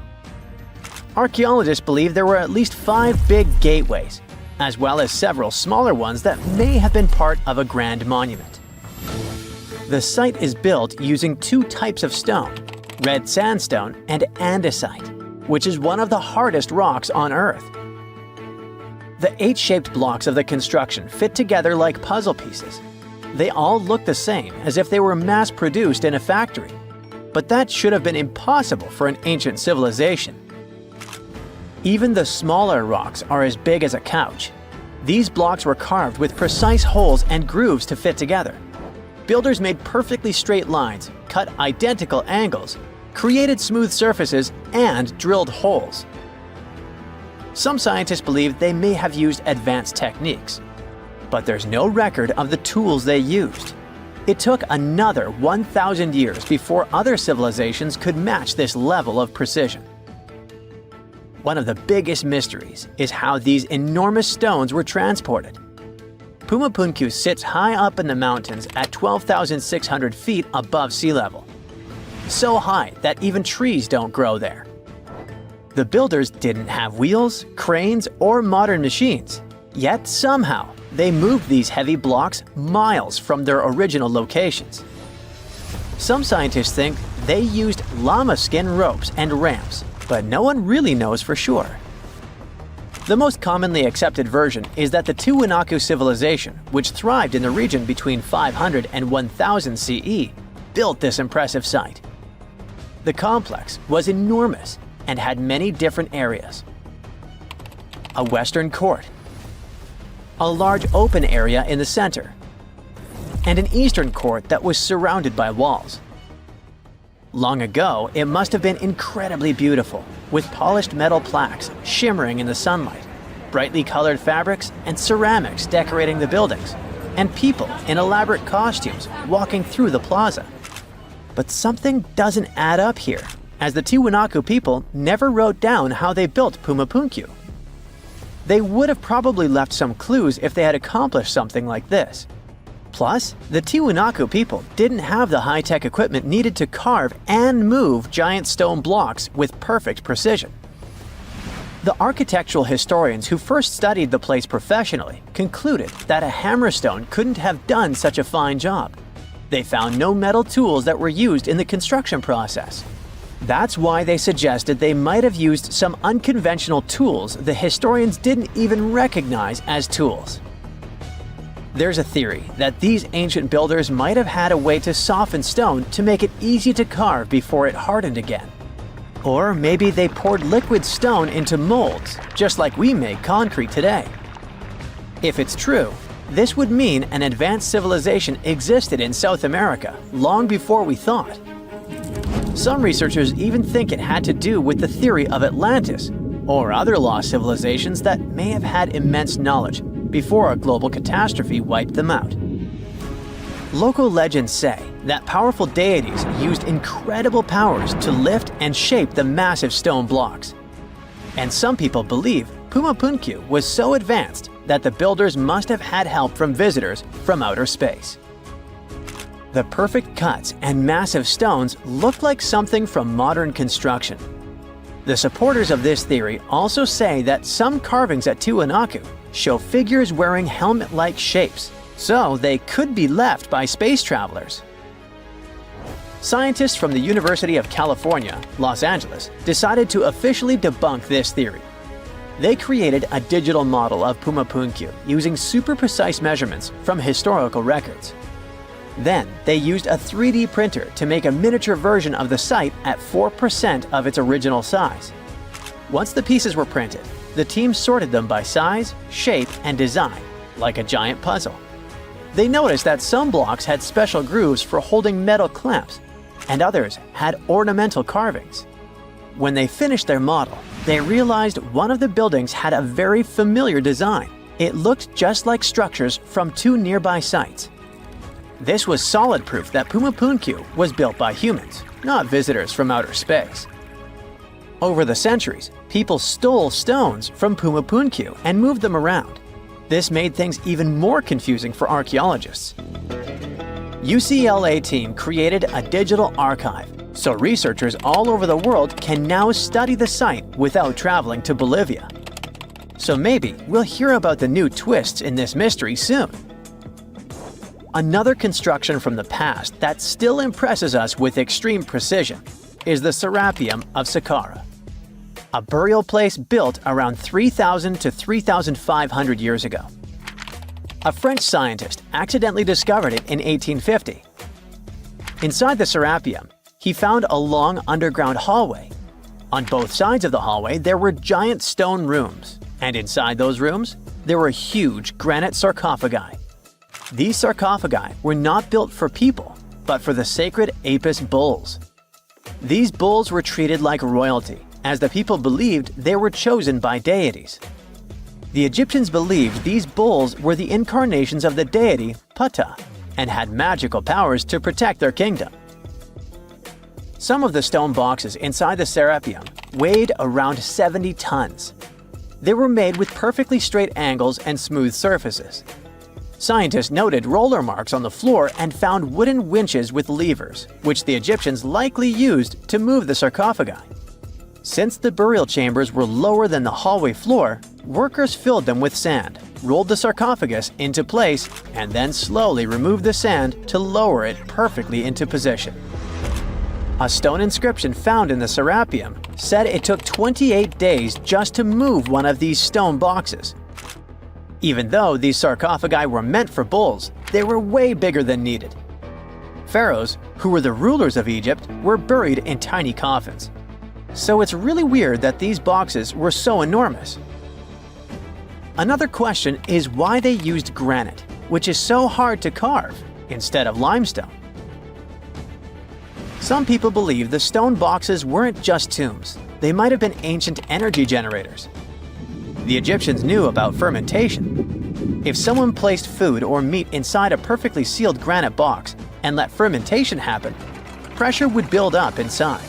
Archaeologists believe there were at least 5 big gateways, as well as several smaller ones that may have been part of a grand monument. The site is built using 2 types of stone, red sandstone and andesite, which is one of the hardest rocks on Earth. The 8-shaped blocks of the construction fit together like puzzle pieces. They all look the same, as if they were mass-produced in a factory. But that should have been impossible for an ancient civilization. Even the smaller rocks are as big as a couch. These blocks were carved with precise holes and grooves to fit together. Builders made perfectly straight lines, cut identical angles, created smooth surfaces, and drilled holes. Some scientists believe they may have used advanced techniques, but there's no record of the tools they used. It took another 1,000 years before other civilizations could match this level of precision. One of the biggest mysteries is how these enormous stones were transported. Puma Punku sits high up in the mountains at 12,600 feet above sea level. So high that even trees don't grow there. The builders didn't have wheels, cranes, or modern machines. Yet somehow, they moved these heavy blocks miles from their original locations. Some scientists think they used llama skin ropes and ramps, but no one really knows for sure. The most commonly accepted version is that the Tiwanaku civilization, which thrived in the region between 500 and 1000 CE, built this impressive site. The complex was enormous and had many different areas. A western court, a large open area in the center, and an eastern court that was surrounded by walls. Long ago, it must have been incredibly beautiful, with polished metal plaques shimmering in the sunlight, brightly colored fabrics and ceramics decorating the buildings, and people in elaborate costumes walking through the plaza. But something doesn't add up here, as the Tiwanaku people never wrote down how they built Pumapunku. They would have probably left some clues if they had accomplished something like this. Plus, the Tiwanaku people didn't have the high-tech equipment needed to carve and move giant stone blocks with perfect precision. The architectural historians who first studied the place professionally concluded that a hammerstone couldn't have done such a fine job. They found no metal tools that were used in the construction process. That's why they suggested they might have used some unconventional tools the historians didn't even recognize as tools. There's a theory that these ancient builders might have had a way to soften stone to make it easy to carve before it hardened again. Or maybe they poured liquid stone into molds, just like we make concrete today. If it's true, this would mean an advanced civilization existed in South America long before we thought. Some researchers even think it had to do with the theory of Atlantis or other lost civilizations that may have had immense knowledge before a global catastrophe wiped them out. Local legends say that powerful deities used incredible powers to lift and shape the massive stone blocks. And some people believe Pumapunku was so advanced that the builders must have had help from visitors from outer space. The perfect cuts and massive stones look like something from modern construction. The supporters of this theory also say that some carvings at Tiwanaku show figures wearing helmet-like shapes, so they could be left by space travelers. Scientists from the University of California, Los Angeles, decided to officially debunk this theory. They created a digital model of Pumapunku using super precise measurements from historical records. Then, they used a 3D printer to make a miniature version of the site at 4% of its original size. Once the pieces were printed, the team sorted them by size, shape, and design, like a giant puzzle. They noticed that some blocks had special grooves for holding metal clamps, and others had ornamental carvings. When they finished their model, they realized one of the buildings had a very familiar design. It looked just like structures from two nearby sites. This was solid proof that Pumapunku was built by humans, not visitors from outer space. Over the centuries, people stole stones from Pumapunku and moved them around. This made things even more confusing for archaeologists. UCLA team created a digital archive, so researchers all over the world can now study the site without traveling to Bolivia. So maybe we'll hear about the new twists in this mystery soon. Another construction from the past that still impresses us with extreme precision is the Serapeum of Saqqara, a burial place built around 3,000 to 3,500 years ago. A French scientist accidentally discovered it in 1850. Inside the Serapeum, he found a long underground hallway. On both sides of the hallway, there were giant stone rooms, and inside those rooms, there were huge granite sarcophagi. These sarcophagi were not built for people, but for the sacred Apis bulls. These bulls were treated like royalty, as the people believed they were chosen by deities. The Egyptians believed these bulls were the incarnations of the deity Ptah and had magical powers to protect their kingdom. Some of the stone boxes inside the Serapeum weighed around 70 tons. They were made with perfectly straight angles and smooth surfaces. Scientists noted roller marks on the floor and found wooden winches with levers, which the Egyptians likely used to move the sarcophagi. Since the burial chambers were lower than the hallway floor, workers filled them with sand, rolled the sarcophagus into place, and then slowly removed the sand to lower it perfectly into position. A stone inscription found in the Serapeum said it took 28 days just to move one of these stone boxes. Even though these sarcophagi were meant for bulls, they were way bigger than needed. Pharaohs, who were the rulers of Egypt, were buried in tiny coffins. So it's really weird that these boxes were so enormous. Another question is why they used granite, which is so hard to carve, instead of limestone. Some people believe the stone boxes weren't just tombs. They might have been ancient energy generators. The Egyptians knew about fermentation. If someone placed food or meat inside a perfectly sealed granite box and let fermentation happen, pressure would build up inside.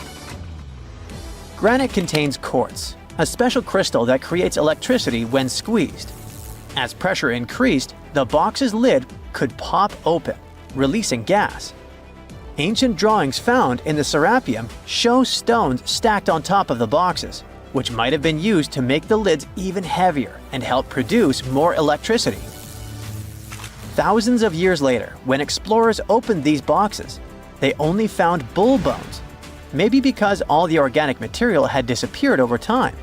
Granite contains quartz, a special crystal that creates electricity when squeezed. As pressure increased, the box's lid could pop open, releasing gas. Ancient drawings found in the Serapeum show stones stacked on top of the boxes, which might have been used to make the lids even heavier and help produce more electricity. Thousands of years later, when explorers opened these boxes, they only found bull bones, maybe because all the organic material had disappeared over time.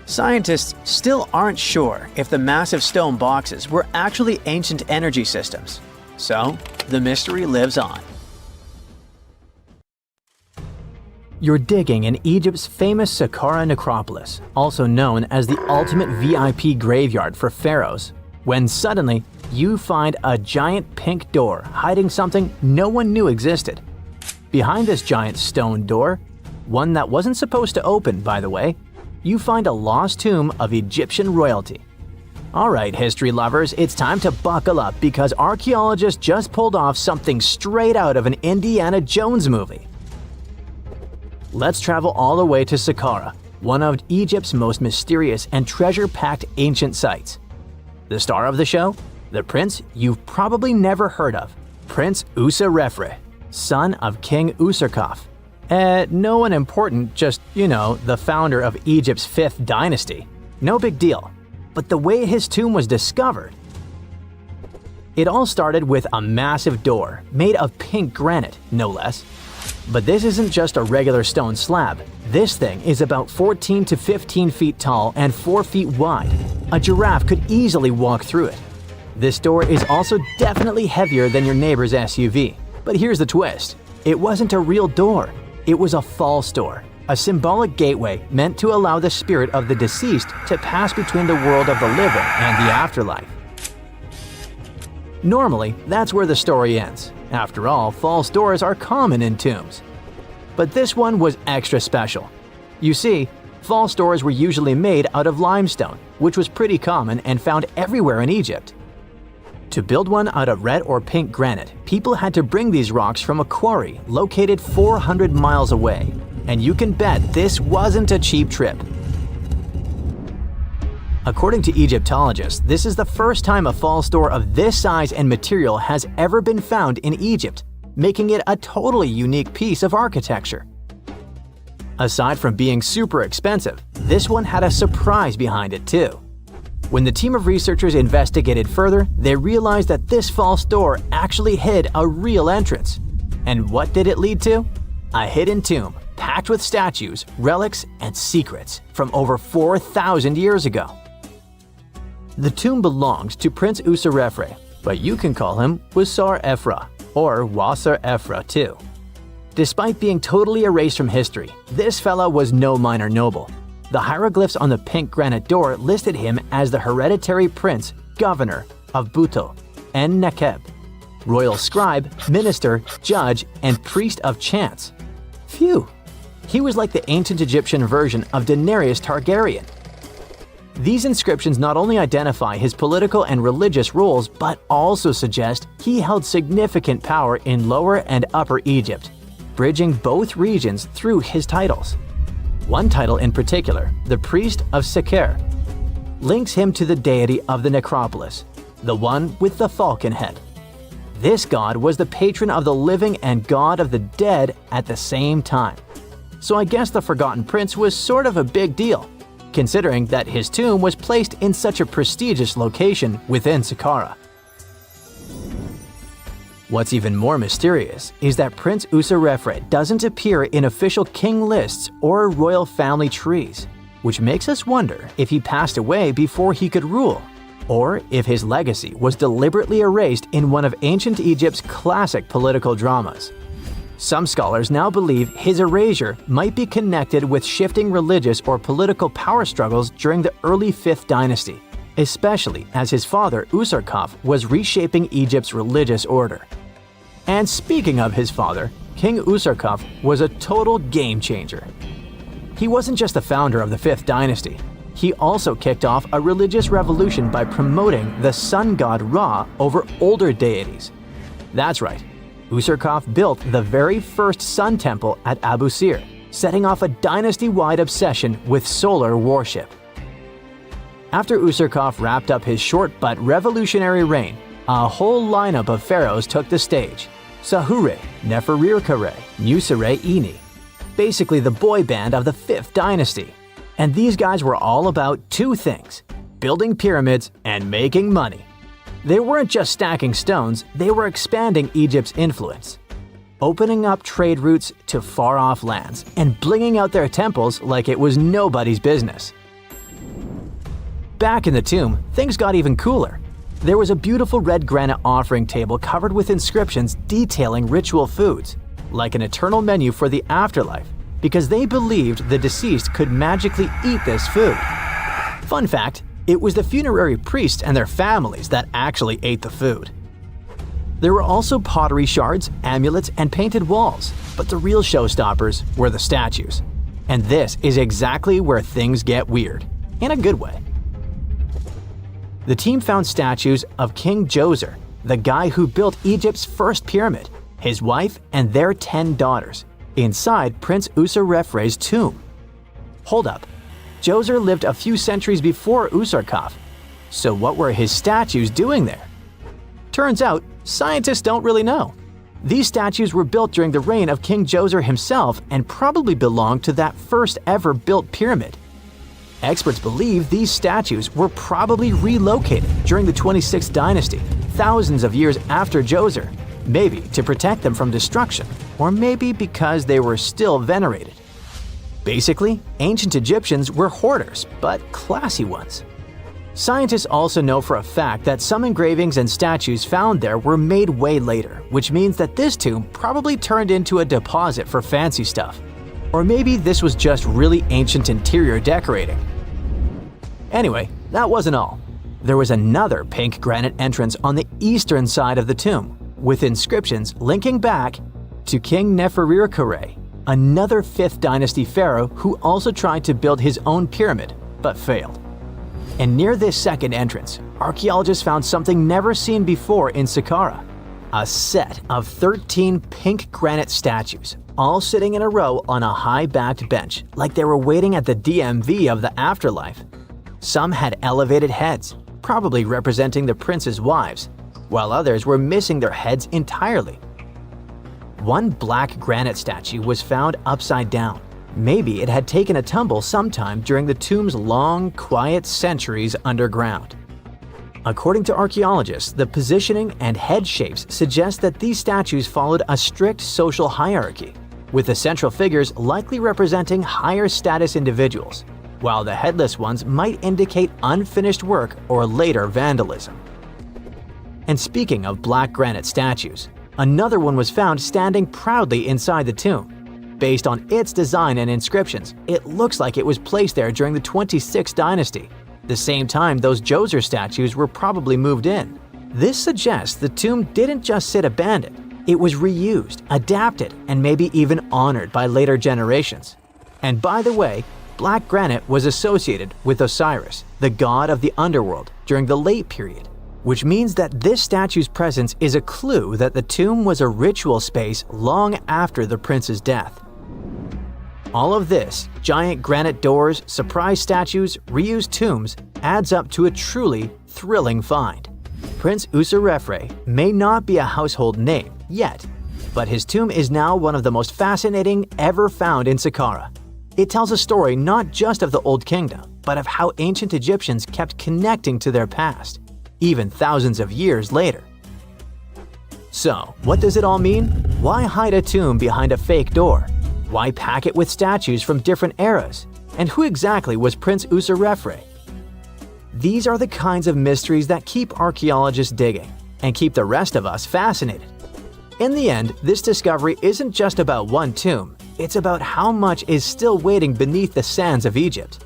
Scientists still aren't sure if the massive stone boxes were actually ancient energy systems. So, the mystery lives on. You're digging in Egypt's famous Saqqara necropolis, also known as the ultimate VIP graveyard for pharaohs, when suddenly you find a giant pink door hiding something no one knew existed. Behind this giant stone door, one that wasn't supposed to open, by the way, you find a lost tomb of Egyptian royalty. Alright, history lovers, it's time to buckle up because archaeologists just pulled off something straight out of an Indiana Jones movie. Let's travel all the way to Saqqara, one of Egypt's most mysterious and treasure-packed ancient sites. The star of the show? The prince you've probably never heard of, Prince Userefre, son of King Userkaf. No one important, just, the founder of Egypt's 5th dynasty. No big deal. But the way his tomb was discovered. It all started with a massive door, made of pink granite, no less. But this isn't just a regular stone slab. This thing is about 14 to 15 feet tall and 4 feet wide. A giraffe could easily walk through it. This door is also definitely heavier than your neighbor's SUV. But here's the twist. It wasn't a real door. It was a false door. A symbolic gateway meant to allow the spirit of the deceased to pass between the world of the living and the afterlife. Normally, that's where the story ends. After all, false doors are common in tombs. But this one was extra special. You see, false doors were usually made out of limestone, which was pretty common and found everywhere in Egypt. To build one out of red or pink granite, people had to bring these rocks from a quarry located 400 miles away. And you can bet this wasn't a cheap trip. According to Egyptologists, this is the first time a false door of this size and material has ever been found in Egypt, making it a totally unique piece of architecture. Aside from being super expensive, this one had a surprise behind it too. When the team of researchers investigated further, they realized that this false door actually hid a real entrance. And what did it lead to? A hidden tomb, packed with statues, relics, and secrets from over 4,000 years ago. The tomb belonged to Prince Userefre, but you can call him Wasar Efra, or Wasar Efra too. Despite being totally erased from history, this fella was no minor noble. The hieroglyphs on the pink granite door listed him as the hereditary prince, governor of Buto and Nekeb, royal scribe, minister, judge, and priest of chance. Phew! He was like the ancient Egyptian version of Daenerys Targaryen. These inscriptions not only identify his political and religious roles, but also suggest he held significant power in Lower and Upper Egypt, bridging both regions through his titles. One title in particular, the Priest of Seker, links him to the deity of the necropolis, the one with the falcon head. This god was the patron of the living and god of the dead at the same time. So I guess the Forgotten Prince was sort of a big deal, considering that his tomb was placed in such a prestigious location within Saqqara. What's even more mysterious is that Prince Userefre doesn't appear in official king lists or royal family trees, which makes us wonder if he passed away before he could rule, or if his legacy was deliberately erased in one of ancient Egypt's classic political dramas. Some scholars now believe his erasure might be connected with shifting religious or political power struggles during the early 5th dynasty, especially as his father Userkaf was reshaping Egypt's religious order. And speaking of his father, King Userkaf was a total game changer. He wasn't just the founder of the 5th dynasty, he also kicked off a religious revolution by promoting the sun god Ra over older deities. That's right, Userkaf built the very first sun temple at Abu Sir, setting off a dynasty-wide obsession with solar worship. After Userkaf wrapped up his short but revolutionary reign, a whole lineup of pharaohs took the stage. Sahure, Neferirkare, Nusere-Ini, basically the boy band of the 5th dynasty. And these guys were all about two things: building pyramids and making money. They weren't just stacking stones, they were expanding Egypt's influence, opening up trade routes to far-off lands and blinging out their temples like it was nobody's business. Back in the tomb, things got even cooler. There was a beautiful red granite offering table covered with inscriptions detailing ritual foods, like an eternal menu for the afterlife, because they believed the deceased could magically eat this food. Fun fact, it was the funerary priests and their families that actually ate the food. There were also pottery shards, amulets, and painted walls, but the real showstoppers were the statues. And this is exactly where things get weird, in a good way. The team found statues of King Djoser, the guy who built Egypt's first pyramid, his wife, and their 10 daughters, inside Prince Userefre's tomb. Hold up, Djoser lived a few centuries before Userkaf, so what were his statues doing there? Turns out, scientists don't really know. These statues were built during the reign of King Djoser himself and probably belonged to that first ever built pyramid. Experts believe these statues were probably relocated during the 26th dynasty, thousands of years after Djoser, maybe to protect them from destruction, or maybe because they were still venerated. Basically, ancient Egyptians were hoarders, but classy ones. Scientists also know for a fact that some engravings and statues found there were made way later, which means that this tomb probably turned into a deposit for fancy stuff. Or maybe this was just really ancient interior decorating. Anyway, that wasn't all. There was another pink granite entrance on the eastern side of the tomb, with inscriptions linking back to King Neferirkare, another 5th dynasty pharaoh who also tried to build his own pyramid, but failed. And near this second entrance, archaeologists found something never seen before in Saqqara: a set of 13 pink granite statues, all sitting in a row on a high-backed bench, like they were waiting at the DMV of the afterlife. Some had elevated heads, probably representing the prince's wives, while others were missing their heads entirely. One black granite statue was found upside down. Maybe it had taken a tumble sometime during the tomb's long, quiet centuries underground. According to archaeologists, the positioning and head shapes suggest that these statues followed a strict social hierarchy, with the central figures likely representing higher status individuals, while the headless ones might indicate unfinished work or later vandalism. And speaking of black granite statues, another one was found standing proudly inside the tomb. Based on its design and inscriptions, it looks like it was placed there during the 26th dynasty, the same time those Djoser statues were probably moved in. This suggests the tomb didn't just sit abandoned. It was reused, adapted, and maybe even honored by later generations. And by the way, black granite was associated with Osiris, the god of the underworld, during the late period, which means that this statue's presence is a clue that the tomb was a ritual space long after the prince's death. All of this, giant granite doors, surprise statues, reused tombs, adds up to a truly thrilling find. Prince Userefre may not be a household name yet, but his tomb is now one of the most fascinating ever found in Saqqara. It tells a story not just of the Old Kingdom, but of how ancient Egyptians kept connecting to their past, even thousands of years later. So, what does it all mean? Why hide a tomb behind a fake door? Why pack it with statues from different eras? And who exactly was Prince Userefre? These are the kinds of mysteries that keep archaeologists digging and keep the rest of us fascinated. In the end, this discovery isn't just about one tomb, it's about how much is still waiting beneath the sands of Egypt.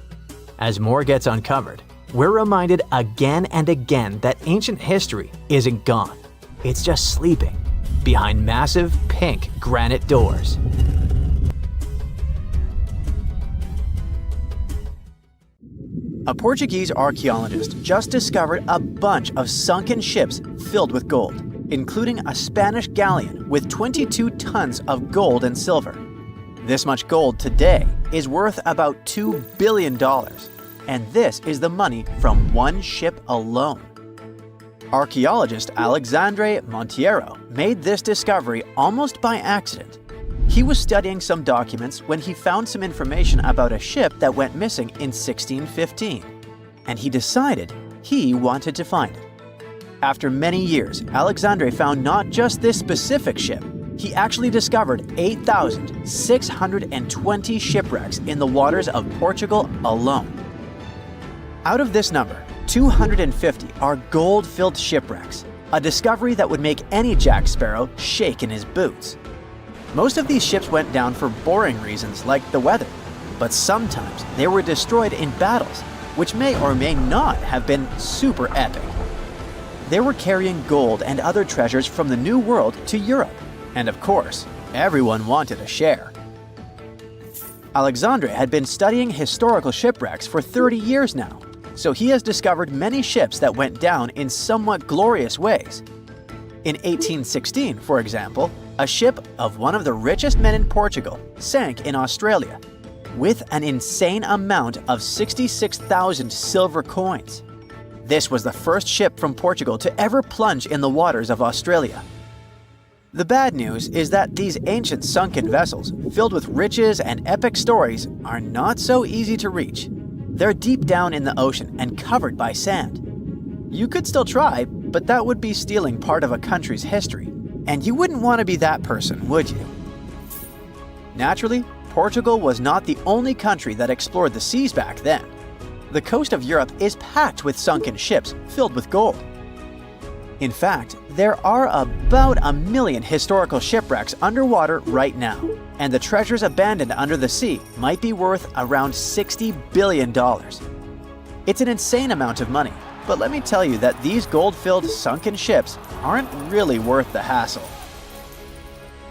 As more gets uncovered, we're reminded again and again that ancient history isn't gone. It's just sleeping behind massive pink granite doors. A Portuguese archaeologist just discovered a bunch of sunken ships filled with gold, including a Spanish galleon with 22 tons of gold and silver. This much gold today is worth about $2 billion, and this is the money from one ship alone. Archaeologist Alexandre Monteiro made this discovery almost by accident. He was studying some documents when he found some information about a ship that went missing in 1615, and he decided he wanted to find it. After many years, Alexandre found not just this specific ship, he actually discovered 8,620 shipwrecks in the waters of Portugal alone. Out of this number, 250 are gold-filled shipwrecks, a discovery that would make any Jack Sparrow shake in his boots. Most of these ships went down for boring reasons like the weather, but sometimes they were destroyed in battles, which may or may not have been super epic. They were carrying gold and other treasures from the New World to Europe, and of course, everyone wanted a share. Alexandre had been studying historical shipwrecks for 30 years now, so he has discovered many ships that went down in somewhat glorious ways. In 1816, for example, a ship of one of the richest men in Portugal sank in Australia, with an insane amount of 66,000 silver coins. This was the first ship from Portugal to ever plunge in the waters of Australia. The bad news is that these ancient sunken vessels, filled with riches and epic stories, are not so easy to reach. They're deep down in the ocean and covered by sand. You could still try, but that would be stealing part of a country's history. And you wouldn't want to be that person, would you? Naturally, Portugal was not the only country that explored the seas back then. The coast of Europe is packed with sunken ships filled with gold. In fact, there are about 1 million historical shipwrecks underwater right now, and the treasures abandoned under the sea might be worth around $60 billion. It's an insane amount of money, but let me tell you that these gold-filled sunken ships aren't really worth the hassle.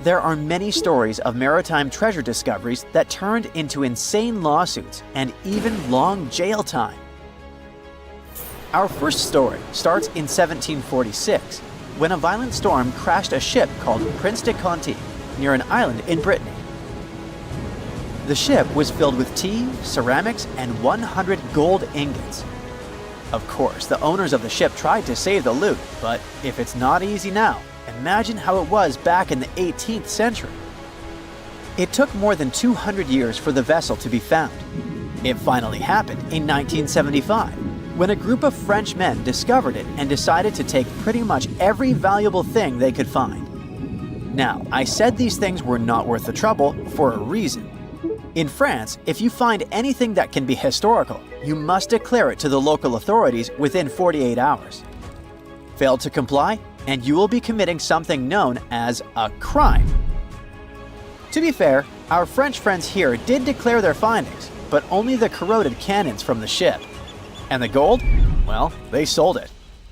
There are many stories of maritime treasure discoveries that turned into insane lawsuits and even long jail time. Our first story starts in 1746, when a violent storm crashed a ship called Prince de Conti near an island in Brittany. The ship was filled with tea, ceramics, and 100 gold ingots. Of course, the owners of the ship tried to save the loot, but if it's not easy now, imagine how it was back in the 18th century. It took more than 200 years for the vessel to be found. It finally happened in 1975, when a group of French men discovered it and decided to take pretty much every valuable thing they could find. Now, I said these things were not worth the trouble for a reason. In France, if you find anything that can be historical, you must declare it to the local authorities within 48 hours. Fail to comply, and you will be committing something known as a crime. To be fair, our French friends here did declare their findings, but only the corroded cannons from the ship. And the gold? Well, they sold it.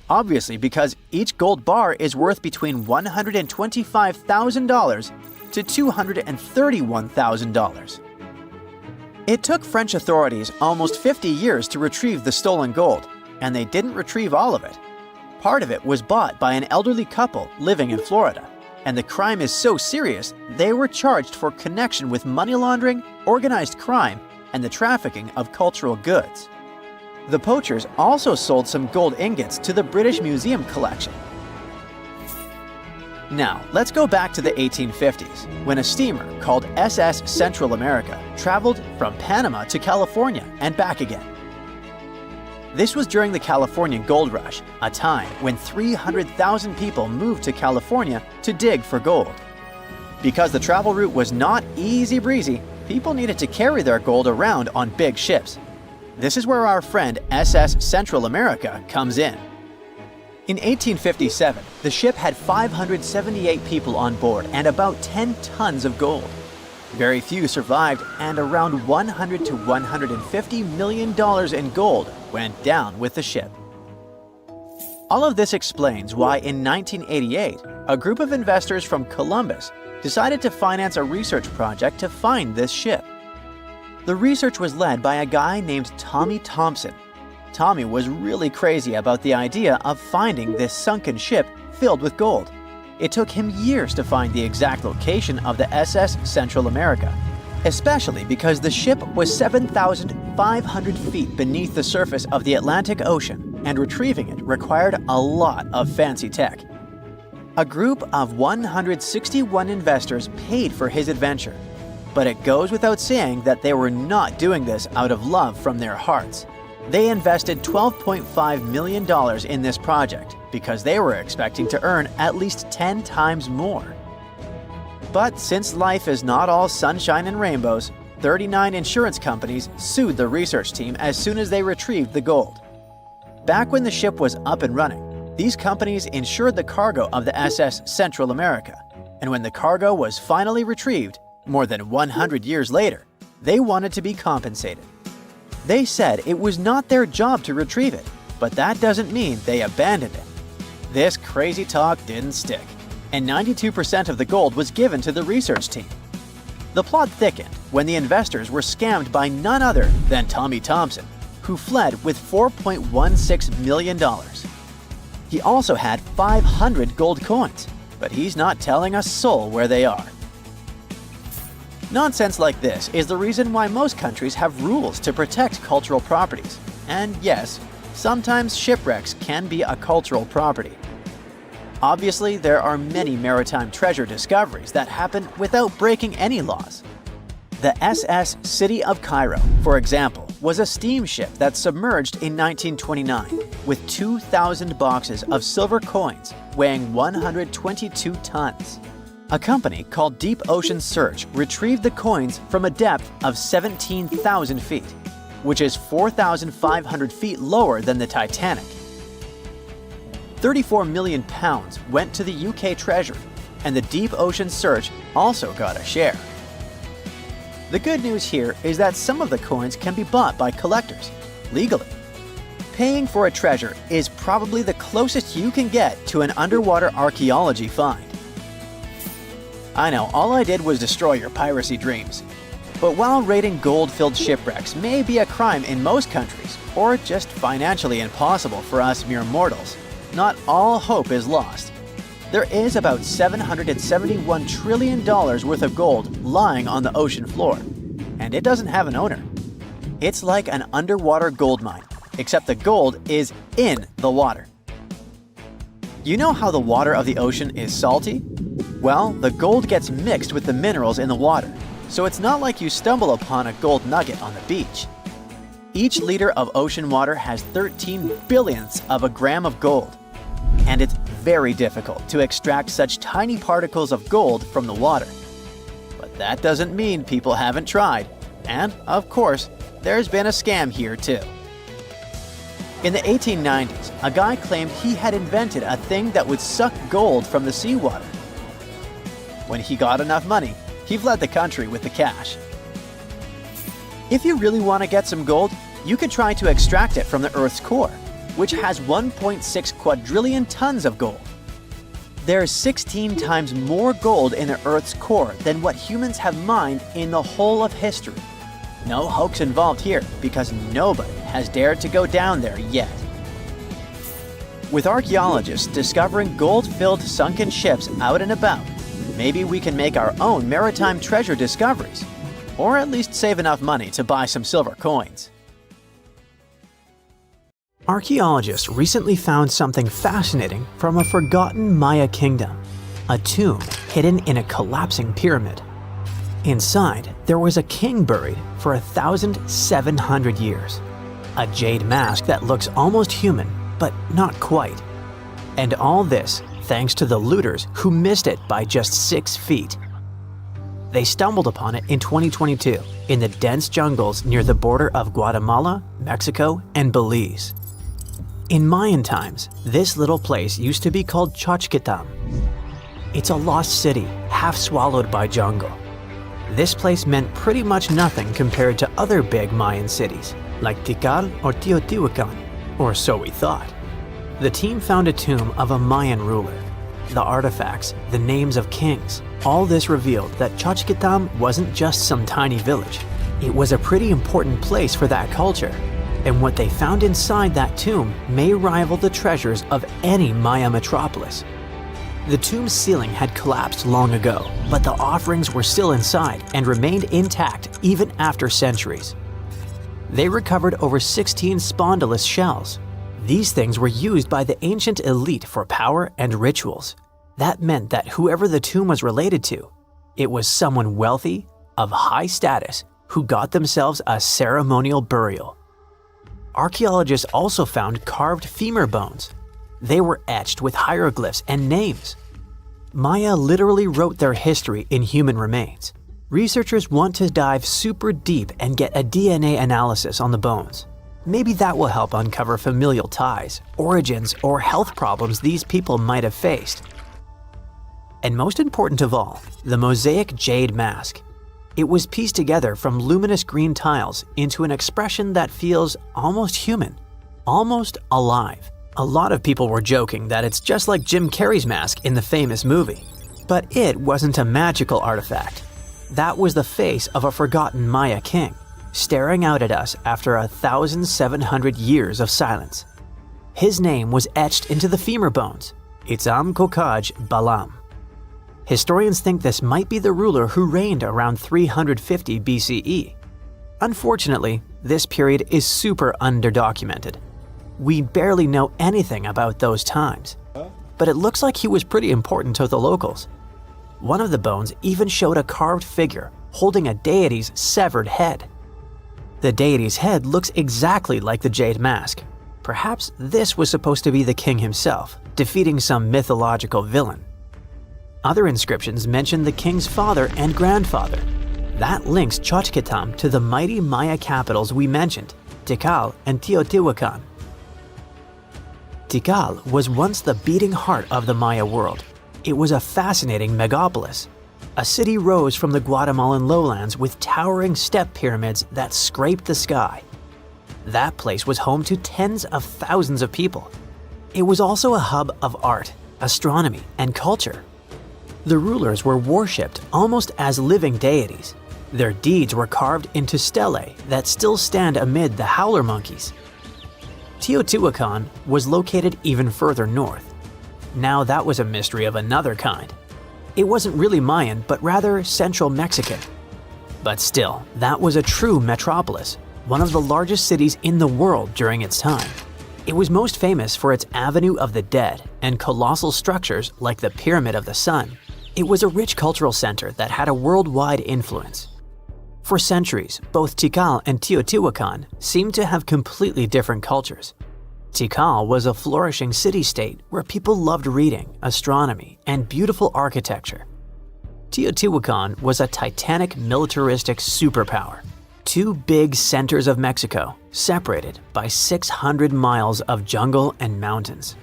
Obviously, because each gold bar is worth between $125,000 to $231,000. It took French authorities almost 50 years to retrieve the stolen gold, and they didn't retrieve all of it. Part of it was bought by an elderly couple living in Florida, and the crime is so serious they were charged for connection with money laundering, organized crime, and the trafficking of cultural goods. The poachers also sold some gold ingots to the British Museum collection. Now, let's go back to the 1850s, when a steamer called SS Central America traveled from Panama to California and back again. This was during the Californian Gold Rush, a time when 300,000 people moved to California to dig for gold. Because the travel route was not easy breezy, people needed to carry their gold around on big ships. This is where our friend SS Central America comes in. In 1857, the ship had 578 people on board and about 10 tons of gold. Very few survived, and around $100 to $150 million in gold went down with the ship. All of this explains why in 1988, a group of investors from Columbus decided to finance a research project to find this ship. The research was led by a guy named Tommy Thompson. Tommy was really crazy about the idea of finding this sunken ship filled with gold. It took him years to find the exact location of the SS Central America, especially because the ship was 7,500 feet beneath the surface of the Atlantic Ocean, and retrieving it required a lot of fancy tech. A group of 161 investors paid for his adventure, but it goes without saying that they were not doing this out of love from their hearts. They invested $12.5 million in this project because they were expecting to earn at least 10 times more. But since life is not all sunshine and rainbows, 39 insurance companies sued the research team as soon as they retrieved the gold. Back when the ship was up and running, these companies insured the cargo of the SS Central America, and when the cargo was finally retrieved, more than 100 years later, they wanted to be compensated. They said it was not their job to retrieve it, but that doesn't mean they abandoned it. This crazy talk didn't stick, and 92% of the gold was given to the research team. The plot thickened when the investors were scammed by none other than Tommy Thompson, who fled with $4.16 million. He also had 500 gold coins, but he's not telling a soul where they are. Nonsense like this is the reason why most countries have rules to protect cultural properties. And yes, sometimes shipwrecks can be a cultural property. Obviously, there are many maritime treasure discoveries that happen without breaking any laws. The SS City of Cairo, for example, was a steamship that submerged in 1929 with 2,000 boxes of silver coins weighing 122 tons. A company called Deep Ocean Search retrieved the coins from a depth of 17,000 feet, which is 4,500 feet lower than the Titanic. 34 million pounds went to the UK Treasury, and the Deep Ocean Search also got a share. The good news here is that some of the coins can be bought by collectors, legally. Paying for a treasure is probably the closest you can get to an underwater archaeology find. I know, all I did was destroy your piracy dreams. But while raiding gold-filled shipwrecks may be a crime in most countries, or just financially impossible for us mere mortals, not all hope is lost. There is about $771 trillion worth of gold lying on the ocean floor, and it doesn't have an owner. It's like an underwater gold mine, except the gold is in the water. You know how the water of the ocean is salty? Well, the gold gets mixed with the minerals in the water, so it's not like you stumble upon a gold nugget on the beach. Each liter of ocean water has 13 billionths of a gram of gold, and it's very difficult to extract such tiny particles of gold from the water. But that doesn't mean people haven't tried, and of course, there's been a scam here too. In the 1890s, a guy claimed he had invented a thing that would suck gold from the seawater. When he got enough money, he fled the country with the cash. If you really want to get some gold, you could try to extract it from the Earth's core, which has 1.6 quadrillion tons of gold. There's 16 times more gold in the Earth's core than what humans have mined in the whole of history. No hoax involved here, because nobody has dared to go down there yet. With archaeologists discovering gold-filled sunken ships out and about, maybe we can make our own maritime treasure discoveries, or at least save enough money to buy some silver coins. Archaeologists recently found something fascinating from a forgotten Maya kingdom, a tomb hidden in a collapsing pyramid. Inside, there was a king buried for 1,700 years. a jade mask that looks almost human, but not quite. And all this thanks to the looters who missed it by just 6 feet. They stumbled upon it in 2022 in the dense jungles near the border of Guatemala, Mexico, and Belize. In Mayan times, this little place used to be called Xochitlam. It's a lost city, half swallowed by jungle. This place meant pretty much nothing compared to other big Mayan cities, like Tikal or Teotihuacan, or so we thought. The team found a tomb of a Mayan ruler. The artifacts, the names of kings, all this revealed that Xochitlam wasn't just some tiny village. It was a pretty important place for that culture, and what they found inside that tomb may rival the treasures of any Maya metropolis. The tomb's ceiling had collapsed long ago, but the offerings were still inside and remained intact even after centuries. They recovered over 16 spondylus shells. These things were used by the ancient elite for power and rituals. That meant that whoever the tomb was related to, it was someone wealthy, of high status, who got themselves a ceremonial burial. Archaeologists also found carved femur bones. They were etched with hieroglyphs and names. Maya literally wrote their history in human remains. Researchers want to dive super deep and get a DNA analysis on the bones. Maybe that will help uncover familial ties, origins, or health problems these people might have faced. And most important of all, the mosaic jade mask. It was pieced together from luminous green tiles into an expression that feels almost human, almost alive. A lot of people were joking that it's just like Jim Carrey's mask in the famous movie. But it wasn't a magical artifact. That was the face of a forgotten Maya king, staring out at us after 1,700 years of silence. His name was etched into the femur bones, Itzam Kokaj Balam. Historians think this might be the ruler who reigned around 350 BCE. Unfortunately, this period is super underdocumented. We barely know anything about those times, but it looks like he was pretty important to the locals. One of the bones even showed a carved figure holding a deity's severed head. The deity's head looks exactly like the jade mask. Perhaps this was supposed to be the king himself, defeating some mythological villain. Other inscriptions mention the king's father and grandfather. That links Xochitlam to the mighty Maya capitals we mentioned, Tikal and Teotihuacan. Tikal was once the beating heart of the Maya world. It was a fascinating megapolis. A city rose from the Guatemalan lowlands with towering step pyramids that scraped the sky. That place was home to tens of thousands of people. It was also a hub of art, astronomy, and culture. The rulers were worshipped almost as living deities. Their deeds were carved into stelae that still stand amid the howler monkeys. Teotihuacan was located even further north. Now that was a mystery of another kind. It wasn't really Mayan, but rather Central Mexican. But still, that was a true metropolis, one of the largest cities in the world during its time. It was most famous for its Avenue of the Dead and colossal structures like the Pyramid of the Sun. It was a rich cultural center that had a worldwide influence. For centuries, both Tikal and Teotihuacan seemed to have completely different cultures. Tikal was a flourishing city-state where people loved reading, astronomy, and beautiful architecture. Teotihuacan was a titanic militaristic superpower. Two big centers of Mexico, separated by 600 miles of jungle and mountains.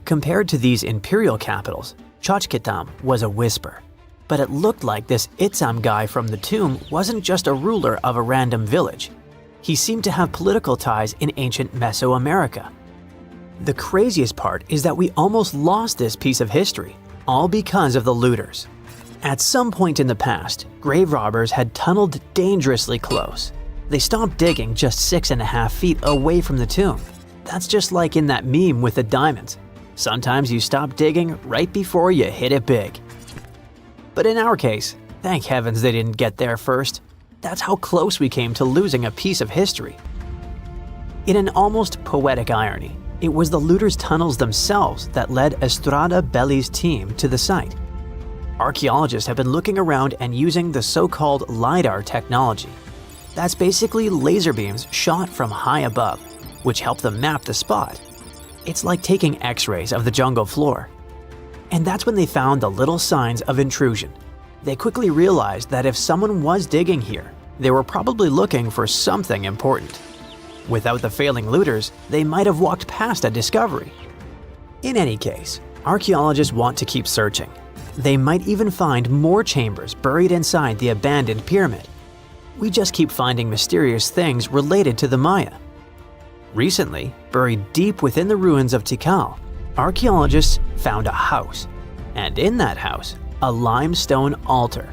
Compared to these imperial capitals, Xochitlam was a whisper. But it looked like this Itzam guy from the tomb wasn't just a ruler of a random village. He seemed to have political ties in ancient Mesoamerica. The craziest part is that we almost lost this piece of history, all because of the looters. At some point in the past, grave robbers had tunneled dangerously close. They stopped digging just 6.5 feet away from the tomb. That's just like in that meme with the diamonds. Sometimes you stop digging right before you hit it big. But in our case, thank heavens they didn't get there first. That's how close we came to losing a piece of history. In an almost poetic irony, it was the looters' tunnels themselves that led Estrada Belli's team to the site. Archaeologists have been looking around and using the so-called LiDAR technology. That's basically laser beams shot from high above, which help them map the spot. It's like taking X-rays of the jungle floor. And that's when they found the little signs of intrusion. They quickly realized that if someone was digging here, they were probably looking for something important. Without the failing looters, they might have walked past a discovery. In any case, archaeologists want to keep searching. They might even find more chambers buried inside the abandoned pyramid. We just keep finding mysterious things related to the Maya. Recently, buried deep within the ruins of Tikal, archaeologists found a house, and in that house, a limestone altar.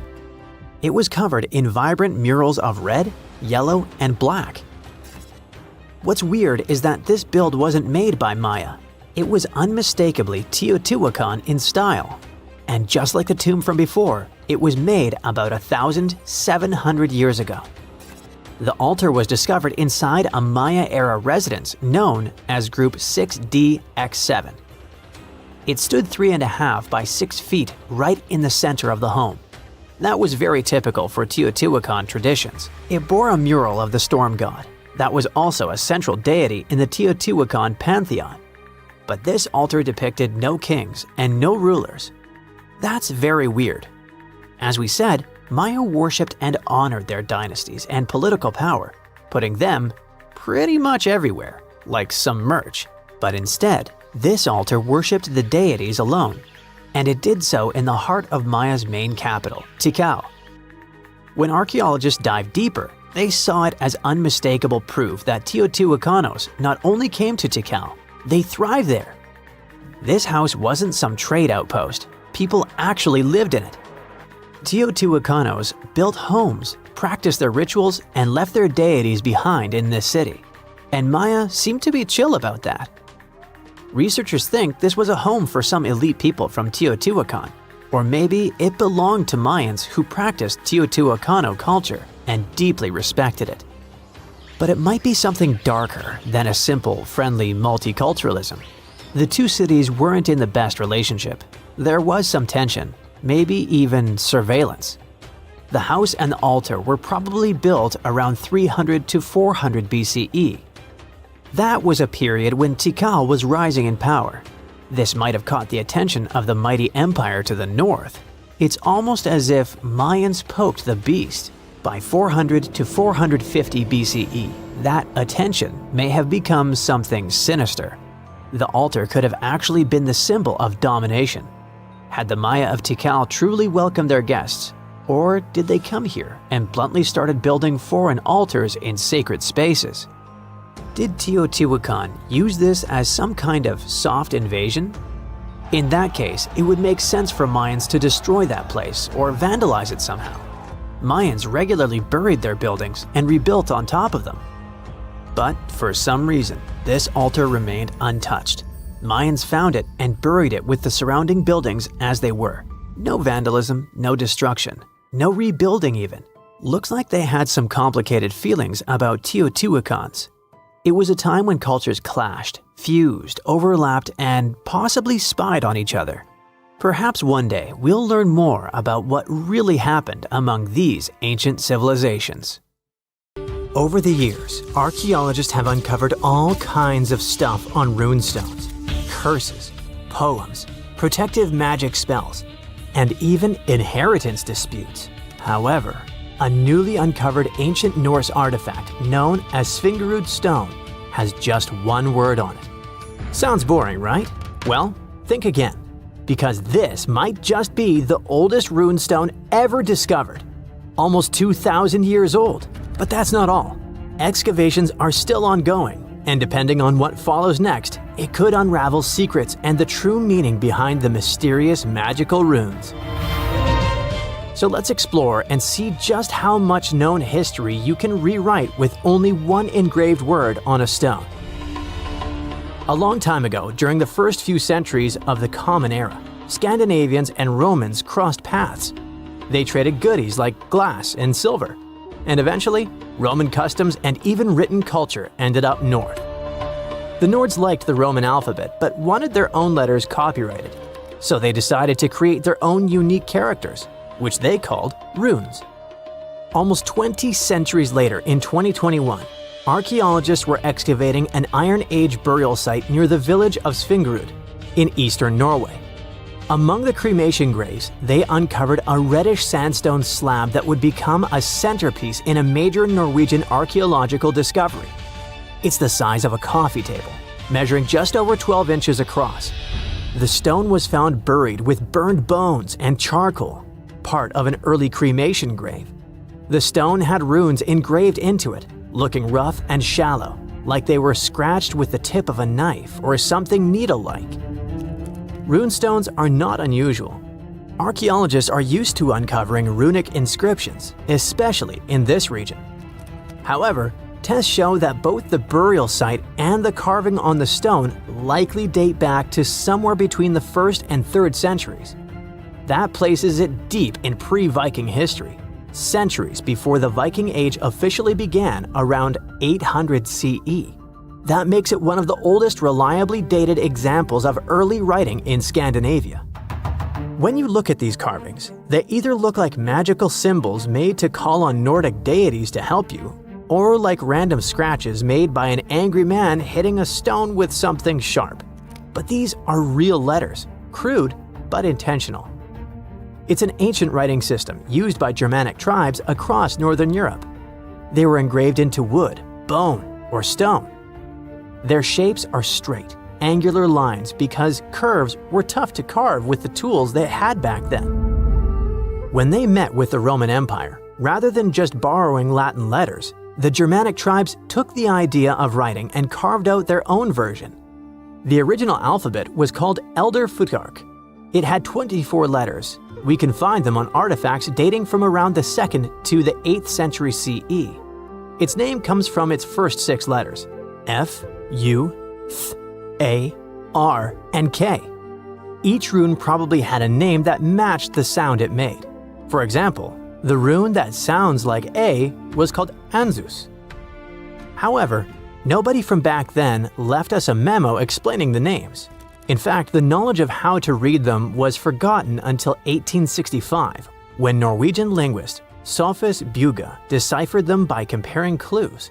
It was covered in vibrant murals of red, yellow, and black. What's weird is that this build wasn't made by Maya. It was unmistakably Teotihuacan in style. And just like the tomb from before, it was made about 1,700 years ago. The altar was discovered inside a Maya-era residence known as Group 6DX7. It stood 3.5 by 6 feet right in the center of the home. That was very typical for Teotihuacan traditions. It bore a mural of the storm god that was also a central deity in the Teotihuacan pantheon. But this altar depicted no kings and no rulers. That's very weird. As we said, Maya worshipped and honored their dynasties and political power, putting them pretty much everywhere, like some merch. But instead, this altar worshipped the deities alone, and it did so in the heart of Maya's main capital, Tikal. When archaeologists dived deeper, they saw it as unmistakable proof that Teotihuacanos not only came to Tikal, they thrived there. This house wasn't some trade outpost. People actually lived in it. Teotihuacanos built homes, practiced their rituals, and left their deities behind in this city. And Maya seemed to be chill about that. Researchers think this was a home for some elite people from Teotihuacan, or maybe it belonged to Mayans who practiced Teotihuacano culture and deeply respected it. But it might be something darker than a simple, friendly multiculturalism. The two cities weren't in the best relationship. There was some tension, maybe even surveillance. The house and the altar were probably built around 300 to 400 BCE. That was a period when Tikal was rising in power. This might have caught the attention of the mighty empire to the north. It's almost as if Mayans poked the beast. By 400 to 450 BCE, that attention may have become something sinister. The altar could have actually been the symbol of domination. Had the Maya of Tikal truly welcomed their guests, or did they come here and bluntly started building foreign altars in sacred spaces? Did Teotihuacan use this as some kind of soft invasion? In that case, it would make sense for Mayans to destroy that place or vandalize it somehow. Mayans regularly buried their buildings and rebuilt on top of them. But for some reason, this altar remained untouched. Mayans found it and buried it with the surrounding buildings as they were. No vandalism, no destruction, no rebuilding even. Looks like they had some complicated feelings about Teotihuacans. It was a time when cultures clashed, fused, overlapped, and possibly spied on each other. Perhaps one day we'll learn more about what really happened among these ancient civilizations. Over the years, archaeologists have uncovered all kinds of stuff on runestones, curses, poems, protective magic spells, and even inheritance disputes. However, a newly uncovered ancient Norse artifact known as Svingerud stone has just one word on it. Sounds boring, right? Well, think again, because this might just be the oldest runestone ever discovered, almost 2,000 years old. But that's not all. Excavations are still ongoing, and depending on what follows next, it could unravel secrets and the true meaning behind the mysterious magical runes. So let's explore and see just how much known history you can rewrite with only one engraved word on a stone. A long time ago, during the first few centuries of the Common Era, Scandinavians and Romans crossed paths. They traded goodies like glass and silver, and eventually, Roman customs and even written culture ended up north. The Nords liked the Roman alphabet but wanted their own letters copyrighted, so they decided to create their own unique characters, which they called runes. Almost 20 centuries later, in 2021, archaeologists were excavating an Iron Age burial site near the village of Svingerud in eastern Norway. Among the cremation graves, they uncovered a reddish sandstone slab that would become a centerpiece in a major Norwegian archaeological discovery. It's the size of a coffee table, measuring just over 12 inches across. The stone was found buried with burned bones and charcoal, part of an early cremation grave. The stone had runes engraved into it, looking rough and shallow, like they were scratched with the tip of a knife or something needle-like. Runestones are not unusual. Archaeologists are used to uncovering runic inscriptions, especially in this region. However, tests show that both the burial site and the carving on the stone likely date back to somewhere between the 1st and 3rd centuries. That places it deep in pre-Viking history, centuries before the Viking Age officially began around 800 CE. That makes it one of the oldest reliably dated examples of early writing in Scandinavia. When you look at these carvings, they either look like magical symbols made to call on Nordic deities to help you, or like random scratches made by an angry man hitting a stone with something sharp. But these are real letters, crude but intentional. It's an ancient writing system used by Germanic tribes across Northern Europe. They were engraved into wood, bone, or stone. Their shapes are straight, angular lines because curves were tough to carve with the tools they had back then. When they met with the Roman Empire, rather than just borrowing Latin letters, the Germanic tribes took the idea of writing and carved out their own version. The original alphabet was called Elder Futhark. It had 24 letters. We can find them on artifacts dating from around the 2nd to the 8th century CE. Its name comes from its first 6 letters: F, U, Th, A, R, and K. Each rune probably had a name that matched the sound it made. For example, the rune that sounds like A was called Anzus. However, nobody from back then left us a memo explaining the names. In fact, the knowledge of how to read them was forgotten until 1865, when Norwegian linguist Sophus Bugge deciphered them by comparing clues.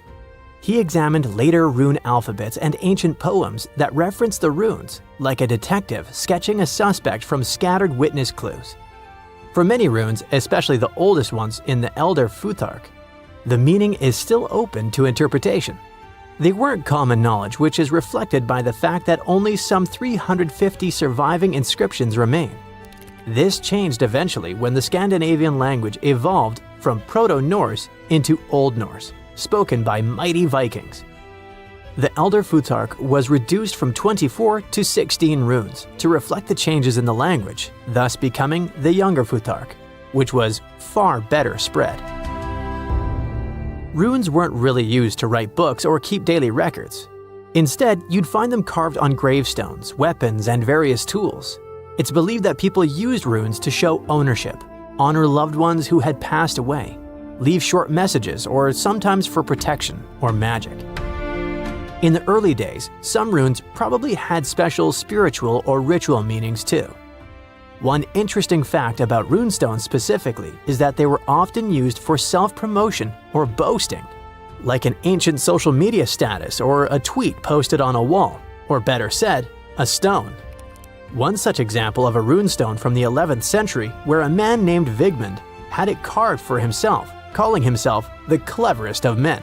He examined later rune alphabets and ancient poems that referenced the runes, like a detective sketching a suspect from scattered witness clues. For many runes, especially the oldest ones in the Elder Futhark, the meaning is still open to interpretation. They weren't common knowledge, which is reflected by the fact that only some 350 surviving inscriptions remain. This changed eventually when the Scandinavian language evolved from Proto-Norse into Old Norse, spoken by mighty Vikings. The Elder Futhark was reduced from 24 to 16 runes to reflect the changes in the language, thus becoming the Younger Futhark, which was far better spread. Runes weren't really used to write books or keep daily records. Instead, you'd find them carved on gravestones, weapons, and various tools. It's believed that people used runes to show ownership, honor loved ones who had passed away, leave short messages, or sometimes for protection or magic. In the early days, some runes probably had special spiritual or ritual meanings too. One interesting fact about runestones specifically is that they were often used for self-promotion or boasting, like an ancient social media status or a tweet posted on a wall, or better said, a stone. One such example of a runestone from the 11th century where a man named Vigmund had it carved for himself, calling himself the cleverest of men.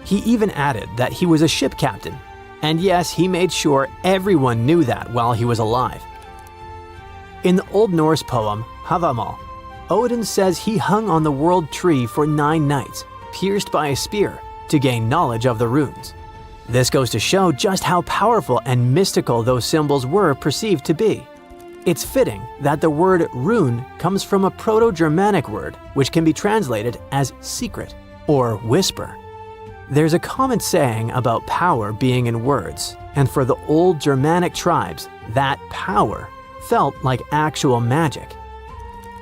He even added that he was a ship captain, and yes, he made sure everyone knew that while he was alive. In the Old Norse poem Havamal, Odin says he hung on the world tree for 9 nights, pierced by a spear, to gain knowledge of the runes. This goes to show just how powerful and mystical those symbols were perceived to be. It's fitting that the word rune comes from a Proto-Germanic word which can be translated as secret or whisper. There's a common saying about power being in words, and for the old Germanic tribes, that power felt like actual magic.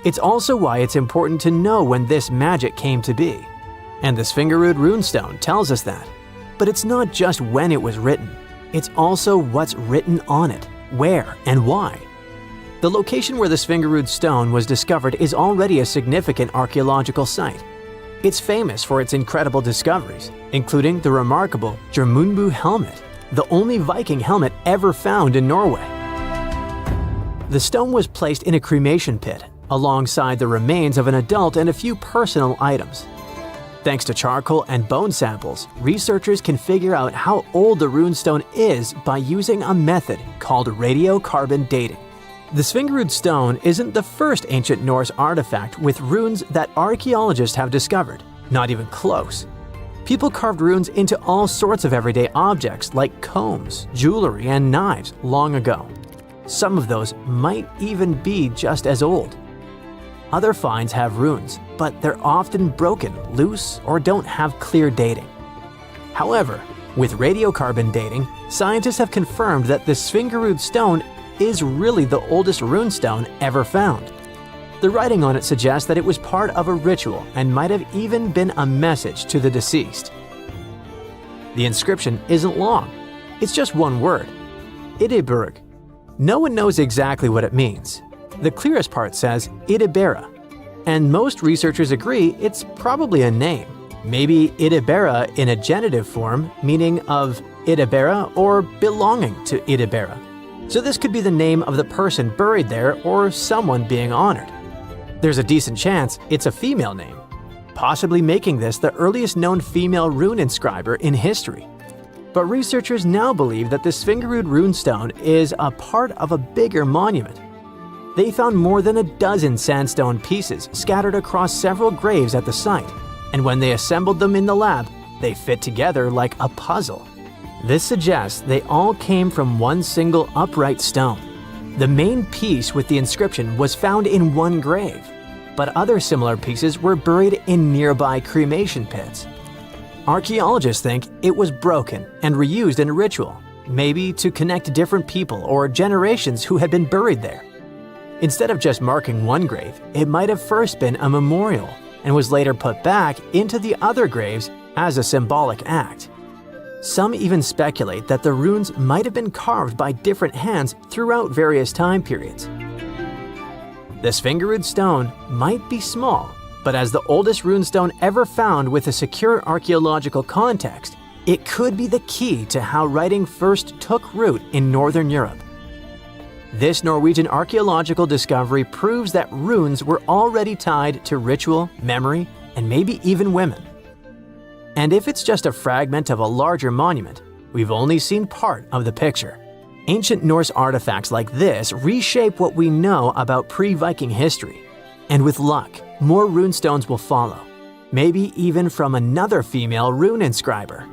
It's also why it's important to know when this magic came to be. And the Svingerud runestone tells us that. But it's not just when it was written, it's also what's written on it, where, and why. The location where the Svingerud stone was discovered is already a significant archaeological site. It's famous for its incredible discoveries, including the remarkable Jormunbu helmet, the only Viking helmet ever found in Norway. The stone was placed in a cremation pit, alongside the remains of an adult and a few personal items. Thanks to charcoal and bone samples, researchers can figure out how old the runestone is by using a method called radiocarbon dating. The Svingerud stone isn't the first ancient Norse artifact with runes that archaeologists have discovered, not even close. People carved runes into all sorts of everyday objects like combs, jewelry, and knives long ago. Some of those might even be just as old. Other finds have runes, but they're often broken, loose, or don't have clear dating. However, with radiocarbon dating, scientists have confirmed that the Svingerud stone is really the oldest runestone ever found. The writing on it suggests that it was part of a ritual and might have even been a message to the deceased. The inscription isn't long. It's just one word, Idiburg. No one knows exactly what it means. The clearest part says Idibera, and most researchers agree it's probably a name. Maybe Idibera in a genitive form, meaning of Idibera or belonging to Idibera. So this could be the name of the person buried there or someone being honored. There's a decent chance it's a female name, possibly making this the earliest known female rune inscriber in history. But researchers now believe that the Svingerud runestone is a part of a bigger monument. They found more than a dozen sandstone pieces scattered across several graves at the site, and when they assembled them in the lab, they fit together like a puzzle. This suggests they all came from one single upright stone. The main piece with the inscription was found in one grave, but other similar pieces were buried in nearby cremation pits. Archaeologists think it was broken and reused in a ritual, maybe to connect different people or generations who had been buried there. Instead of just marking one grave, it might have first been a memorial and was later put back into the other graves as a symbolic act. Some even speculate that the runes might have been carved by different hands throughout various time periods. The Svingerud stone might be small, but as the oldest runestone ever found with a secure archaeological context, it could be the key to how writing first took root in Northern Europe. This Norwegian archaeological discovery proves that runes were already tied to ritual, memory, and maybe even women. And if it's just a fragment of a larger monument, we've only seen part of the picture. Ancient Norse artifacts like this reshape what we know about pre-Viking history. And with luck, more runestones will follow, maybe even from another female rune inscriber.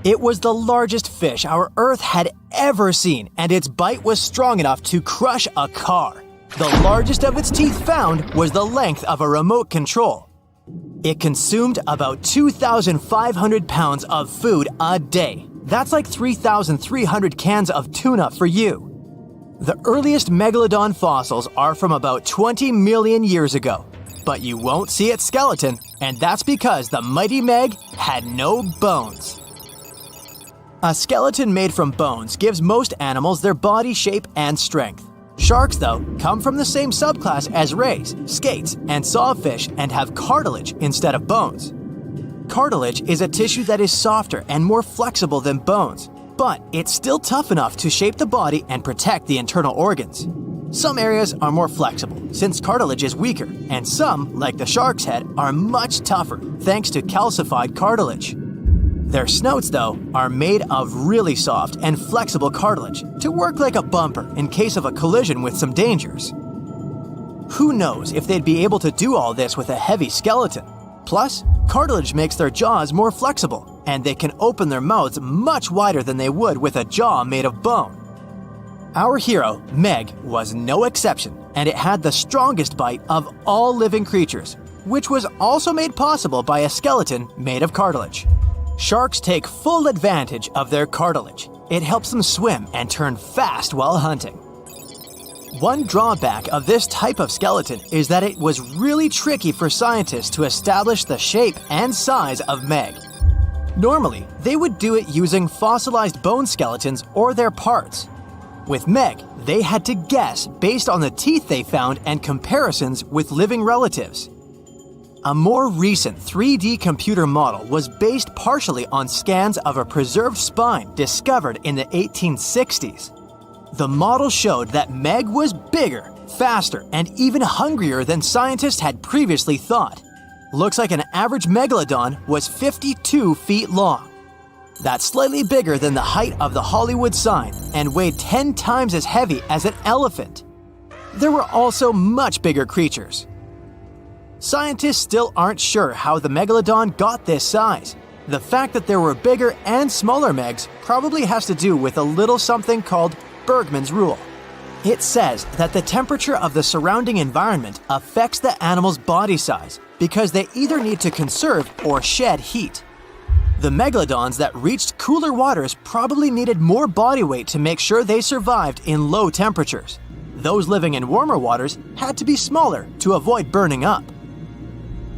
It was the largest fish our Earth had ever seen, and its bite was strong enough to crush a car. The largest of its teeth found was the length of a remote control. It consumed about 2,500 pounds of food a day. That's like 3,300 cans of tuna for you. The earliest megalodon fossils are from about 20 million years ago, but you won't see its skeleton, and that's because the mighty Meg had no bones. A skeleton made from bones gives most animals their body shape and strength. Sharks, though, come from the same subclass as rays, skates, and sawfish and have cartilage instead of bones. Cartilage is a tissue that is softer and more flexible than bones, but it's still tough enough to shape the body and protect the internal organs. Some areas are more flexible, since cartilage is weaker, and some, like the shark's head, are much tougher thanks to calcified cartilage. Their snouts, though, are made of really soft and flexible cartilage to work like a bumper in case of a collision with some dangers. Who knows if they'd be able to do all this with a heavy skeleton? Plus, cartilage makes their jaws more flexible, and they can open their mouths much wider than they would with a jaw made of bone. Our hero, Meg, was no exception, and it had the strongest bite of all living creatures, which was also made possible by a skeleton made of cartilage. Sharks take full advantage of their cartilage. It helps them swim and turn fast while hunting. One drawback of this type of skeleton is that it was really tricky for scientists to establish the shape and size of Meg. Normally, they would do it using fossilized bone skeletons or their parts. With Meg, they had to guess based on the teeth they found and comparisons with living relatives. A more recent 3D computer model was based partially on scans of a preserved spine discovered in the 1860s. The model showed that Meg was bigger, faster, and even hungrier than scientists had previously thought. Looks like an average megalodon was 52 feet long. That's slightly bigger than the height of the Hollywood sign and weighed 10 times as heavy as an elephant. There were also much bigger creatures. Scientists still aren't sure how the megalodon got this size. The fact that there were bigger and smaller Megs probably has to do with a little something called Bergmann's rule. It says that the temperature of the surrounding environment affects the animal's body size because they either need to conserve or shed heat. The megalodons that reached cooler waters probably needed more body weight to make sure they survived in low temperatures. Those living in warmer waters had to be smaller to avoid burning up.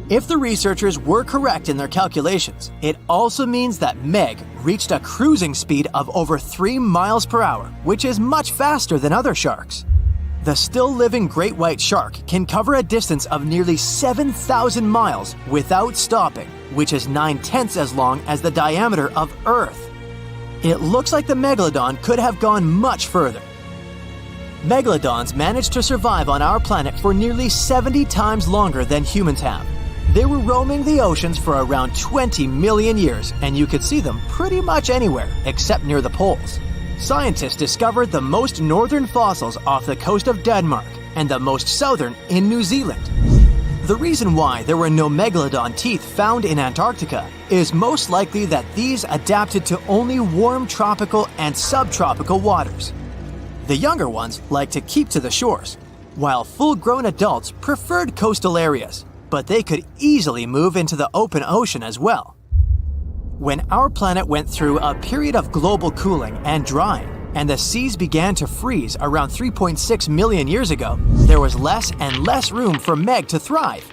If the researchers were correct in their calculations, it also means that Meg reached a cruising speed of over 3 miles per hour, which is much faster than other sharks. The still-living great white shark can cover a distance of nearly 7,000 miles without stopping, which is 9/10 as long as the diameter of Earth. It looks like the megalodon could have gone much further. Megalodons managed to survive on our planet for nearly 70 times longer than humans have. They were roaming the oceans for around 20 million years, and you could see them pretty much anywhere except near the poles. Scientists discovered the most northern fossils off the coast of Denmark and the most southern in New Zealand. The reason why there were no megalodon teeth found in Antarctica is most likely that these adapted to only warm tropical and subtropical waters. The younger ones like to keep to the shores, while full-grown adults preferred coastal areas, but they could easily move into the open ocean as well. When our planet went through a period of global cooling and drying, and the seas began to freeze around 3.6 million years ago, there was less and less room for Meg to thrive.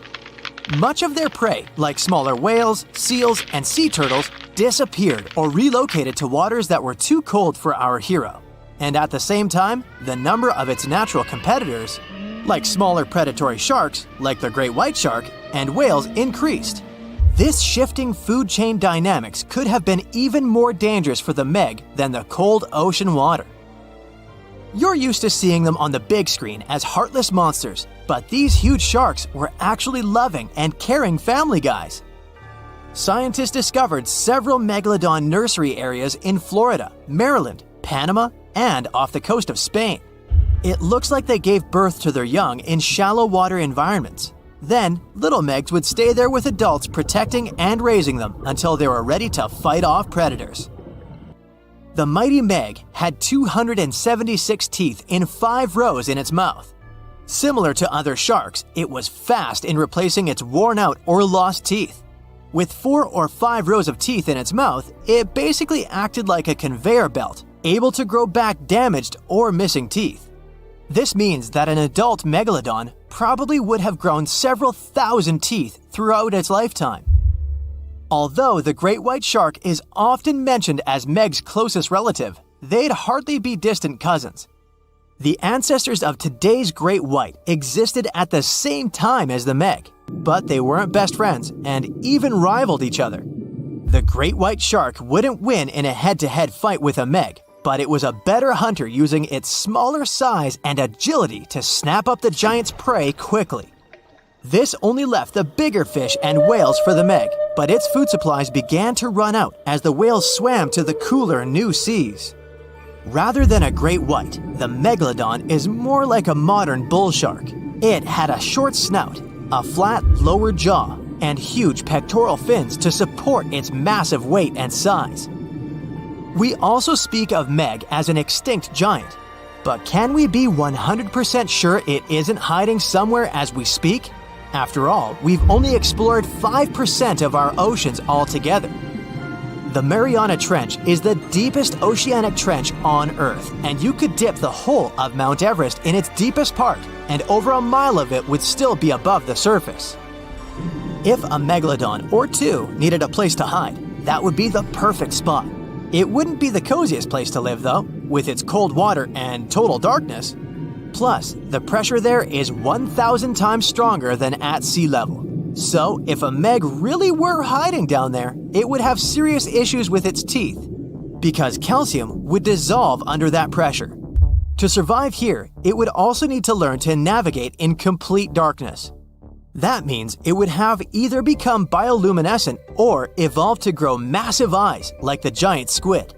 Much of their prey, like smaller whales, seals, and sea turtles, disappeared or relocated to waters that were too cold for our hero. And at the same time, the number of its natural competitors, like smaller predatory sharks, like the great white shark, and whales increased. This shifting food chain dynamics could have been even more dangerous for the Meg than the cold ocean water. You're used to seeing them on the big screen as heartless monsters, but these huge sharks were actually loving and caring family guys. Scientists discovered several megalodon nursery areas in Florida, Maryland, Panama, and off the coast of Spain. It looks like they gave birth to their young in shallow water environments. Then, little Megs would stay there with adults protecting and raising them until they were ready to fight off predators. The mighty Meg had 276 teeth in 5 rows in its mouth. Similar to other sharks, it was fast in replacing its worn-out or lost teeth. With 4 or 5 rows of teeth in its mouth, it basically acted like a conveyor belt, able to grow back damaged or missing teeth. This means that an adult megalodon probably would have grown several thousand teeth throughout its lifetime. Although the great white shark is often mentioned as Meg's closest relative, they'd hardly be distant cousins. The ancestors of today's great white existed at the same time as the Meg, but they weren't best friends and even rivaled each other. The great white shark wouldn't win in a head-to-head fight with a Meg, but it was a better hunter using its smaller size and agility to snap up the giant's prey quickly. This only left the bigger fish and whales for the Meg, but its food supplies began to run out as the whales swam to the cooler new seas. Rather than a great white, the megalodon is more like a modern bull shark. It had a short snout, a flat lower jaw, and huge pectoral fins to support its massive weight and size. We also speak of Meg as an extinct giant, but can we be 100% sure it isn't hiding somewhere as we speak? After all, we've only explored 5% of our oceans altogether. The Mariana Trench is the deepest oceanic trench on Earth, and you could dip the whole of Mount Everest in its deepest part, and over a mile of it would still be above the surface. If a megalodon or two needed a place to hide, that would be the perfect spot. It wouldn't be the coziest place to live, though, with its cold water and total darkness. Plus, the pressure there is 1,000 times stronger than at sea level. So, if a meg really were hiding down there, it would have serious issues with its teeth, because calcium would dissolve under that pressure. To survive here, it would also need to learn to navigate in complete darkness. That means it would have either become bioluminescent or evolve to grow massive eyes like the giant squid.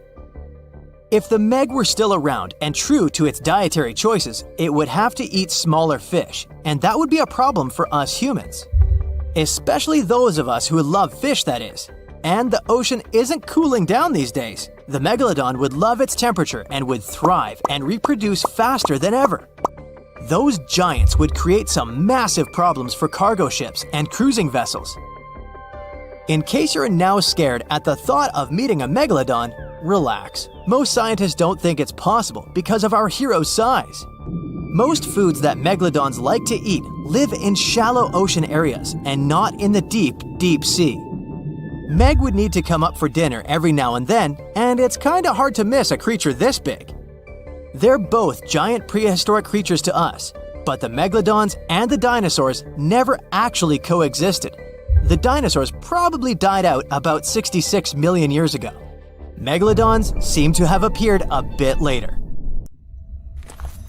If the meg were still around and true to its dietary choices, it would have to eat smaller fish, and that would be a problem for us humans. Especially those of us who love fish, that is. And the ocean isn't cooling down these days. The megalodon would love its temperature and would thrive and reproduce faster than ever. Those giants would create some massive problems for cargo ships and cruising vessels. In case you're now scared at the thought of meeting a megalodon, relax. Most scientists don't think it's possible because of our hero's size. Most foods that megalodons like to eat live in shallow ocean areas and not in the deep, deep sea. Meg would need to come up for dinner every now and then, and it's kinda hard to miss a creature this big. They're both giant prehistoric creatures to us, but the megalodons and the dinosaurs never actually coexisted. The dinosaurs probably died out about 66 million years ago. Megalodons seem to have appeared a bit later.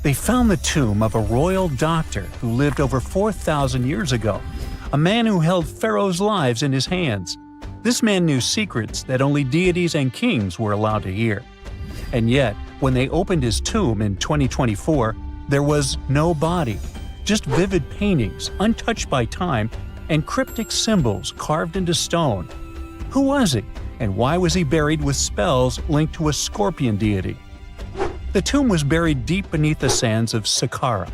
They found the tomb of a royal doctor who lived over 4,000 years ago, a man who held pharaohs' lives in his hands. This man knew secrets that only deities and kings were allowed to hear. And yet, when they opened his tomb in 2024, there was no body, just vivid paintings, untouched by time, and cryptic symbols carved into stone. Who was he, and why was he buried with spells linked to a scorpion deity? The tomb was buried deep beneath the sands of Saqqara.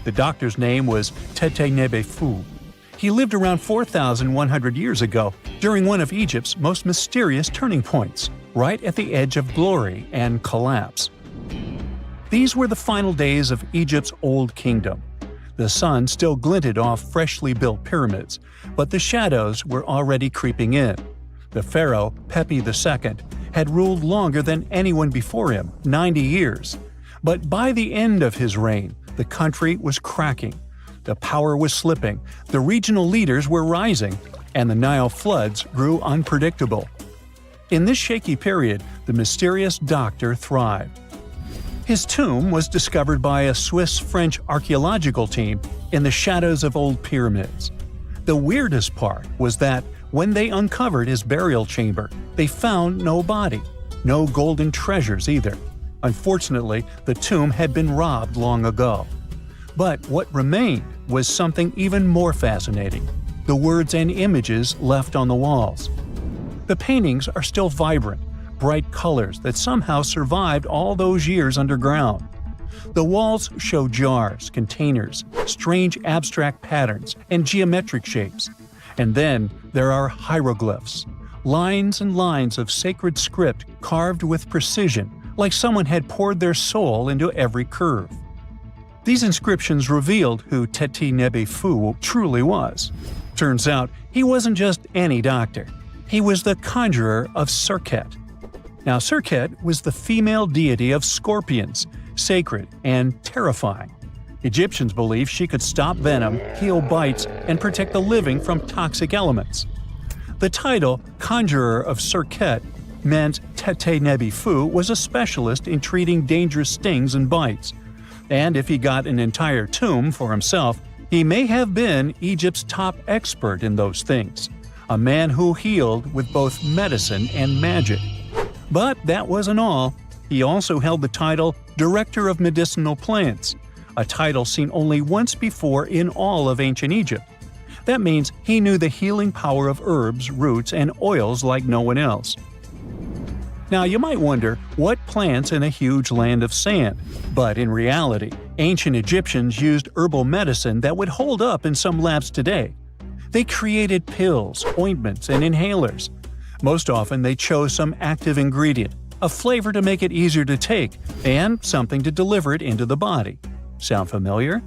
The doctor's name was Tete Nebefu. He lived around 4,100 years ago, during one of Egypt's most mysterious turning points, right at the edge of glory and collapse. These were the final days of Egypt's Old Kingdom. The sun still glinted off freshly built pyramids, but the shadows were already creeping in. The pharaoh, Pepi II, had ruled longer than anyone before him, 90 years. But by the end of his reign, the country was cracking. The power was slipping, the regional leaders were rising, and the Nile floods grew unpredictable. In this shaky period, the mysterious doctor thrived. His tomb was discovered by a Swiss-French archaeological team in the shadows of old pyramids. The weirdest part was that when they uncovered his burial chamber, they found no body, no golden treasures either. Unfortunately, the tomb had been robbed long ago. But what remained was something even more fascinating: the words and images left on the walls. The paintings are still vibrant, bright colors that somehow survived all those years underground. The walls show jars, containers, strange abstract patterns, and geometric shapes. And then there are hieroglyphs, lines and lines of sacred script carved with precision, like someone had poured their soul into every curve. These inscriptions revealed who Tete Nebefu truly was. Turns out, he wasn't just any doctor. He was the conjurer of Serket. Now, Serket was the female deity of scorpions, sacred and terrifying. Egyptians believed she could stop venom, heal bites, and protect the living from toxic elements. The title, Conjurer of Serket, meant Tete Nebefu was a specialist in treating dangerous stings and bites. And if he got an entire tomb for himself, he may have been Egypt's top expert in those things, a man who healed with both medicine and magic. But that wasn't all. He also held the title Director of Medicinal Plants, a title seen only once before in all of ancient Egypt. That means he knew the healing power of herbs, roots, and oils like no one else. Now, you might wonder, what plants in a huge land of sand? But in reality, ancient Egyptians used herbal medicine that would hold up in some labs today. They created pills, ointments, and inhalers. Most often, they chose some active ingredient, a flavor to make it easier to take, and something to deliver it into the body. Sound familiar?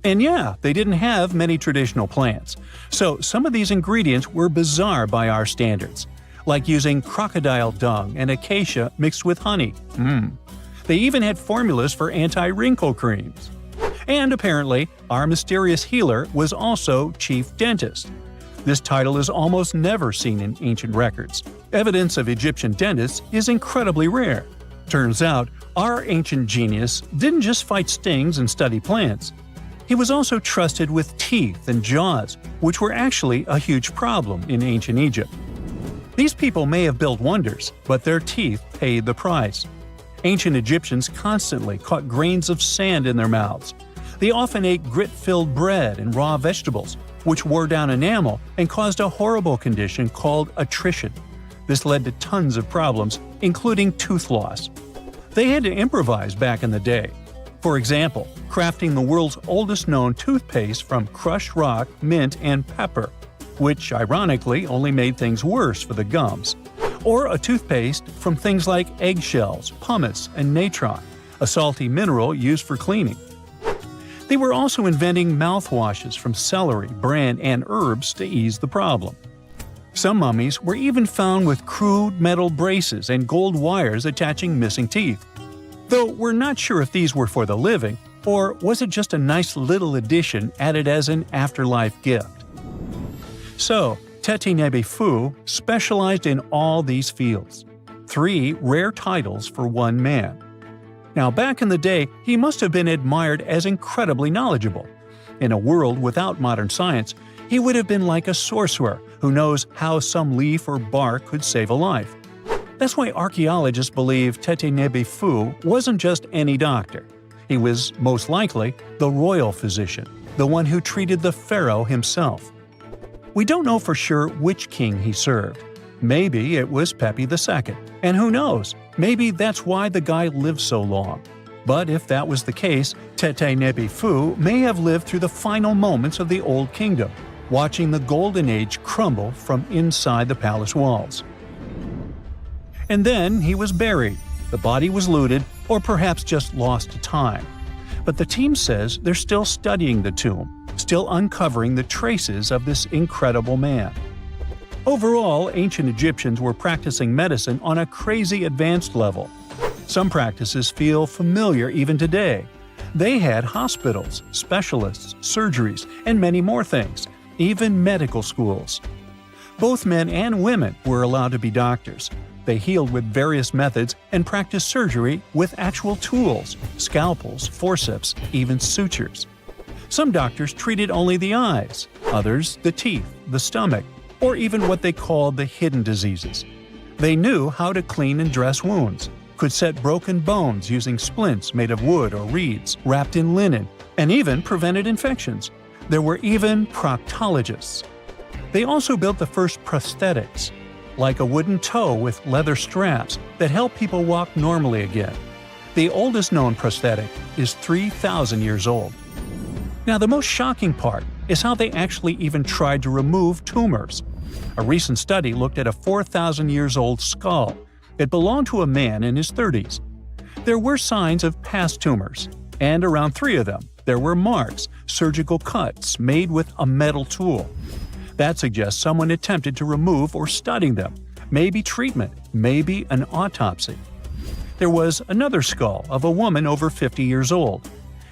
And yeah, they didn't have many traditional plants, so some of these ingredients were bizarre by our standards, like using crocodile dung and acacia mixed with honey. They even had formulas for anti-wrinkle creams. And apparently, our mysterious healer was also chief dentist. This title is almost never seen in ancient records. Evidence of Egyptian dentists is incredibly rare. Turns out, our ancient genius didn't just fight stings and study plants. He was also trusted with teeth and jaws, which were actually a huge problem in ancient Egypt. These people may have built wonders, but their teeth paid the price. Ancient Egyptians constantly caught grains of sand in their mouths. They often ate grit-filled bread and raw vegetables, which wore down enamel and caused a horrible condition called attrition. This led to tons of problems, including tooth loss. They had to improvise back in the day. For example, crafting the world's oldest known toothpaste from crushed rock, mint, and pepper, which ironically only made things worse for the gums. Or a toothpaste from things like eggshells, pumice, and natron, a salty mineral used for cleaning. They were also inventing mouthwashes from celery, bran, and herbs to ease the problem. Some mummies were even found with crude metal braces and gold wires attaching missing teeth. Though we're not sure if these were for the living, or was it just a nice little addition added as an afterlife gift. So, Teti Nebefu specialized in all these fields. 3 rare titles for one man. Now, back in the day, he must have been admired as incredibly knowledgeable. In a world without modern science, he would have been like a sorcerer who knows how some leaf or bark could save a life. That's why archaeologists believe Teti Nebefu wasn't just any doctor. He was, most likely, the royal physician, the one who treated the pharaoh himself. We don't know for sure which king he served. Maybe it was Pepi II, and who knows, maybe that's why the guy lived so long. But if that was the case, Teti Nebefu may have lived through the final moments of the Old Kingdom, watching the Golden Age crumble from inside the palace walls. And then he was buried. The body was looted, or perhaps just lost to time. But the team says they're still studying the tomb, still uncovering the traces of this incredible man. Overall, ancient Egyptians were practicing medicine on a crazy advanced level. Some practices feel familiar even today. They had hospitals, specialists, surgeries, and many more things, even medical schools. Both men and women were allowed to be doctors. They healed with various methods and practiced surgery with actual tools, scalpels, forceps, even sutures. Some doctors treated only the eyes, others the teeth, the stomach, or even what they called the hidden diseases. They knew how to clean and dress wounds, could set broken bones using splints made of wood or reeds wrapped in linen, and even prevented infections. There were even proctologists. They also built the first prosthetics, like a wooden toe with leather straps that help people walk normally again. The oldest known prosthetic is 3,000 years old. Now, the most shocking part is how they actually even tried to remove tumors. A recent study looked at a 4,000 years old skull. It belonged to a man in his 30s. There were signs of past tumors, and around 3 of them, there were marks, surgical cuts made with a metal tool. That suggests someone attempted to remove or study them, maybe treatment, maybe an autopsy. There was another skull of a woman over 50 years old.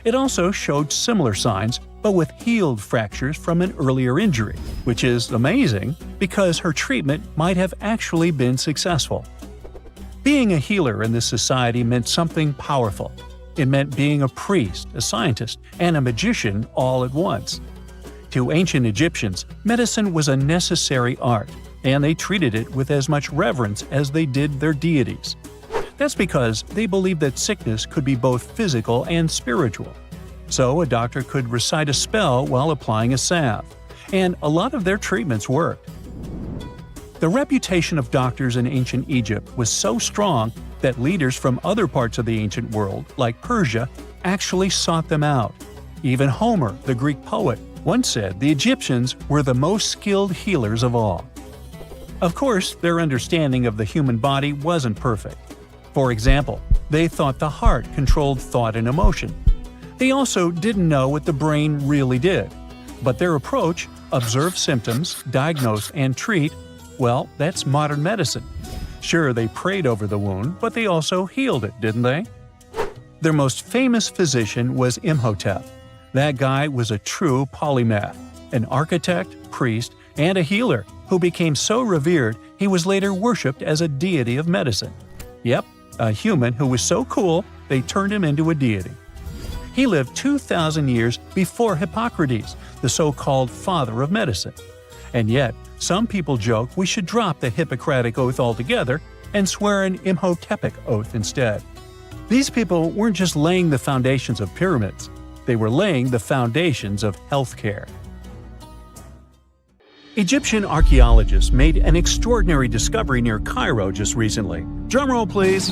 It also showed similar signs, but with healed fractures from an earlier injury, which is amazing because her treatment might have actually been successful. Being a healer in this society meant something powerful. It meant being a priest, a scientist, and a magician all at once. To ancient Egyptians, medicine was a necessary art, and they treated it with as much reverence as they did their deities. That's because they believed that sickness could be both physical and spiritual. So a doctor could recite a spell while applying a salve, and a lot of their treatments worked. The reputation of doctors in ancient Egypt was so strong that leaders from other parts of the ancient world, like Persia, actually sought them out. Even Homer, the Greek poet, once said the Egyptians were the most skilled healers of all. Of course, their understanding of the human body wasn't perfect. For example, they thought the heart controlled thought and emotion. They also didn't know what the brain really did. But their approach, observe symptoms, diagnose, and treat, well, that's modern medicine. Sure, they prayed over the wound, but they also healed it, didn't they? Their most famous physician was Imhotep, That guy was a true polymath, an architect, priest, and a healer who became so revered he was later worshipped as a deity of medicine. Yep, a human who was so cool they turned him into a deity. He lived 2,000 years before Hippocrates, the so-called father of medicine. And yet, some people joke we should drop the Hippocratic Oath altogether and swear an Imhotepic Oath instead. These people weren't just laying the foundations of pyramids, they were laying the foundations of healthcare. Egyptian archaeologists made an extraordinary discovery near Cairo just recently. Drumroll please.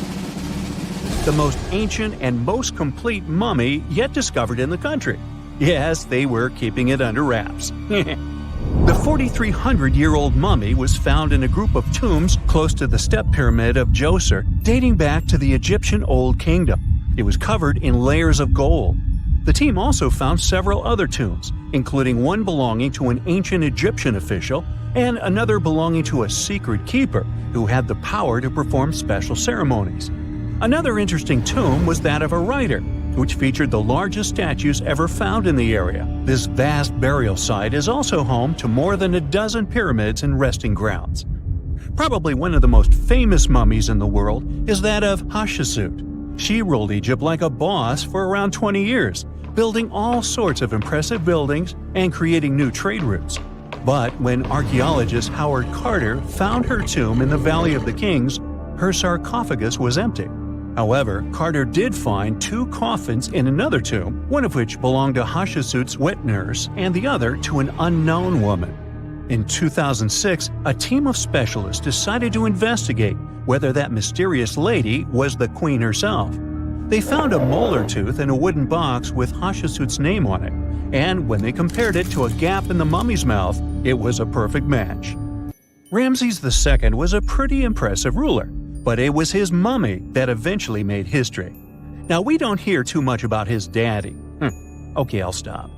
The most ancient and most complete mummy yet discovered in the country. Yes, they were keeping it under wraps. The 4,300-year-old mummy was found in a group of tombs close to the Step Pyramid of Djoser, dating back to the Egyptian Old Kingdom. It was covered in layers of gold. The team also found several other tombs, including one belonging to an ancient Egyptian official and another belonging to a secret keeper who had the power to perform special ceremonies. Another interesting tomb was that of a writer, which featured the largest statues ever found in the area. This vast burial site is also home to more than a dozen pyramids and resting grounds. Probably one of the most famous mummies in the world is that of Hatshepsut. She ruled Egypt like a boss for around 20 years, building all sorts of impressive buildings and creating new trade routes. But when archaeologist Howard Carter found her tomb in the Valley of the Kings, her sarcophagus was empty. However, Carter did find 2 coffins in another tomb, one of which belonged to Hatshepsut's wet nurse and the other to an unknown woman. In 2006, a team of specialists decided to investigate whether that mysterious lady was the queen herself. They found a molar tooth in a wooden box with Hatshepsut's name on it, and when they compared it to a gap in the mummy's mouth, it was a perfect match. Ramses II was a pretty impressive ruler, but it was his mummy that eventually made history. Now, we don't hear too much about his daddy. Okay, I'll stop.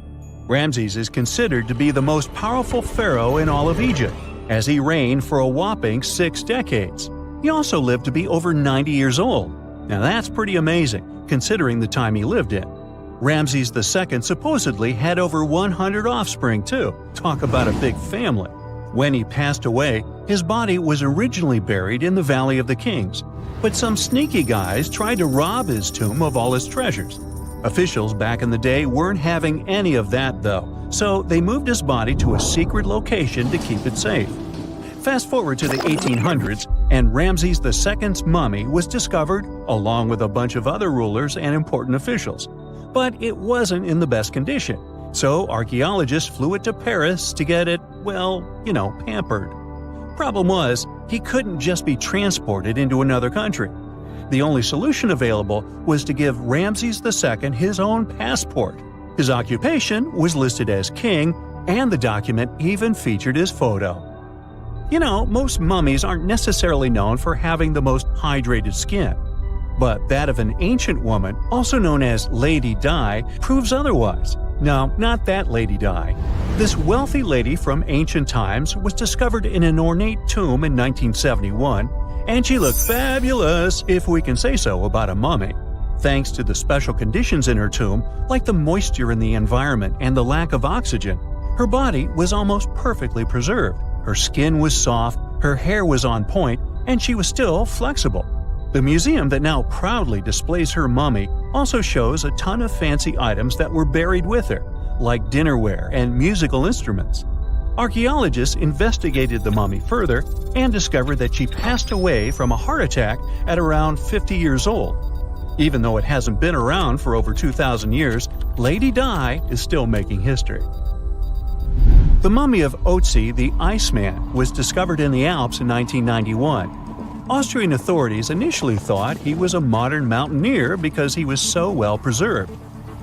Ramses is considered to be the most powerful pharaoh in all of Egypt, as he reigned for a whopping 6 decades. He also lived to be over 90 years old. Now that's pretty amazing, considering the time he lived in. Ramses II supposedly had over 100 offspring too. Talk about a big family. When he passed away, his body was originally buried in the Valley of the Kings, but some sneaky guys tried to rob his tomb of all his treasures. Officials back in the day weren't having any of that though, so they moved his body to a secret location to keep it safe. Fast forward to the 1800s, and Ramses II's mummy was discovered along with a bunch of other rulers and important officials. But it wasn't in the best condition, so archaeologists flew it to Paris to get it, pampered. Problem was, he couldn't just be transported into another country. The only solution available was to give Ramses II his own passport. His occupation was listed as king, and the document even featured his photo. Most mummies aren't necessarily known for having the most hydrated skin. But that of an ancient woman, also known as Lady Di, proves otherwise. No, not that Lady Di. This wealthy lady from ancient times was discovered in an ornate tomb in 1971, and she looked fabulous, if we can say so about a mummy. Thanks to the special conditions in her tomb, like the moisture in the environment and the lack of oxygen, her body was almost perfectly preserved. Her skin was soft, her hair was on point, and she was still flexible. The museum that now proudly displays her mummy also shows a ton of fancy items that were buried with her, like dinnerware and musical instruments. Archaeologists investigated the mummy further and discovered that she passed away from a heart attack at around 50 years old. Even though it hasn't been around for over 2,000 years, Lady Di is still making history. The mummy of Otzi the Iceman was discovered in the Alps in 1991. Austrian authorities initially thought he was a modern mountaineer because he was so well preserved.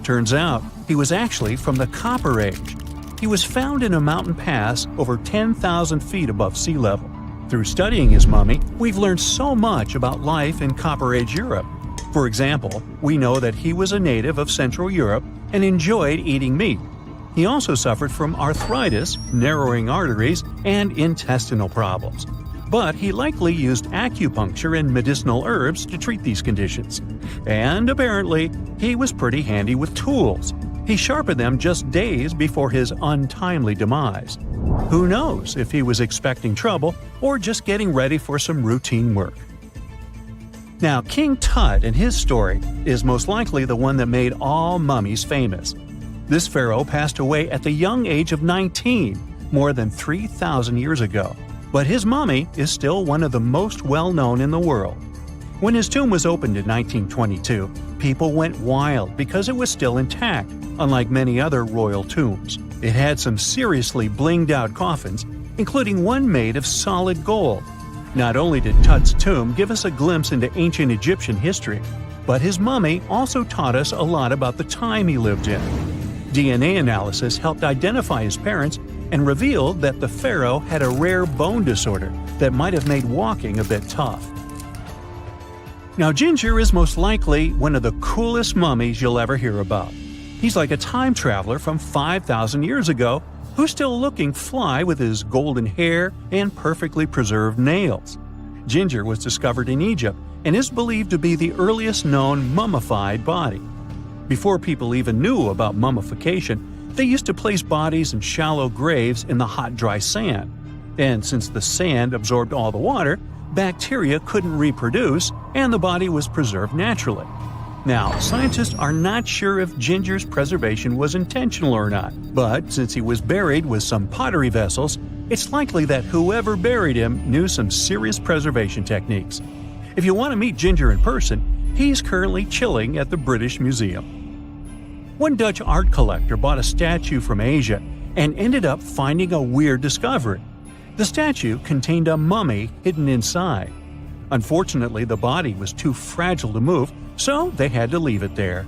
Turns out, he was actually from the Copper Age. He was found in a mountain pass over 10,000 feet above sea level. Through studying his mummy, we've learned so much about life in Copper Age Europe. For example, we know that he was a native of Central Europe and enjoyed eating meat. He also suffered from arthritis, narrowing arteries, and intestinal problems. But he likely used acupuncture and medicinal herbs to treat these conditions. And apparently, he was pretty handy with tools. He sharpened them just days before his untimely demise. Who knows if he was expecting trouble or just getting ready for some routine work. Now, King Tut and his story is most likely the one that made all mummies famous. This pharaoh passed away at the young age of 19, more than 3,000 years ago, but his mummy is still one of the most well-known in the world. When his tomb was opened in 1922, people went wild because it was still intact, unlike many other royal tombs. It had some seriously blinged-out coffins, including one made of solid gold. Not only did Tut's tomb give us a glimpse into ancient Egyptian history, but his mummy also taught us a lot about the time he lived in. DNA analysis helped identify his parents and revealed that the pharaoh had a rare bone disorder that might have made walking a bit tough. Now, Ginger is most likely one of the coolest mummies you'll ever hear about. He's like a time traveler from 5,000 years ago who's still looking fly with his golden hair and perfectly preserved nails. Ginger was discovered in Egypt and is believed to be the earliest known mummified body. Before people even knew about mummification, they used to place bodies in shallow graves in the hot, dry sand. And since the sand absorbed all the water, bacteria couldn't reproduce and the body was preserved naturally. Now, scientists are not sure if Ginger's preservation was intentional or not, but since he was buried with some pottery vessels, it's likely that whoever buried him knew some serious preservation techniques. If you want to meet Ginger in person, he's currently chilling at the British Museum. One Dutch art collector bought a statue from Asia and ended up finding a weird discovery. The statue contained a mummy hidden inside. Unfortunately, the body was too fragile to move, so they had to leave it there.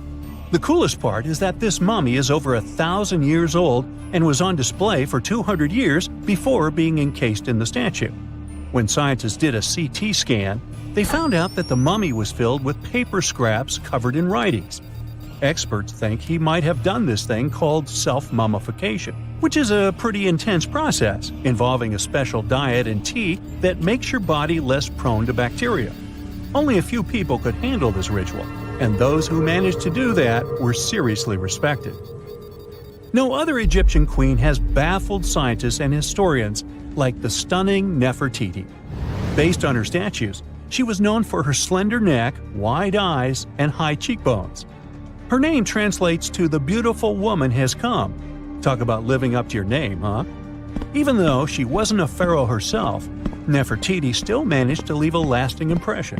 The coolest part is that this mummy is over 1,000 years old and was on display for 200 years before being encased in the statue. When scientists did a CT scan, they found out that the mummy was filled with paper scraps covered in writings. Experts think he might have done this thing called self-mummification, which is a pretty intense process involving a special diet and tea that makes your body less prone to bacteria. Only a few people could handle this ritual, and those who managed to do that were seriously respected. No other Egyptian queen has baffled scientists and historians like the stunning Nefertiti. Based on her statues, she was known for her slender neck, wide eyes, and high cheekbones. Her name translates to "the beautiful woman has come." Talk about living up to your name, huh? Even though she wasn't a pharaoh herself, Nefertiti still managed to leave a lasting impression.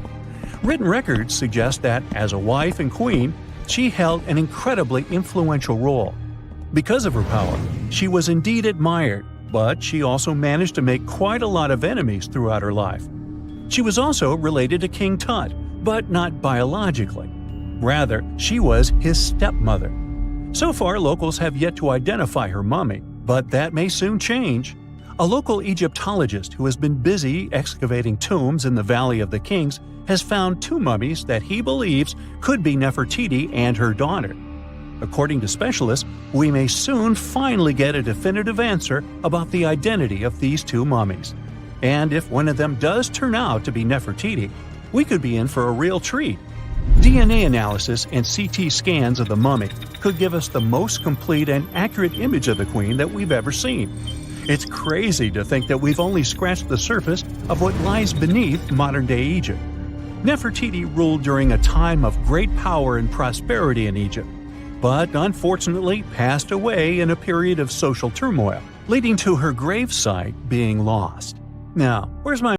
Written records suggest that, as a wife and queen, she held an incredibly influential role. Because of her power, she was indeed admired, but she also managed to make quite a lot of enemies throughout her life. She was also related to King Tut, but not biologically. Rather, she was his stepmother. So far, locals have yet to identify her mummy, but that may soon change. A local Egyptologist who has been busy excavating tombs in the Valley of the Kings has found two mummies that he believes could be Nefertiti and her daughter. According to specialists, we may soon finally get a definitive answer about the identity of these two mummies. And if one of them does turn out to be Nefertiti, we could be in for a real treat. DNA analysis and CT scans of the mummy could give us the most complete and accurate image of the queen that we've ever seen. It's crazy to think that we've only scratched the surface of what lies beneath modern-day Egypt. Nefertiti ruled during a time of great power and prosperity in Egypt, but unfortunately passed away in a period of social turmoil, leading to her gravesite being lost. Now, where's my